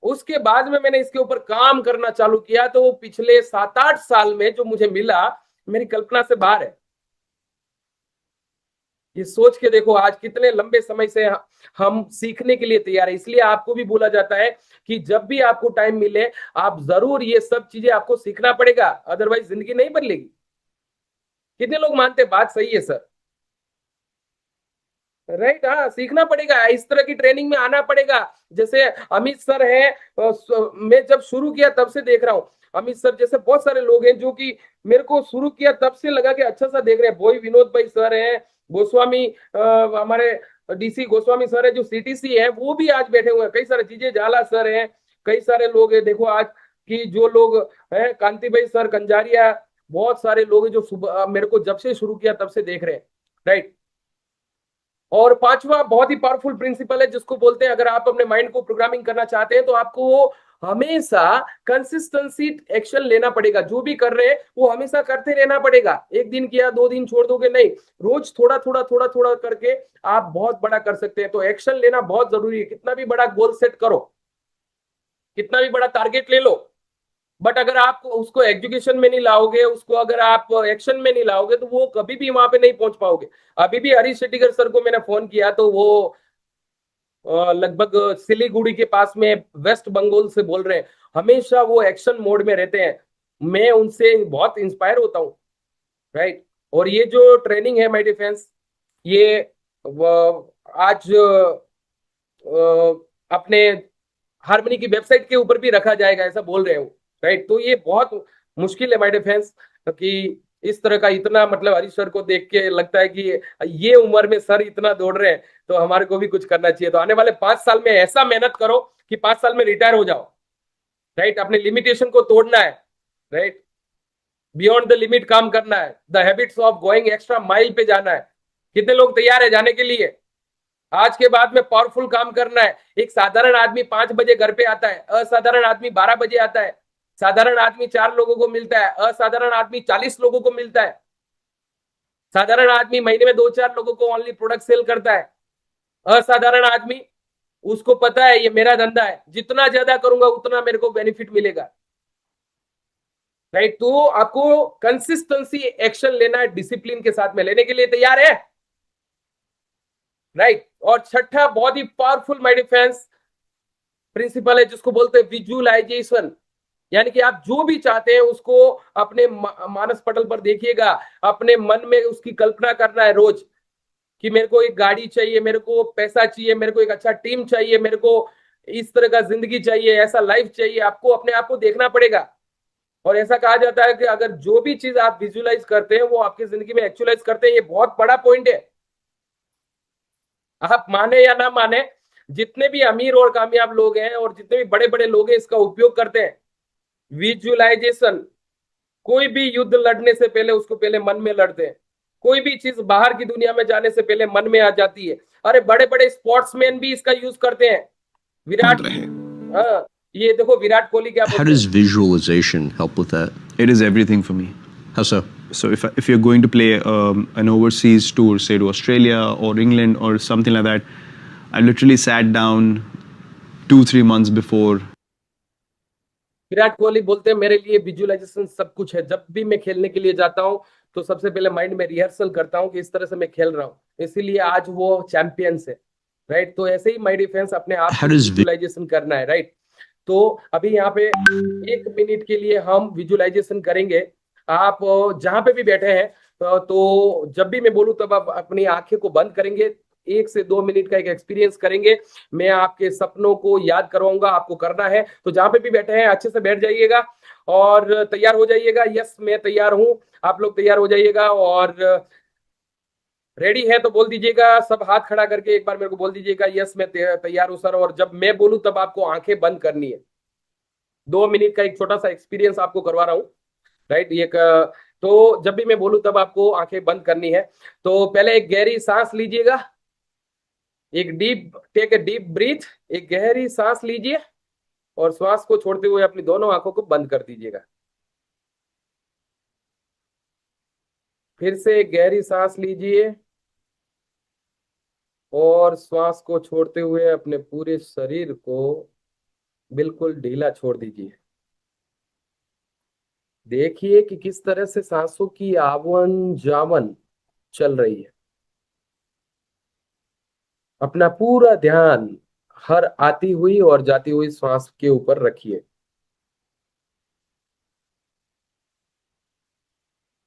उसके बाद में मैंने इसके ऊपर काम करना चालू किया, तो वो पिछले 7-8 साल में जो मुझे मिला, मेरी कल्पना से बाहर है। ये सोच के देखो आज कितने लंबे समय से हम सीखने के लिए तैयार है। इसलिए आपको भी बोला जाता है कि जब भी आपको टाइम मिले आप जरूर ये सब चीजें आपको सीखना पड़ेगा, अदरवाइज जिंदगी नहीं बदलेगी। कितने लोग मानते हैं बात सही है सर, राइट। हाँ, सीखना पड़ेगा, इस तरह की ट्रेनिंग में आना पड़ेगा। जैसे अमित सर है, मैं जब शुरू किया तब से देख रहा हूँ, अमित सर जैसे बहुत सारे लोग हैं जो कि मेरे को शुरू किया तब से लगा कि अच्छा सा देख रहे हैं। बोई विनोद भाई सर हैं, गोस्वामी हमारे डीसी गोस्वामी सर है जो सीटीसी है, वो भी आज बैठे हुए हैं। कई सारे चीजें झाला सर हैं, कई सारे लोग हैं। देखो आज की जो लोग हैं, कांति भाई सर, कंजारिया, बहुत सारे लोग हैं जो सुबह मेरे को जब से शुरू किया तब से देख रहे हैं, राइट। और पांचवा बहुत ही पावरफुल प्रिंसिपल है जिसको बोलते हैं, अगर आप अपने माइंड को प्रोग्रामिंग करना चाहते हैं तो आपको हमेशा कंसिस्टेंसी एक्शन लेना पड़ेगा। जो भी कर रहे हैं वो हमेशा करते रहना पड़ेगा। एक दिन किया 2 दिन छोड़ दोगे नहीं, रोज थोड़ा थोड़ा थोड़ा थोड़ा करके आप बहुत बड़ा कर सकते हैं। तो एक्शन लेना बहुत जरूरी है। कितना भी बड़ा गोल सेट करो, कितना भी बड़ा टारगेट ले लो, बट अगर आप उसको एजुकेशन में नहीं लाओगे, उसको अगर आप एक्शन में नहीं लाओगे, तो वो कभी भी वहां पे नहीं पहुंच पाओगे। अभी भी हरीश शेट्टीकर सर को मैंने फोन किया तो वो लगभग सिलीगुड़ी के पास में वेस्ट बंगाल से बोल रहे हैं, हमेशा वो एक्शन मोड में रहते हैं। मैं उनसे बहुत इंस्पायर होता हूँ, राइट। और ये जो ट्रेनिंग है माय डिफेंस, ये आज अपने हार्मनी की वेबसाइट के ऊपर भी रखा जाएगा, ऐसा बोल रहे हो, राइट। तो ये बहुत मुश्किल है माय डिफेंस कि इस तरह का इतना, मतलब हरीश सर को देख के लगता है कि ये उम्र में सर इतना दौड़ रहे हैं तो हमारे को भी कुछ करना चाहिए। तो आने वाले 5 साल में ऐसा मेहनत करो कि 5 साल में रिटायर हो जाओ, राइट। अपने लिमिटेशन को तोड़ना है, राइट। बियॉन्ड द लिमिट काम करना है, the habits of going extra mile पे जाना है। कितने लोग तैयार है जाने के लिए? आज के बाद में पावरफुल काम करना है। एक साधारण आदमी 5 बजे घर पे आता है, असाधारण आदमी 12 बजे आता है, साधारण आदमी 4 लोगों को मिलता है, असाधारण आदमी 40 लोगों को मिलता है, साधारण आदमी महीने में 2-4 लोगों को ओनली प्रोडक्ट सेल करता है। असाधारण आदमी, उसको पता है ये मेरा धंधा है, जितना ज्यादा करूंगा उतना मेरे को बेनिफिट मिलेगा, राइट। तो आपको कंसिस्टेंसी एक्शन लेना है, डिसिप्लिन के साथ में लेने के लिए तैयार है, राइट। और छठा बहुत ही पावरफुल माय डिफेंस प्रिंसिपल है जिसको बोलते हैं विजुअलाइजेशन, यानी कि आप जो भी चाहते हैं उसको अपने मानस पटल पर देखिएगा, अपने मन में उसकी कल्पना करना है रोज कि मेरे को एक गाड़ी चाहिए, मेरे को पैसा चाहिए, मेरे को एक अच्छा टीम चाहिए, मेरे को इस तरह का जिंदगी चाहिए, ऐसा लाइफ चाहिए। आपको अपने आप को देखना पड़ेगा। और ऐसा कहा जाता है कि अगर जो भी चीज आप विजुअलाइज करते हैं वो आपकी जिंदगी में एक्चुअलाइज करते हैं। ये बहुत बड़ा पॉइंट है, आप माने या ना माने, जितने भी अमीर और कामयाब लोग हैं और जितने भी बड़े बड़े लोग हैं इसका उपयोग करते हैं। विजुअलाइजेशन, कोई भी युद्ध लड़ने से पहले उसको पहले मन में लड़ते हैं, कोई भी चीज बाहर की दुनिया में जाने से पहले मन में आ जाती है। अरे बड़े बड़े स्पोर्ट्समैन भी इसका यूज करते हैं। विराट, हाँ, ये देखो विराट कोहली क्या बोलते हैं। How does visualization help with that? It is everything for me. How so? So if you're going to play an overseas tour, say to Australia or England or something like that, I literally sat down 2-3 months before. Virat Kohli बोलते हैं मेरे लिए visualisation सब कुछ है। जब भी मैं खेलने के लिए जाता हूँ तो सबसे पहले माइंड में रिहर्सल करता हूँ कि इस तरह से मैं खेल रहा हूँ, इसीलिए आज वो चैंपियंस है, राइट। तो ऐसे ही माय डिफेंस अपने आप को विजुअलाइजेशन करना है, राइट। तो अभी यहाँ पे 1 मिनट के लिए हम विजुअलाइजेशन करेंगे। आप जहां पे भी बैठे हैं तो जब भी मैं बोलूं तब आप अपनी आंखें को बंद करेंगे, 1 से 2 मिनट का एक एक्सपीरियंस करेंगे। मैं आपके सपनों को याद करवाऊंगा, आपको करना है। तो जहां पे भी बैठे हैं अच्छे से बैठ जाइएगा और तैयार हो जाइएगा। यस मैं तैयार हूं, आप लोग तैयार हो जाइएगा और रेडी है तो बोल दीजिएगा। सब हाथ खड़ा करके एक बार मेरे को बोल दीजिएगा यस मैं तैयार हूं सर। और जब मैं बोलूं तब आपको आंखें बंद करनी है। 2 मिनट का एक छोटा सा एक्सपीरियंस आपको करवा रहा हूं, राइट। ये तो जब भी मैं बोलूं तब आपको आंखें बंद करनी है। तो पहले एक गहरी सांस लीजिएगा, टेक ए डीप ब्रीथ, एक गहरी सांस लीजिए और श्वास को छोड़ते हुए अपनी दोनों आंखों को बंद कर दीजिएगा। फिर से एक गहरी सांस लीजिए और श्वास को छोड़ते हुए अपने पूरे शरीर को बिल्कुल ढीला छोड़ दीजिए। देखिए कि किस तरह से सांसों की आवन जावन चल रही है। अपना पूरा ध्यान हर आती हुई और जाती हुई श्वास के ऊपर रखिए।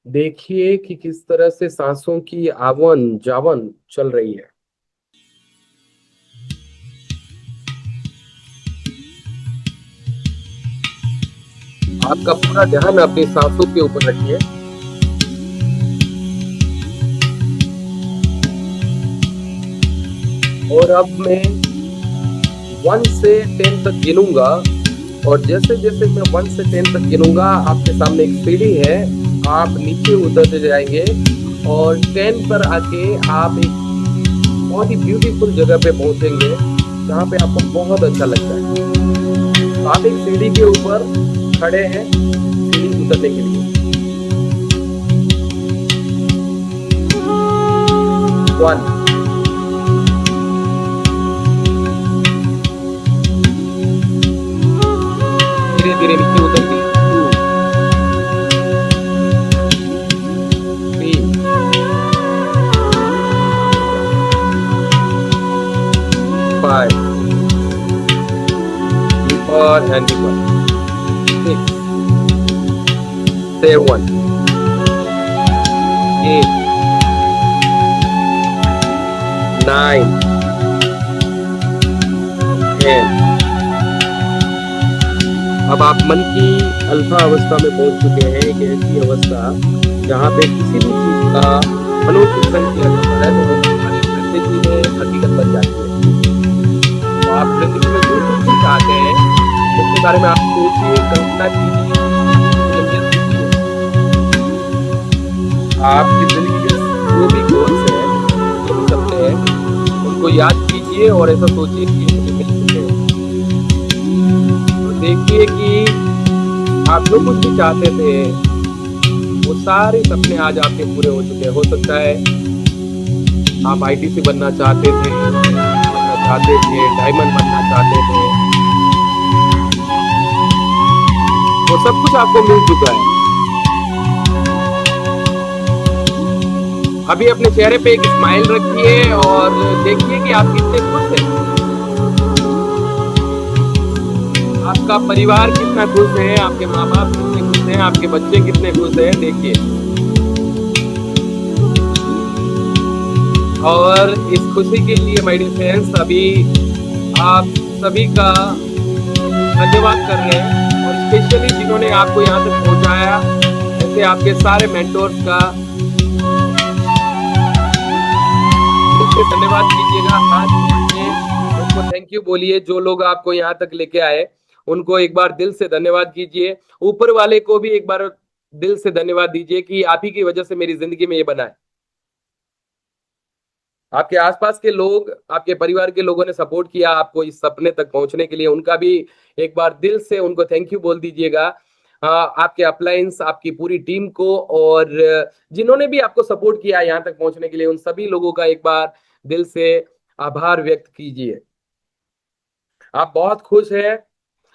देखिए कि किस तरह से सांसों की आवन जावन चल रही है। आपका पूरा ध्यान अपनी सांसों के ऊपर रखिए। और अब मैं 1 से 10 तक गिनूंगा और जैसे जैसे मैं 1 से 10 तक गिनूंगा आपके सामने एक सीढ़ी है, आप नीचे उतरते जाएंगे और 10 पर आके आप एक बहुत ही ब्यूटीफुल जगह पे पहुंचेंगे जहाँ पे आपको बहुत अच्छा लगता है। तो आप एक सीढ़ी के ऊपर खड़े हैं सीढ़ी उतरने के लिए। 1, धीरे धीरे नीचे उतरती। 2, 3, 5, deeper and deeper. 6, 7, 8, 9, 10। अब आप मन की अल्फा अवस्था में पहुंच चुके हैं, एक ऐसी अवस्था जहाँ पे किसी भी चीज का मनोचिंतन किया जाता है तो हमारी जिंदगी में हकीकत बन जाती है। तो आप जिंदगी में जो कुछ भी चाहते हैं उसके बारे में आप सोचिए, कल्पना कीजिए। आपकी जिंदगी के जो भी गोल्स हैं, जो भी सपने हैं, उन उसको याद कीजिए और ऐसा सोचिए कि ये मुझे मिल चुके हैं। तो देखिए कि आप जो कुछ भी चाहते थे वो सारे सपने आज आपके पूरे हो चुके हैं। हो सकता है आप आईटीसी बनना चाहते थे, डायमंड बनना चाहते थे, वो सब कुछ आपको मिल चुका है। अभी अपने चेहरे पे एक स्माइल रखिए और देखिए कि आप कितने खुश हैं। आपका परिवार कितना खुश है, आपके माँ बाप कितने खुश हैं, आपके बच्चे कितने खुश हैं, देखिए। और इस खुशी के लिए माय डियर फ्रेंड्स अभी आप सभी का धन्यवाद कर रहे हैं और स्पेशली जिन्होंने आपको यहाँ तक पहुँचाया, ऐसे आपके सारे मेंटोर्स का धन्यवाद कीजिएगा। हाथ जोड़िए, उनको थैंक यू बोलिए। जो लोग आपको यहाँ तक लेके आए उनको एक बार दिल से धन्यवाद कीजिए। ऊपर वाले को भी एक बार दिल से धन्यवाद दीजिए कि आप ही की वजह से मेरी जिंदगी में ये बना है। आपके आसपास के लोग, आपके परिवार के लोगों ने सपोर्ट किया आपको इस सपने तक पहुंचने के लिए, उनका भी एक बार दिल से उनको थैंक यू बोल दीजिएगा। आपके अपलायंस, आपकी पूरी टीम को और जिन्होंने भी आपको सपोर्ट किया यहाँ तक पहुंचने के लिए, उन सभी लोगों का एक बार दिल से आभार व्यक्त कीजिए। आप बहुत खुश हैं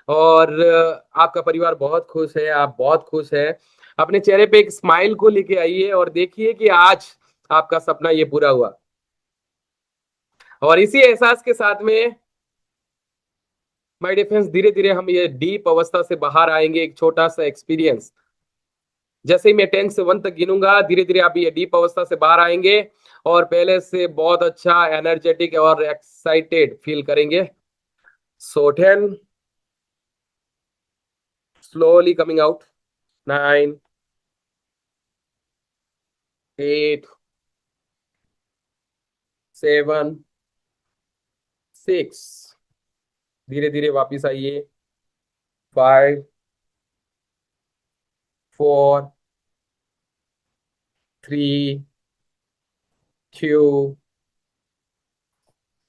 और आपका परिवार बहुत खुश है, आप बहुत खुश हैं। अपने चेहरे पे एक स्माइल को लेके आइए और देखिए कि आज आपका सपना ये पूरा हुआ। और इसी एहसास के साथ में माय डियर फ्रेंड्स धीरे धीरे हम ये डीप अवस्था से बाहर आएंगे। एक छोटा सा एक्सपीरियंस, जैसे ही मैं 10 से 1 तक गिनूंगा धीरे धीरे आप ये डीप अवस्था से बाहर आएंगे और पहले से बहुत अच्छा एनर्जेटिक और एक्साइटेड फील करेंगे। सो 10, slowly coming out, 9, 8, 7, 6, धीरे धीरे वापिस आइए, 5, 4, 3, 2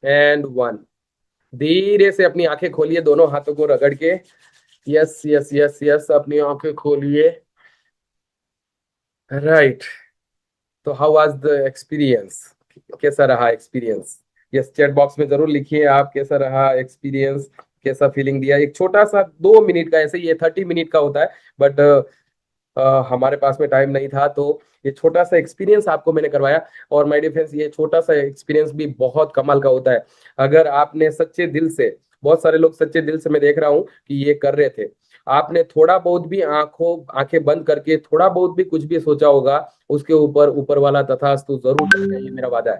and 1। धीरे से अपनी आंखें खोलिए, दोनों हाथों को रगड़ के। यस यस यस यस, अपनी आंखें खोलिए। राइट, तो हाउ वाज द एक्सपीरियंस? कैसा रहा एक्सपीरियंस? यस, चैट बॉक्स में जरूर लिखिए आप कैसा रहा एक्सपीरियंस, कैसा फीलिंग दिया। एक छोटा सा 2 मिनट का, ऐसे ये 30 मिनट का होता है बट हमारे पास में टाइम नहीं था, तो ये छोटा सा एक्सपीरियंस आपको मैंने करवाया। और माय डियर फ्रेंड्स ये छोटा सा एक्सपीरियंस भी बहुत कमाल का होता है। अगर आपने सच्चे दिल से, बहुत सारे लोग सच्चे दिल से मैं देख रहा हूं कि ये कर रहे थे, आपने थोड़ा बहुत भी आंखें बंद करके थोड़ा बहुत भी कुछ भी सोचा होगा, उसके ऊपर ऊपर वाला तथास्तु जरूर करेगा, ये मेरा वादा है।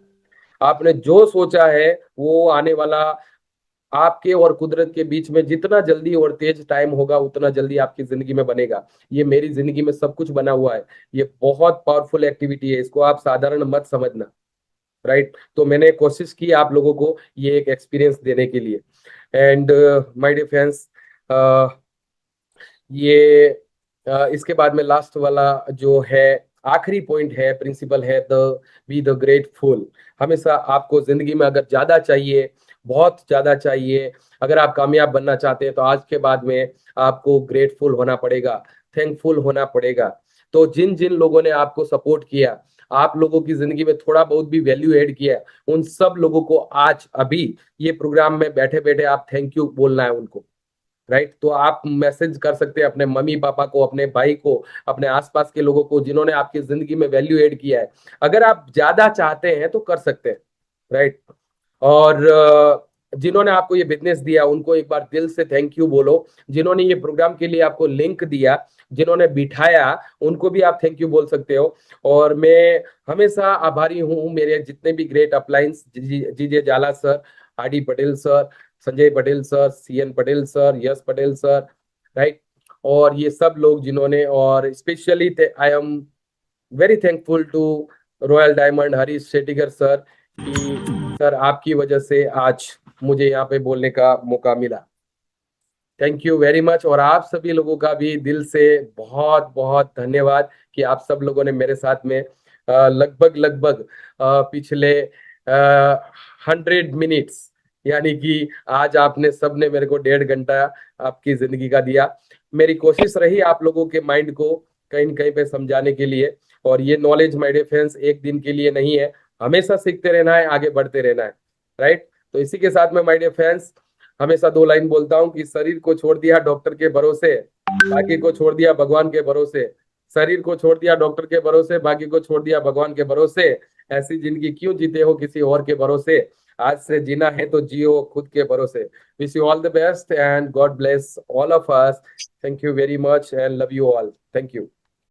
आपने जो सोचा है वो आने वाला आपके और कुदरत के बीच में जितना जल्दी और तेज टाइम होगा उतना जल्दी आपकी जिंदगी में बनेगा। ये मेरी जिंदगी में सब कुछ बना हुआ है। ये बहुत पावरफुल एक्टिविटी है, इसको आप साधारण मत समझना। राइट, तो मैंने कोशिश की आप लोगों को ये एक एक्सपीरियंस देने के लिए। एंड माय डियर फ्रेंड्स ये इसके बाद में लास्ट वाला जो है आखिरी पॉइंट है, प्रिंसिपल है, द बी द ग्रेटफुल। हमेशा आपको जिंदगी में अगर ज्यादा चाहिए, बहुत ज्यादा चाहिए, अगर आप कामयाब बनना चाहते हैं तो आज के बाद में आपको ग्रेटफुल होना पड़ेगा, थैंकफुल होना पड़ेगा। तो जिन जिन लोगों ने आपको सपोर्ट किया, आप लोगों की जिंदगी में थोड़ा बहुत भी वैल्यू ऐड किया, उन सब लोगों को आज अभी ये प्रोग्राम में बैठे बैठे आप थैंक यू बोलना है उनको। राइट, तो आप मैसेज कर सकते हैं अपने मम्मी पापा को, अपने भाई को, अपने आसपास के लोगों को जिन्होंने आपकी जिंदगी में वैल्यू ऐड किया है। अगर आप ज्यादा चाहते हैं तो कर सकते हैं। राइट, और जिन्होंने आपको ये बिजनेस दिया उनको एक बार दिल से थैंक यू बोलो। जिन्होंने ये प्रोग्राम के लिए आपको लिंक दिया, जिन्होंने बिठाया, उनको भी आप थैंक यू बोल सकते हो। और मैं हमेशा आभारी हूँ मेरे जितने भी great appliance, GJ Jala sir, RD. Patel sir, Sanjay Patel sir, CN Patel sir, Yash Patel sir, right, और ये सब लोग जिन्होंने, और specially I am very thankful to royal diamond Harish Shettigar sir कि सर आपकी वजह से आज मुझे यहाँ पे बोलने का मौका मिला। Thank you very much. और आप सभी लोगों का भी दिल से बहुत बहुत धन्यवाद कि आप सब लोगों ने मेरे साथ में लगभग पिछले 100 मिनट्स, यानी कि आज आपने सबने मेरे को 1.5 घंटा आपकी जिंदगी का दिया। मेरी कोशिश रही आप लोगों के माइंड को कहीं न कहीं पे समझाने के लिए, और ये नॉलेज माय डियर फ्रेंड्स एक दिन के लिए नहीं है, हमेशा सीखते रहना है, आगे बढ़ते रहना है, राइट। तो इसी के साथ में माय डियर फ्रेंड्स हमेशा 2 लाइन बोलता हूँ कि शरीर को छोड़ दिया डॉक्टर के भरोसे, बाकी को छोड़ दिया भगवान के भरोसे। शरीर को छोड़ दिया डॉक्टर के भरोसे, बाकी को छोड़ दिया भगवान के भरोसे। ऐसी जिंदगी क्यों जीते हो किसी और के भरोसे, आज से जीना है तो जियो खुद के भरोसे। Wish you all the best and God bless all of us. Thank you very much and love you all. Thank you.